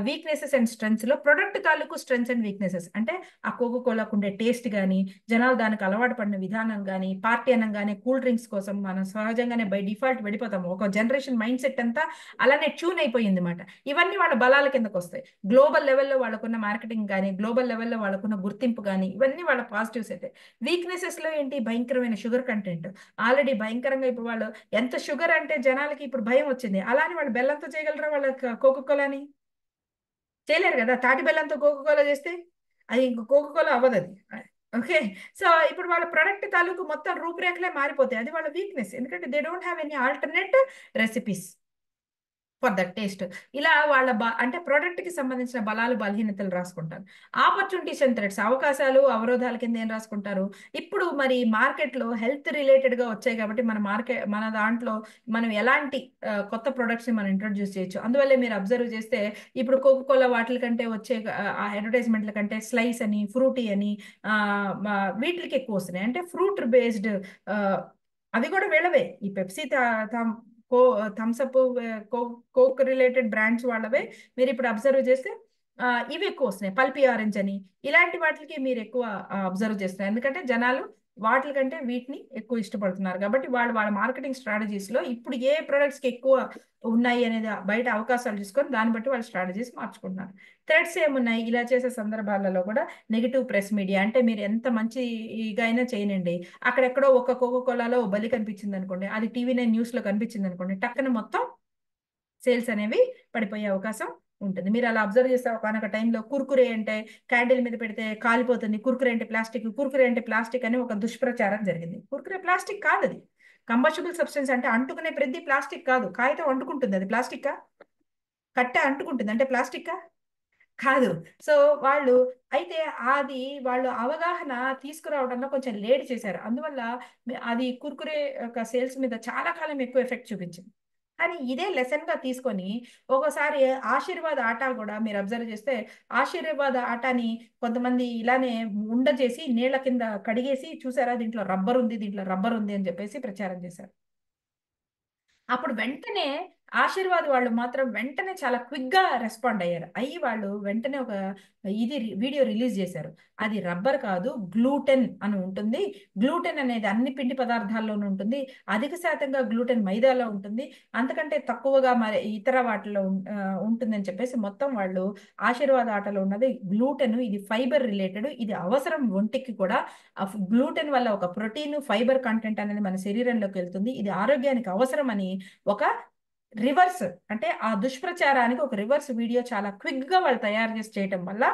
వీక్నెసెస్ అండ్ స్ట్రెంగ్స్ లో ప్రొడక్ట్ తాలూకు స్ట్రెంగ్స్ అండ్ వీక్నెసెస్ అంటే ఆ కోకోకోలాకు ఉండే టేస్ట్ కానీ, జనాలు దానికి అలవాటు పడిన విధానం కానీ, పార్టీ అనగానే కూల్ డ్రింక్స్ కోసం మనం సహజంగానే బై డిఫాల్ట్ వెళ్ళిపోతాము. ఒక జనరేషన్ మైండ్ సెట్ అంతా అలానే ట్యూన్ అయిపోయింది అన్నమాట. ఇవన్నీ వాళ్ళ బలాల కిందకు వస్తాయి. గ్లోబల్ లెవెల్లో వాళ్ళకున్న మార్కెటింగ్ కానీ, గ్లోబల్ లెవెల్లో వాళ్ళకున్న గుర్తింపు కానీ, ఇవన్నీ వాళ్ళ పాజిటివ్స్ అయితే. వీక్నెసెస్ లో ఏంటి, భయంకరమైన షుగర్ కంటెంట్. ఆల్రెడీ భయంకరంగా ఇప్పుడు వాళ్ళు ఎంత షుగర్ అంటే జనాలకి ఇప్పుడు భయం వచ్చింది. అలానే వాళ్ళు బెల్లంతో చేయగలరా వాళ్ళ కోకోకోలాని? చేయలేరు కదా. తాటి బెల్లంతో కోకోకోలా చేస్తే అది ఇంక కోకోకోలా అవ్వదు అది. ఓకే, సో ఇప్పుడు వాళ్ళ ప్రొడక్ట్ తాలూకు మొత్తం రూపురేఖలే మారిపోతాయి. అది వాళ్ళ వీక్నెస్, ఎందుకంటే they don't have any alternate recipes for that taste. ఇలా వాళ్ళ అంటే ప్రోడక్ట్ కి సంబంధించిన బలాలు బలహీనతలు రాసుకుంటారు. ఆపర్చునిటీస్ అండ్ థ్రెట్స్, అవకాశాలు అవరోధాల కింద ఏం రాసుకుంటారు. ఇప్పుడు మరి మార్కెట్ లో హెల్త్ రిలేటెడ్ గా వచ్చాయి కాబట్టి మన దాంట్లో మనం ఎలాంటి కొత్త ప్రొడక్ట్స్ ని మనం ఇంట్రొడ్యూస్ చేయొచ్చు. అందువల్లే మీరు అబ్జర్వ్ చేస్తే ఇప్పుడు కోకోకోలా వాటి కంటే వచ్చే ఆ అడ్వర్టైజ్మెంట్ల కంటే స్లైస్ అని, ఫ్రూటీ అని వీటికి ఎక్కువ వస్తున్నాయి. అంటే ఫ్రూట్ బేస్డ్ అవి కూడా వెళ్ళవే. ఈ Pepsi Thums Up Coke related brands వాళ్ళవే మీరు ఇప్పుడు అబ్జర్వ్ చేస్తే ఇవి ఎక్కువ వస్తున్నాయి. పల్పీ ఆరెంజ్ అని ఇలాంటి వాటికి మీరు ఎక్కువ అబ్జర్వ్ చేస్తున్నారు. ఎందుకంటే జనాలు వాటి కంటే వీటిని ఎక్కువ ఇష్టపడుతున్నారు కాబట్టి వాళ్ళ మార్కెటింగ్ స్ట్రాటజీస్ లో ఇప్పుడు ఏ ప్రొడక్ట్స్ కి ఎక్కువ ఉన్నాయి అనేది బయట అవకాశాలు చూసుకొని దాన్ని బట్టి వాళ్ళ స్ట్రాటజీస్ మార్చుకుంటున్నారు. థ్రెడ్స్ ఏమున్నాయి ఇలా చేసే సందర్భాలలో కూడా నెగిటివ్ ప్రెస్ మీడియా. అంటే మీరు ఎంత మంచిగా అయినా చేయనండి, అక్కడెక్కడో ఒక కోకోకోలాలో బలి కనిపించింది అనుకోండి, అది టీవీ9 న్యూస్ లో కనిపించింది అనుకోండి, టక్కన మొత్తం సేల్స్ అనేవి పడిపోయే అవకాశం ఉంటుంది. మీరు అలా అబ్జర్వ్ చేస్తే ఒకనొక టైంలో కుర్కురే అంటే క్యాండిల్ మీద పెడితే కాలిపోతుంది, కుర్కురే అంటే ప్లాస్టిక్ అని ఒక దుష్ప్రచారం జరిగింది. కుర్కురే ప్లాస్టిక్ కాదు, అది కంబస్టబుల్ సబ్స్టెన్స్. అంటే అంటుకునే ప్రతి ప్లాస్టిక్ కాదు. కాగితం అంటుకుంటుంది, అది ప్లాస్టిక్కా? కట్టె అంటుకుంటుంది అంటే ప్లాస్టిక్కా? కాదు. సో వాళ్ళు అవగాహన తీసుకురావడంలో కొంచెం లేట్ చేశారు. అందువల్ల అది కుర్కురే యొక్క సేల్స్ మీద చాలా కాలం ఎక్కువ ఎఫెక్ట్ చూపించింది. కానీ ఇదే లెసన్ గా తీసుకొని ఒకసారి ఆశీర్వాద్ ఆటా కూడా మీరు అబ్జర్వ్ చేస్తే, ఆశీర్వాద్ ఆటాని కొంతమంది ఇలానే చేసి నీళ్ల కింద కడిగేసి చూసారా దీంట్లో రబ్బర్ ఉంది అని చెప్పేసి ప్రచారం చేశారు. అప్పుడు వెంటనే ఆశీర్వాద్ వాళ్ళు మాత్రం వెంటనే చాలా క్విక్ గా రెస్పాండ్ అయ్యారు. వాళ్ళు వెంటనే ఒక వీడియో రిలీజ్ చేశారు. అది రబ్బర్ కాదు, గ్లూటెన్ అని ఉంటుంది. గ్లూటెన్ అనేది అన్ని పిండి పదార్థాల్లోనూ ఉంటుంది. అధిక శాతంగా గ్లూటెన్ మైదాలో ఉంటుంది, అంతకంటే తక్కువగా మరి ఇతర వాటిలో ఉంటుందని చెప్పేసి మొత్తం వాళ్ళు ఆశీర్వాద్ ఆటలో ఉన్నది గ్లూటెన్, ఇది ఫైబర్ రిలేటెడ్, ఇది అవసరం ఒంటికి కూడా. గ్లూటెన్ వల్ల ఒక ప్రోటీన్ ఫైబర్ కంటెంట్ అనేది మన శరీరంలోకి వెళ్తుంది, ఇది ఆరోగ్యానికి అవసరం అని ఒక రివర్స్, అంటే ఆ దుష్ప్రచారానికి ఒక రివర్స్ వీడియో చాలా క్విక్ గా వాళ్ళు తయారు చేసి చేయటం వల్ల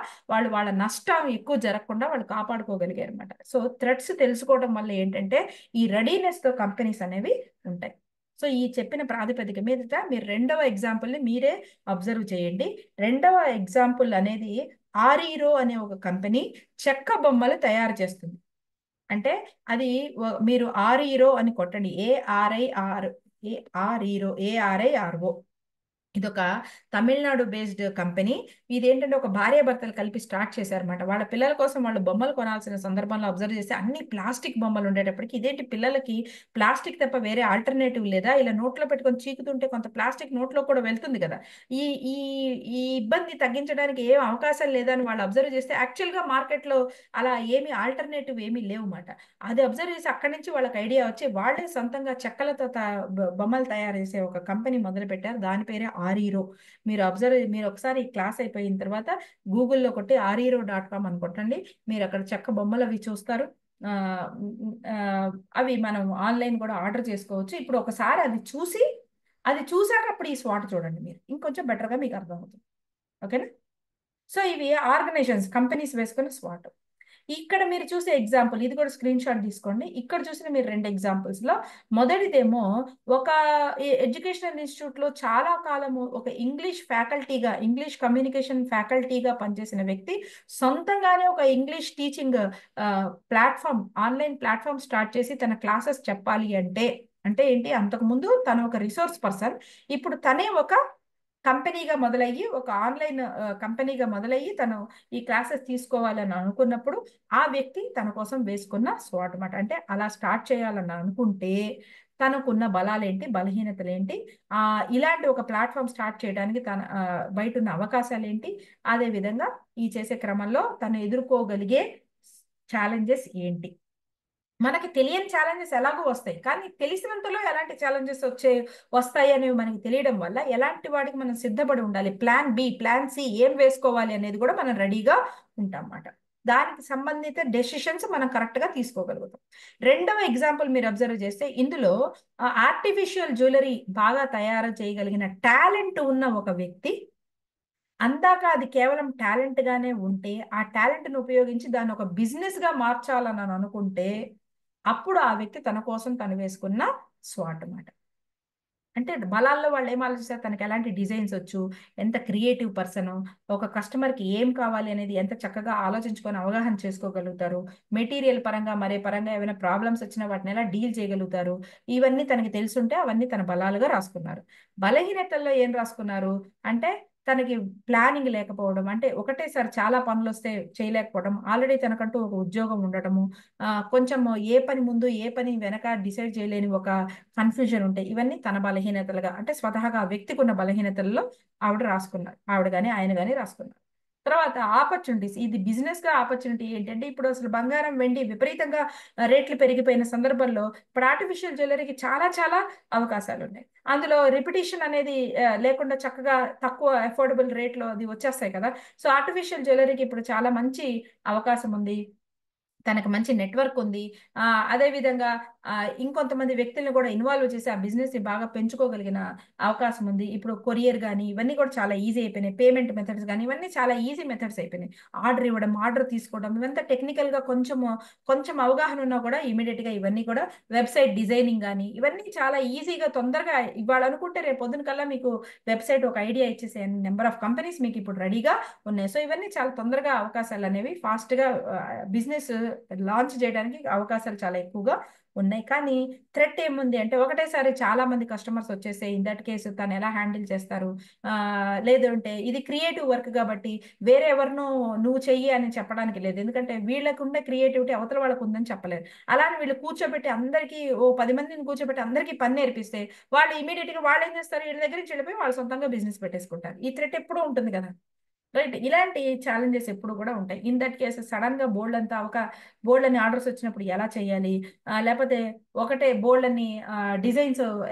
వాళ్ళ నష్టం ఎక్కువ జరగకుండా వాళ్ళు కాపాడుకోగలిగారు అనమాట. సో థ్రెట్స్ తెలుసుకోవడం వల్ల ఏంటంటే ఈ రెడీనెస్ తో కంపెనీస్ అనేవి ఉంటాయి. సో ఈ చెప్పిన ప్రాతిపదిక మీదట మీరు రెండవ ఎగ్జాంపుల్ ని మీరే అబ్జర్వ్ చేయండి. రెండవ ఎగ్జాంపుల్ అనేది ఆరీరో అనే ఒక కంపెనీ చెక్క బొమ్మలు తయారు చేస్తుంది. అంటే అది మీరు ఆరీరో అని కొట్టండి, ARIRO. ఇదొక తమిళనాడు బేస్డ్ కంపెనీ. ఇదేంటంటే ఒక భార్యాభర్తలు కలిపి స్టార్ట్ చేశారన్నమాట. వాళ్ళ పిల్లల కోసం వాళ్ళు బొమ్మలు కొనాల్సిన సందర్భంలో అబ్జర్వ్ చేస్తే అన్ని ప్లాస్టిక్ బొమ్మలు ఉండేటప్పటికి ఇదేంటి పిల్లలకి ప్లాస్టిక్ తప్ప వేరే ఆల్టర్నేటివ్ లేదా, ఇలా నోట్లో పెట్టుకొని చీకుతుంటే కొంత ప్లాస్టిక్ నోట్లో కూడా వెళ్తుంది కదా, ఈ ఈ ఈ ఇబ్బంది తగ్గించడానికి ఏం అవకాశాలు లేదా అని వాళ్ళు అబ్జర్వ్ చేస్తే యాక్చువల్ గా మార్కెట్ లో అలా ఏమి ఆల్టర్నేటివ్ ఏమీ లేవు అన్నమాట. అది అబ్జర్వ్ చేసి అక్కడి నుంచి వాళ్ళకి ఐడియా వచ్చి వాళ్ళే సొంతంగా చెక్కలతో బొమ్మలు తయారు చేసే ఒక కంపెనీ మొదలు పెట్టారు. దాని పేరే ఆరీరో. మీరు ఒకసారి క్లాస్ అయిపోయిన తర్వాత గూగుల్లో కొట్టి ariro.com అని కొట్టండి, మీరు అక్కడ చెక్క బొమ్మలు అవి చూస్తారు. అవి మనం ఆన్లైన్ కూడా ఆర్డర్ చేసుకోవచ్చు. ఇప్పుడు ఒకసారి అది చూసాక అప్పుడు ఈ స్వాట్ చూడండి, మీరు ఇంకొంచెం బెటర్గా మీకు అర్థమవుతుంది. ఓకేనా? సో ఇవి ఆర్గనైజేషన్స్ కంపెనీస్ వేసుకున్న స్వాట్. ఇక్కడ మీరు చూసే ఎగ్జాంపుల్, ఇది కూడా స్క్రీన్ షాట్ తీసుకోండి. ఇక్కడ చూసిన మీరు 2 ఎగ్జాంపుల్స్ లో మొదటిదేమో ఒక ఎడ్యుకేషనల్ ఇన్స్టిట్యూట్ లో చాలా కాలము ఒక ఇంగ్లీష్ కమ్యూనికేషన్ ఫ్యాకల్టీగా పనిచేసిన వ్యక్తి సొంతంగానే ఒక English teaching online platform start చేసి తన క్లాసెస్ చెప్పాలి అంటే ఏంటి, అంతకుముందు తను ఒక రిసోర్స్ పర్సన్, ఇప్పుడు తనే ఒక కంపెనీగా మొదలయ్యి ఒక ఆన్లైన్ కంపెనీగా మొదలయ్యి తను ఈ క్లాసెస్ తీసుకోవాలని అనుకున్నప్పుడు ఆ వ్యక్తి తన కోసం వేసుకున్న స్వాట్ అన్నమాట. అంటే అలా స్టార్ట్ చేయాలని అనుకుంటే తనకున్న బలాలేంటి, బలహీనతలు ఏంటి, ఇలాంటి ఒక ప్లాట్ఫామ్ స్టార్ట్ చేయడానికి బయట ఉన్న అవకాశాలు ఏంటి, అదే విధంగా ఈ చేసే క్రమంలో తను ఎదుర్కోగలిగే ఛాలెంజెస్ ఏంటి. మనకి తెలియని ఛాలెంజెస్ ఎలాగో వస్తాయి, కానీ తెలిసినంతలో ఎలాంటి ఛాలెంజెస్ వస్తాయి అనేవి మనకి తెలియడం వల్ల ఎలాంటి వాటికి మనం సిద్ధపడి ఉండాలి, ప్లాన్ బి ప్లాన్ సి ఏం వేసుకోవాలి అనేది కూడా మనం రెడీగా ఉంటాం అన్నమాట. దానికి సంబంధిత డెసిషన్స్ మనం కరెక్ట్ గా తీసుకోగలుగుతాం. రెండవ ఎగ్జాంపుల్ మీరు అబ్జర్వ్ చేస్తే ఇందులో ఆర్టిఫిషియల్ జ్యువెలరీ బాగా తయారు చేయగలిగిన టాలెంట్ ఉన్న ఒక వ్యక్తి, అందాక అది కేవలం టాలెంట్ గానే ఉంటే ఆ టాలెంట్ ను ఉపయోగించి దాన్ని ఒక బిజినెస్ గా మార్చాలని అనుకుంటే అప్పుడు ఆ వ్యక్తి తన కోసం తను వేసుకున్న స్వాట్ అన్నమాట. అంటే బలాల్లో వాళ్ళు ఏం ఆలోచిస్తారు, తనకి ఎలాంటి డిజైన్స్ వచ్చు, ఎంత క్రియేటివ్ పర్సన్, ఒక కస్టమర్కి ఏం కావాలి అనేది ఎంత చక్కగా ఆలోచించుకొని అవగాహన చేసుకోగలుగుతారు, మెటీరియల్ పరంగా మరే పరంగా ఏమైనా ప్రాబ్లమ్స్ వచ్చినా వాటిని ఎలా డీల్ చేయగలుగుతారు, ఇవన్నీ తనకి తెలుసుంటే అవన్నీ తన బలాలుగా రాసుకున్నారు. బలహీనతల్లో ఏం రాసుకున్నారు అంటే తనకి ప్లానింగ్ లేకపోవడం, అంటే ఒకటేసారి చాలా పనులు వస్తే చేయలేకపోవడం, ఆల్రెడీ తనకంటూ ఒక ఉద్యోగం ఉండటము, కొంచెం ఏ పని ముందు ఏ పని వెనక డిసైడ్ చేయలేని ఒక కన్ఫ్యూజన్ ఉంటాయి. ఇవన్నీ తన బలహీనతలుగా, అంటే స్వతహాగా ఆ వ్యక్తికి ఉన్న బలహీనతల్లో ఆవిడ రాసుకున్నారు, ఆవిడ కానీ ఆయన కానీ రాసుకున్నారు. తర్వాత ఆపర్చునిటీస్, ఇది బిజినెస్ గా ఆపర్చునిటీ ఏంటంటే ఇప్పుడు అసలు బంగారం వెండి విపరీతంగా రేట్లు పెరిగిపోయిన సందర్భంలో ఇప్పుడు ఆర్టిఫిషియల్ జ్యువెలరీకి చాలా చాలా అవకాశాలు ఉన్నాయి. అందులో రిపిటేషన్ అనేది లేకుండా చక్కగా తక్కువ అఫోర్డబుల్ రేట్లో అది వచ్చేస్తాయి కదా. సో ఆర్టిఫిషియల్ జ్యువెలరీకి ఇప్పుడు చాలా మంచి అవకాశం ఉంది, తనకు మంచి నెట్వర్క్ ఉంది. అదేవిధంగా ఇంకొంతమంది వ్యక్తులను కూడా ఇన్వాల్వ్ చేసి ఆ బిజినెస్ ని బాగా పెంచుకోగలిగిన అవకాశం ఉంది. ఇప్పుడు కొరియర్ కానీ ఇవన్నీ కూడా చాలా ఈజీ అయిపోయినాయి, పేమెంట్ మెథడ్స్ కానీ ఇవన్నీ చాలా ఈజీ మెథడ్స్ అయిపోయినాయి. ఆర్డర్ ఇవ్వడం, ఆర్డర్ తీసుకోవడం, ఇవంతా టెక్నికల్ గా కొంచెం అవగాహన ఉన్నా కూడా ఇమీడియట్ గా ఇవన్నీ కూడా వెబ్సైట్ డిజైనింగ్ కానీ ఇవన్నీ చాలా ఈజీగా తొందరగా ఇవ్వాలనుకుంటే రేపు పొద్దున కల్లా మీకు వెబ్సైట్ ఒక ఐడియా ఇచ్చేసే నెంబర్ ఆఫ్ కంపెనీస్ మీకు ఇప్పుడు రెడీగా ఉన్నాయి. సో ఇవన్నీ చాలా తొందరగా అవకాశాలు అనేవి ఫాస్ట్ గా బిజినెస్ లాంచ్ చేయడానికి అవకాశాలు చాలా ఎక్కువగా ఉన్నాయి. కానీ థ్రెట్ ఏముంది అంటే ఒకటేసారి చాలా మంది కస్టమర్స్ వచ్చేస్తే ఇన్ దట్ కేసు తను ఎలా హ్యాండిల్ చేస్తారు, లేదంటే ఇది క్రియేటివ్ వర్క్ కాబట్టి వేరే ఎవరినో నువ్వు చెయ్యి అని చెప్పడానికి లేదు, ఎందుకంటే వీళ్ళకుండే క్రియేటివిటీ అవతల వాళ్ళకు ఉందని చెప్పలేదు. అలానే వీళ్ళు కూర్చోబెట్టి అందరికీ 10 మందిని కూర్చోబెట్టి అందరికీ పని నేర్పిస్తే వాళ్ళు ఇమీడియట్ గా వాళ్ళు ఏం చేస్తారు, వీళ్ళ దగ్గర నుంచి వెళ్ళిపోయి వాళ్ళు సొంతంగా బిజినెస్ పెట్టేసుకుంటారు. ఈ థ్రెట్ ఎప్పుడూ ఉంటుంది కదా, రైట్. ఇలాంటి ఛాలెంజెస్ ఎప్పుడు కూడా ఉంటాయి. ఇన్ దట్ కేసు సడన్ గా బోల్డ్ అని ఆర్డర్స్ వచ్చినప్పుడు ఎలా చేయాలి, లేకపోతే ఒకటే బోల్డ్ అని డిజైన్స్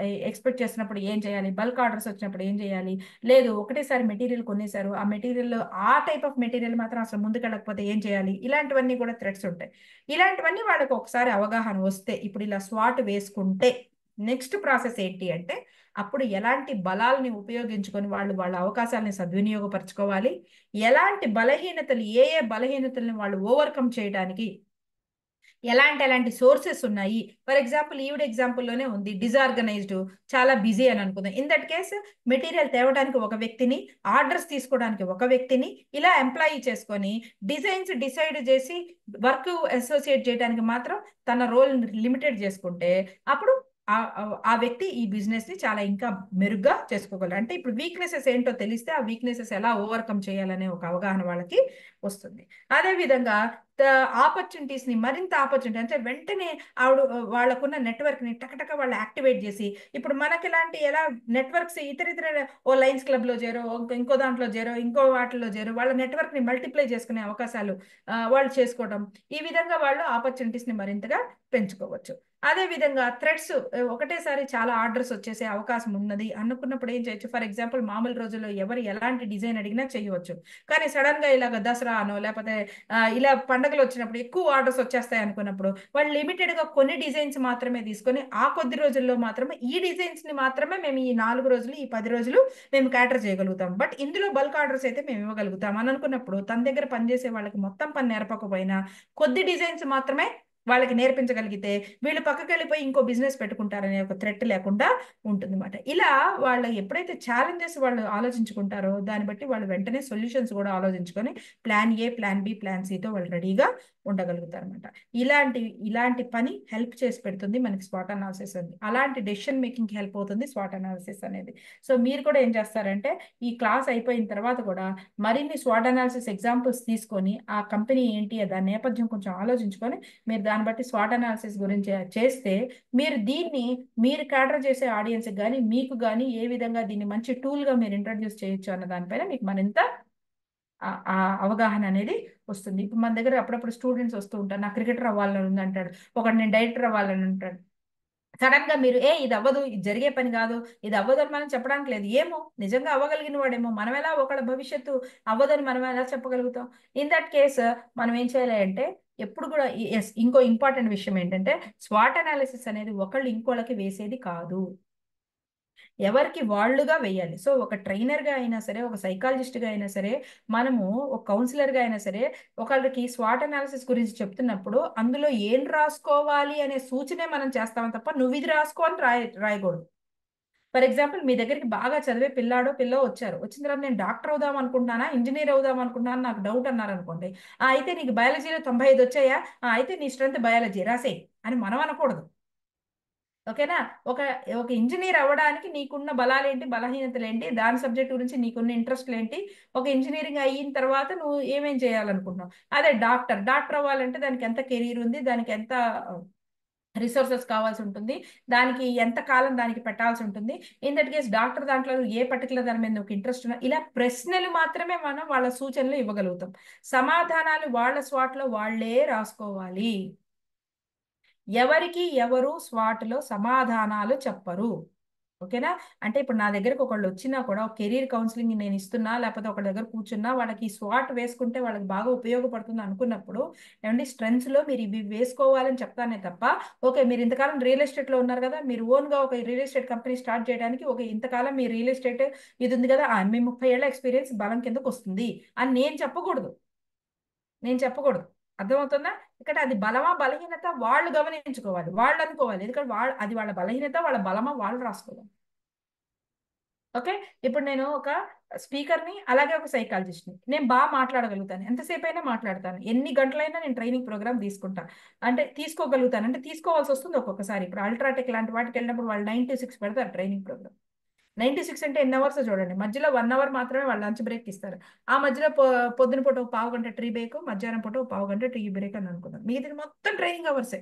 ఎక్స్పెక్ట్ చేసినప్పుడు ఏం చేయాలి, బల్క్ ఆర్డర్స్ వచ్చినప్పుడు ఏం చేయాలి, లేదు ఒకటేసారి మెటీరియల్ కొనేసారు, ఆ మెటీరియల్ ఆ టైప్ ఆఫ్ మెటీరియల్ మాత్రం అసలు ముందుకెళ్ళకపోతే ఏం చేయాలి, ఇలాంటివన్నీ కూడా థ్రెట్స్ ఉంటాయి. ఇలాంటివన్నీ వాళ్ళకి ఒకసారి అవగాహన వస్తే, ఇప్పుడు ఇలా స్వాట్ వేసుకుంటే నెక్స్ట్ ప్రాసెస్ ఏంటి అంటే అప్పుడు ఎలాంటి బలాల్ని ఉపయోగించుకొని వాళ్ళ అవకాశాలని సద్వినియోగపరచుకోవాలి, ఎలాంటి బలహీనతలు ఏ బలహీనతల్ని వాళ్ళు ఓవర్కమ్ చేయడానికి ఎలాంటి సోర్సెస్ ఉన్నాయి. ఫర్ ఎగ్జాంపుల్ ఈవిడ ఎగ్జాంపుల్లోనే ఉంది, డిజార్గనైజ్డ్, చాలా బిజీ అని అనుకుందాం. ఇన్ దట్ కేసు మెటీరియల్ తేవడానికి ఒక వ్యక్తిని, ఆర్డర్స్ తీసుకోవడానికి ఒక వ్యక్తిని ఇలా ఎంప్లాయీ చేసుకొని డిజైన్స్ డిసైడ్ చేసి వర్క్ అసోసియేట్ చేయడానికి మాత్రం తన రోల్ లిమిటెడ్ చేసుకుంటే అప్పుడు ఆ వ్యక్తి ఈ బిజినెస్ ని చాలా ఇంకా మెరుగ్గా చేసుకోగలరు. అంటే ఇప్పుడు వీక్నెసెస్ ఏంటో తెలిస్తే ఆ వీక్నెసెస్ ఎలా ఓవర్కమ్ చేయాలనే ఒక అవగాహన వాళ్ళకి వస్తుంది. అదే విధంగా ఆపర్చునిటీస్ ని మరింత ఆపర్చునిటీ అంటే వెంటనే వాళ్ళకున్న నెట్వర్క్ ని టకటక వాళ్ళు యాక్టివేట్ చేసి, ఇప్పుడు మనకి ఇలాంటి ఎలా నెట్వర్క్స్ ఇతర ఓ లయన్స్ క్లబ్ లో చేరో, ఇంకో దాంట్లో చేరో, ఇంకో వాటిలో చేరో, వాళ్ళ నెట్వర్క్ ని మల్టిప్లై చేసుకునే అవకాశాలు వాళ్ళు చేసుకోవడం, ఈ విధంగా వాళ్ళు ఆపర్చునిటీస్ ని మరింతగా పెంచుకోవచ్చు. అదే విధంగా థ్రెడ్స్, ఒకటేసారి చాలా ఆర్డర్స్ వచ్చేసే అవకాశం ఉన్నది అనుకున్నప్పుడు ఏం చేయొచ్చు, ఫర్ ఎగ్జాంపుల్ మామూలు రోజుల్లో ఎవరు ఎలాంటి డిజైన్ అడిగినా చేయవచ్చు. కానీ సడన్ గా ఇలాగ దసరా అనో లేకపోతే ఇలా పండుగలు వచ్చినప్పుడు ఎక్కువ ఆర్డర్స్ వచ్చేస్తాయి అనుకున్నప్పుడు వాళ్ళు లిమిటెడ్ గా కొన్ని డిజైన్స్ మాత్రమే తీసుకొని ఆ కొద్ది రోజుల్లో మాత్రమే ఈ డిజైన్స్ ని మాత్రమే మేము ఈ 4 రోజులు ఈ 10 రోజులు మేము క్యాటర్ చేయగలుగుతాం, బట్ ఇందులో బల్క్ ఆర్డర్స్ అయితే మేము ఇవ్వగలుగుతాం అని అనుకున్నప్పుడు తన దగ్గర పనిచేసే వాళ్ళకి మొత్తం పని నేర్పకపోయినా కొద్ది డిజైన్స్ మాత్రమే వాళ్ళకి నేర్పించగలిగితే వీళ్ళు పక్కకి వెళ్ళిపోయి ఇంకో బిజినెస్ పెట్టుకుంటారనే ఒక థ్రెట్ లేకుండా ఉంటుంది అనమాట. ఇలా వాళ్ళు ఎప్పుడైతే ఛాలెంజెస్ వాళ్ళు ఆలోచించుకుంటారో దాన్ని బట్టి వాళ్ళు వెంటనే సొల్యూషన్స్ కూడా ఆలోచించుకొని plan A, plan B, plan సితో వాళ్ళు రెడీగా ఉండగలుగుతారు అనమాట. ఇలాంటి పని హెల్ప్ చేసి పెడుతుంది మనకి స్వాట్ అనాలిసిస్ ఉంది. అలాంటి డెసిషన్ మేకింగ్ హెల్ప్ అవుతుంది స్వాట్ అనాలిసిస్ అనేది. సో మీరు కూడా ఏం చేస్తారంటే ఈ క్లాస్ అయిపోయిన తర్వాత కూడా మరిన్ని స్వాట్ అనాలిసిస్ ఎగ్జాంపుల్స్ తీసుకొని ఆ కంపెనీ ఏంటి దాని నేపథ్యం కొంచెం ఆలోచించుకొని మీరు దాన్ని బట్టి స్వాట్ అనాలిసిస్ గురించి చేస్తే మీరు క్యాటర్ చేసే ఆడియన్స్ కానీ మీకు కానీ ఏ విధంగా దీన్ని మంచి టూల్ గా మీరు ఇంట్రడ్యూస్ చేయొచ్చు అన్న దానిపైన మీకు మరింత అవగాహన అనేది వస్తుంది. ఇప్పుడు మన దగ్గర అప్పుడప్పుడు స్టూడెంట్స్ వస్తూ ఉంటారు, నా క్రికెటర్ అవ్వాలని ఉంది అంటాడు, ఒకటి నేను డైరెక్టర్ అవ్వాలని ఉంటాడు. సడన్ గా మీరు ఇది అవ్వదు, ఇది జరిగే పని కాదు, ఇది అవ్వదు అని మనం చెప్పడానికి లేదు. ఏమో నిజంగా అవ్వగలిగిన వాడేమో, మనం ఎలా ఒకళ్ళ భవిష్యత్తు అవ్వదని మనం ఎలా చెప్పగలుగుతాం. ఇన్ దట్ కేస్ మనం ఏం చేయాలి అంటే ఎప్పుడు కూడా ఇంకో ఇంపార్టెంట్ విషయం ఏంటంటే స్వాట్ అనాలిసిస్ అనేది ఒకళ్ళు ఇంకోళ్ళకి వేసేది కాదు, ఎవరికి వాళ్ళుగా వేయాలి. సో ఒక ట్రైనర్ గా అయినా సరే, ఒక సైకాలజిస్ట్ గా అయినా సరే, మనము ఒక కౌన్సిలర్ గా అయినా సరే ఒకళ్ళకి స్వాట్ అనాలిసిస్ గురించి చెప్తున్నప్పుడు అందులో ఏం రాసుకోవాలి అనే సూచనే మనం చేస్తాం తప్ప నువ్వు ఇది రాసుకో అని రాయకూడదు. ఫర్ ఎగ్జాంపుల్ మీ దగ్గరికి బాగా చదివే పిల్లాడో పిల్లో వచ్చారు, వచ్చిన తర్వాత నేను డాక్టర్ అవుదాం అనుకుంటున్నానా ఇంజనీర్ అవుదాం అనుకుంటున్నాను నాకు డౌట్ అన్నారు అనుకోండి, అయితే నీకు బయాలజీలో 95 వచ్చాయా, అయితే నీ స్ట్రెంత్ బయాలజీ రాసే అని మనం అనకూడదు. ఓకేనా? ఒక ఒక ఇంజనీర్ అవ్వడానికి నీకున్న బలాలు ఏంటి, బలహీనతలు ఏంటి, దాని సబ్జెక్ట్ గురించి నీకున్న ఇంట్రెస్ట్లు ఏంటి, ఒక ఇంజనీరింగ్ అయిన తర్వాత నువ్వు ఏమేం చేయాలనుకుంటున్నావు. అదే డాక్టర్ అవ్వాలంటే దానికి ఎంత కెరీర్ ఉంది, దానికి ఎంత రిసోర్సెస్ కావాల్సి ఉంటుంది, దానికి ఎంత కాలం దానికి పెట్టాల్సి ఉంటుంది. ఇన్ దట్ కేస్ డాక్టర్ దాంట్లో ఏ పర్టికులర్ దాని మీద ఒక ఇంట్రెస్ట్ ఉన్నా, ఇలా ప్రశ్నలు మాత్రమే మనం వాళ్ళ సూచనలు ఇవ్వగలుగుతాం. సమాధానాలు వాళ్ళ స్వాట్లో వాళ్ళే రాసుకోవాలి. ఎవరికి ఎవరు స్వాట్లో సమాధానాలు చెప్పరు. ఓకేనా? అంటే ఇప్పుడు నా దగ్గరకు ఒకళ్ళు వచ్చినా కూడా ఒక కెరీర్ కౌన్సిలింగ్ నేను ఇస్తున్నా, లేకపోతే ఒకళ్ళ దగ్గర కూర్చున్నా వాళ్ళకి ఈ స్వాట్ వేసుకుంటే వాళ్ళకి బాగా ఉపయోగపడుతుంది అనుకున్నప్పుడు, ఏమంటే స్ట్రెంగ్స్ లో మీరు ఇవి వేసుకోవాలని చెప్తానే తప్ప, ఓకే మీరు ఇంతకాలం రియల్ ఎస్టేట్ లో ఉన్నారు కదా, మీరు ఓన్ గా ఒక రియల్ ఎస్టేట్ కంపెనీ స్టార్ట్ చేయడానికి ఒక ఇంతకాలం మీ రియల్ ఎస్టేట్ ఇది ఉంది కదా, మీ 30 ఏళ్ల ఎక్స్పీరియన్స్ బలం కిందకు వస్తుంది అని నేను చెప్పకూడదు. అర్థమవుతుందా? ఇక్కడ అది బలమా బలహీనత వాళ్ళు గమనించుకోవాలి, వాళ్ళు అనుకోవాలి. ఎందుకంటే అది వాళ్ళ బలహీనత వాళ్ళ బలమా వాళ్ళు రాసుకోవాలి. ఓకే, ఇప్పుడు నేను ఒక స్పీకర్ని అలాగే ఒక సైకాలజిస్ట్ని, నేను బాగా మాట్లాడగలుగుతాను, ఎంతసేపు అయినా మాట్లాడతాను, ఎన్ని గంటలైనా నేను ట్రైనింగ్ ప్రోగ్రామ్ తీసుకుంటాను, అంటే తీసుకోగలుగుతాను, అంటే తీసుకోవాల్సి వస్తుంది ఒక్కొక్కసారి. ఇప్పుడు అల్ట్రాటెక్ లాంటి వాటికి వెళ్ళినప్పుడు వాళ్ళు 9 to 6 పెడతారు ట్రైనింగ్ ప్రోగ్రామ్. 9 to 6 అంటే ఎన్ని అవర్స్ చూడండి, మధ్యలో 1 hour మాత్రమే వాళ్ళు లంచ్ బ్రేక్ ఇస్తారు. ఆ మధ్యలో పొద్దున పూట ఒక పావు గంట టీ బ్రేక్, మధ్యాహ్నం పూట ఒక పావు గంట టీ బ్రేక్ అని అనుకున్నాను. మిగతా మొత్తం ట్రైనింగ్ అవర్సే.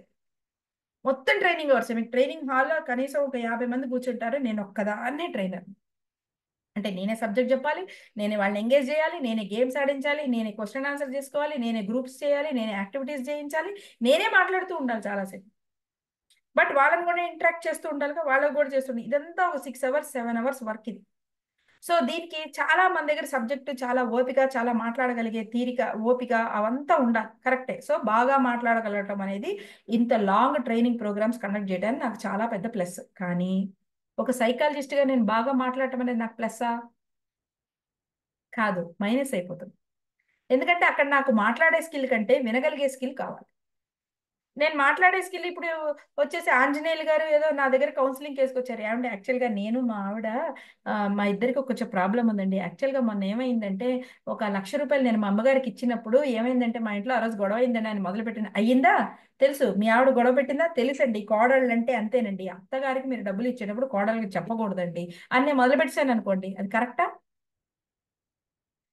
మీకు ట్రైనింగ్ హాల్లో కనీసం ఒక 50 మంది కూర్చుంటారు, నేను ఒక్కదాన్నే ట్రైనర్. అంటే నేనే సబ్జెక్ట్ చెప్పాలి, నేనే వాళ్ళని ఎంగేజ్ చేయాలి, నేనే గేమ్స్ ఆడించాలి, నేనే క్వశ్చన్ ఆన్సర్ చేసుకోవాలి, నేనే గ్రూప్స్ చేయాలి, నేనే యాక్టివిటీస్ చేయించాలి, నేనే మాట్లాడుతూ ఉండాలి చాలాసేపు. బట్ వాళ్ళని కూడా ఇంటరాక్ట్ చేస్తూ ఉండాలి, వాళ్ళకి కూడా చేస్తుండే. ఇదంతా ఒక 6 hours 7 hours వర్క్ ఇది. సో దీనికి చాలా మన దగ్గర సబ్జెక్టు చాలా ఓపిక, చాలా మాట్లాడగలిగే తీరిక, ఓపిక అవంతా ఉండాలి. కరెక్టే. సో బాగా మాట్లాడగలగటం అనేది ఇంత లాంగ్ ట్రైనింగ్ ప్రోగ్రామ్స్ కండక్ట్ చేయడానికి నాకు చాలా పెద్ద ప్లస్. కానీ ఒక సైకాలజిస్ట్గా నేను బాగా మాట్లాడటం అనేది నాకు ప్లస్సా? కాదు, మైనస్ అయిపోతుంది. ఎందుకంటే అక్కడ నాకు మాట్లాడే స్కిల్ కంటే వినగలిగే స్కిల్ కావాలి. నేను మాట్లాడే స్కిల్ ఇప్పుడు వచ్చేసి ఆంజనేయులు గారు ఏదో నా దగ్గర కౌన్సిలింగ్ కేసుకొచ్చారు. ఏమంటే యాక్చువల్గా నేను మా ఆవిడ మా ఇద్దరికి కొంచెం ప్రాబ్లం ఉందండి. యాక్చువల్గా మొన్న ఏమైందంటే ఒక 1,00,000 రూపాయలు నేను మా అమ్మగారికి ఇచ్చినప్పుడు ఏమైందంటే మా ఇంట్లో ఆ రోజు గొడవ అయిందండి ఆయన మొదలుపెట్టిన. అయ్యిందా? తెలుసు. మీ ఆవిడ గొడవ పెట్టిందా? తెలుసండి. కోడళ్ళు అంటే అంతేనండి. అత్తగారికి మీరు డబ్బులు ఇచ్చేటప్పుడు కోడళ్ళకి చెప్పకూడదండి అని నేను మొదలుపెట్టాను అనుకోండి, అది కరెక్టా?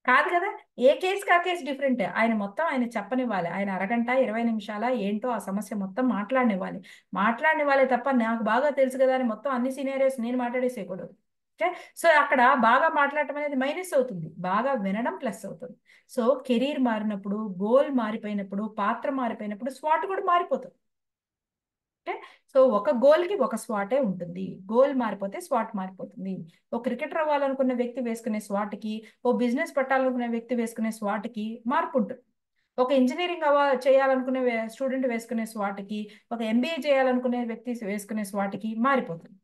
కాదు కదా. ఏ కేసుకి ఆ కేసు డిఫరెంట్. ఆయన చెప్పనివ్వాలి. ఆయన అరగంట 20 నిమిషాల ఏంటో ఆ సమస్య మొత్తం మాట్లాడనివ్వాలి తప్ప నాకు బాగా తెలుసు కదా అని మొత్తం అన్ని సినారియోస్ నేను మాట్లాడేసేయకూడదు. ఓకే, సో అక్కడ బాగా మాట్లాడటం అనేది మైనస్ అవుతుంది, బాగా వినడం ప్లస్ అవుతుంది. సో కెరీర్ మారినప్పుడు, గోల్ మారిపోయినప్పుడు, పాత్ర మారిపోయినప్పుడు స్వాట్ కూడా మారిపోతుంది. ఓకే, సో ఒక గోల్కి ఒక స్వాటే ఉంటుంది. గోల్ మారిపోతే స్వాట్ మారిపోతుంది. ఓ క్రికెటర్ అవ్వాలనుకున్న వ్యక్తి వేసుకునే స్వాట్కి, ఓ బిజినెస్ పెట్టాలనుకునే వ్యక్తి వేసుకునే స్వాట్కి మార్పు ఉంటుంది. ఒక ఇంజనీరింగ్ చేయాలనుకునే స్టూడెంట్ వేసుకునే స్వాట్కి, ఒక MBA చేయాలనుకునే వ్యక్తి వేసుకునే స్వాట్కి మారిపోతుంది.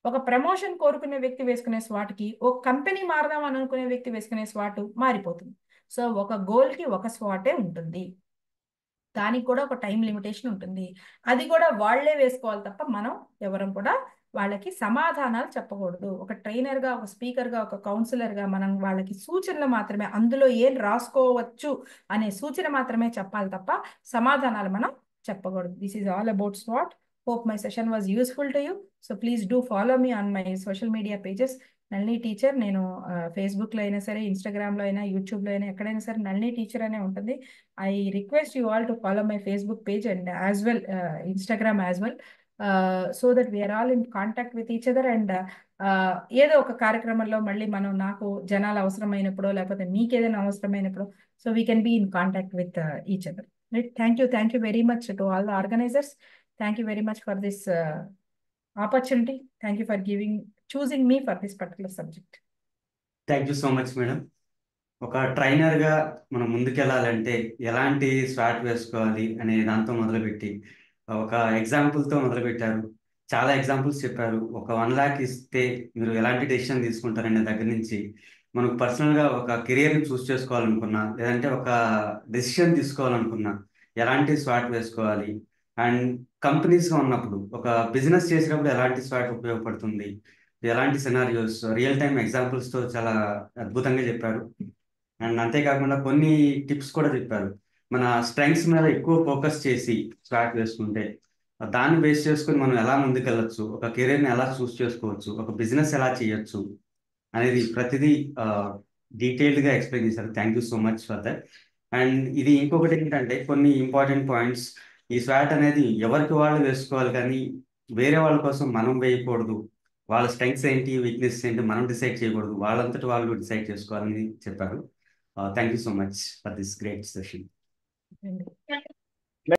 ఒక ప్రమోషన్ కోరుకునే వ్యక్తి వేసుకునే స్వాట్కి, ఒక కంపెనీ మారదాం అని అనుకునే వ్యక్తి వేసుకునే స్వాట్ మారిపోతుంది. సో ఒక గోల్కి ఒక స్వాటే ఉంటుంది, దానికి కూడా ఒక టైం లిమిటేషన్ ఉంటుంది. అది కూడా వాళ్లే వేసుకోవాలి తప్ప మనం ఎవరం కూడా వాళ్ళకి సమాధానాలు చెప్పకూడదు. ఒక ట్రైనర్గా, ఒక స్పీకర్గా, ఒక కౌన్సిలర్గా మనం వాళ్ళకి సూచనలు మాత్రమే, అందులో ఏం రాసుకోవచ్చు అనే సూచన మాత్రమే చెప్పాలి తప్ప సమాధానాలు మనం చెప్పకూడదు. This is all about swat. Hope my session was useful to you. So please do follow me on my social media pages. Nalini teacher. నేను ఫేస్బుక్లో అయినా సరే, ఇన్స్టాగ్రామ్లో అయినా, యూట్యూబ్లో అయినా ఎక్కడైనా సరే నళిని టీచర్ అనే ఉంటుంది. I request you all to follow my Facebook page and as well Instagram as well, so that we are all in contact with each other. And ఏదో ఒక కార్యక్రమంలో మళ్ళీ మనం నాకు జనాలు అవసరమైనప్పుడు, లేకపోతే మీకు ఏదైనా అవసరమైనప్పుడు, so we can be in contact with each other. Right. Thank you very much to all the organisers. Thank you very much for this opportunity. Thank you for choosing me for this particular subject.
Thank you so much madam. ఒక ట్రైనర్గా మనం ముందుకెళ్ళాలంటే ఎలాంటి swat వేసుకోవాలి అనే దాంతో మొదలుపెట్టి ఒక ఎగ్జాంపుల్తో మొదలుపెట్టారు. చాలా ఎగ్జాంపుల్స్ చెప్పారు. ఒక 1 lakh ఇస్తే మీరు ఎలాంటి డెసిషన్ తీసుకుంటారనే దగ్గర నుంచి మనకు పర్సనల్గా ఒక కెరియర్ని చూస్ చేసుకోవాలనుకున్నా, లేదంటే ఒక డెసిషన్ తీసుకోవాలనుకున్నా ఎలాంటి స్వాట్ వేసుకోవాలి, అండ్ కంపెనీస్గా ఉన్నప్పుడు ఒక బిజినెస్ చేసేటప్పుడు ఎలాంటి స్వాట్ ఉపయోగపడుతుంది, ఎలాంటి సినారియోస్ రియల్ టైమ్ ఎగ్జాంపుల్స్తో చాలా అద్భుతంగా చెప్పారు. అండ్ అంతేకాకుండా కొన్ని టిప్స్ కూడా చెప్పారు. మన స్ట్రెంగ్స్ మీద ఎక్కువ ఫోకస్ చేసి స్వాట్ వేసుకుంటే దాన్ని బేస్ చేసుకుని మనం ఎలా ముందుకెళ్ళచ్చు, ఒక కెరీర్ని ఎలా చూస్ చేసుకోవచ్చు, ఒక బిజినెస్ ఎలా చేయొచ్చు అనేది ప్రతిదీ డీటెయిల్డ్గా ఎక్స్ప్లెయిన్ చేశారు. Thank you so much for that. And ఇది ఇంకొకటి ఏంటంటే కొన్ని ఇంపార్టెంట్ పాయింట్స్, ఈ స్వాట్ అనేది ఎవరికి వాళ్ళు వేసుకోవాలి కానీ వేరే వాళ్ళ కోసం మనం వేయకూడదు. వాళ్ళ స్ట్రెంగ్స్ ఏంటి, వీక్నెస్ ఏంటి మనం డిసైడ్ చేయకూడదు, వాళ్ళంతటి వాళ్ళు డిసైడ్ చేసుకోవాలని చెప్పారు. Thank you so much for this great session.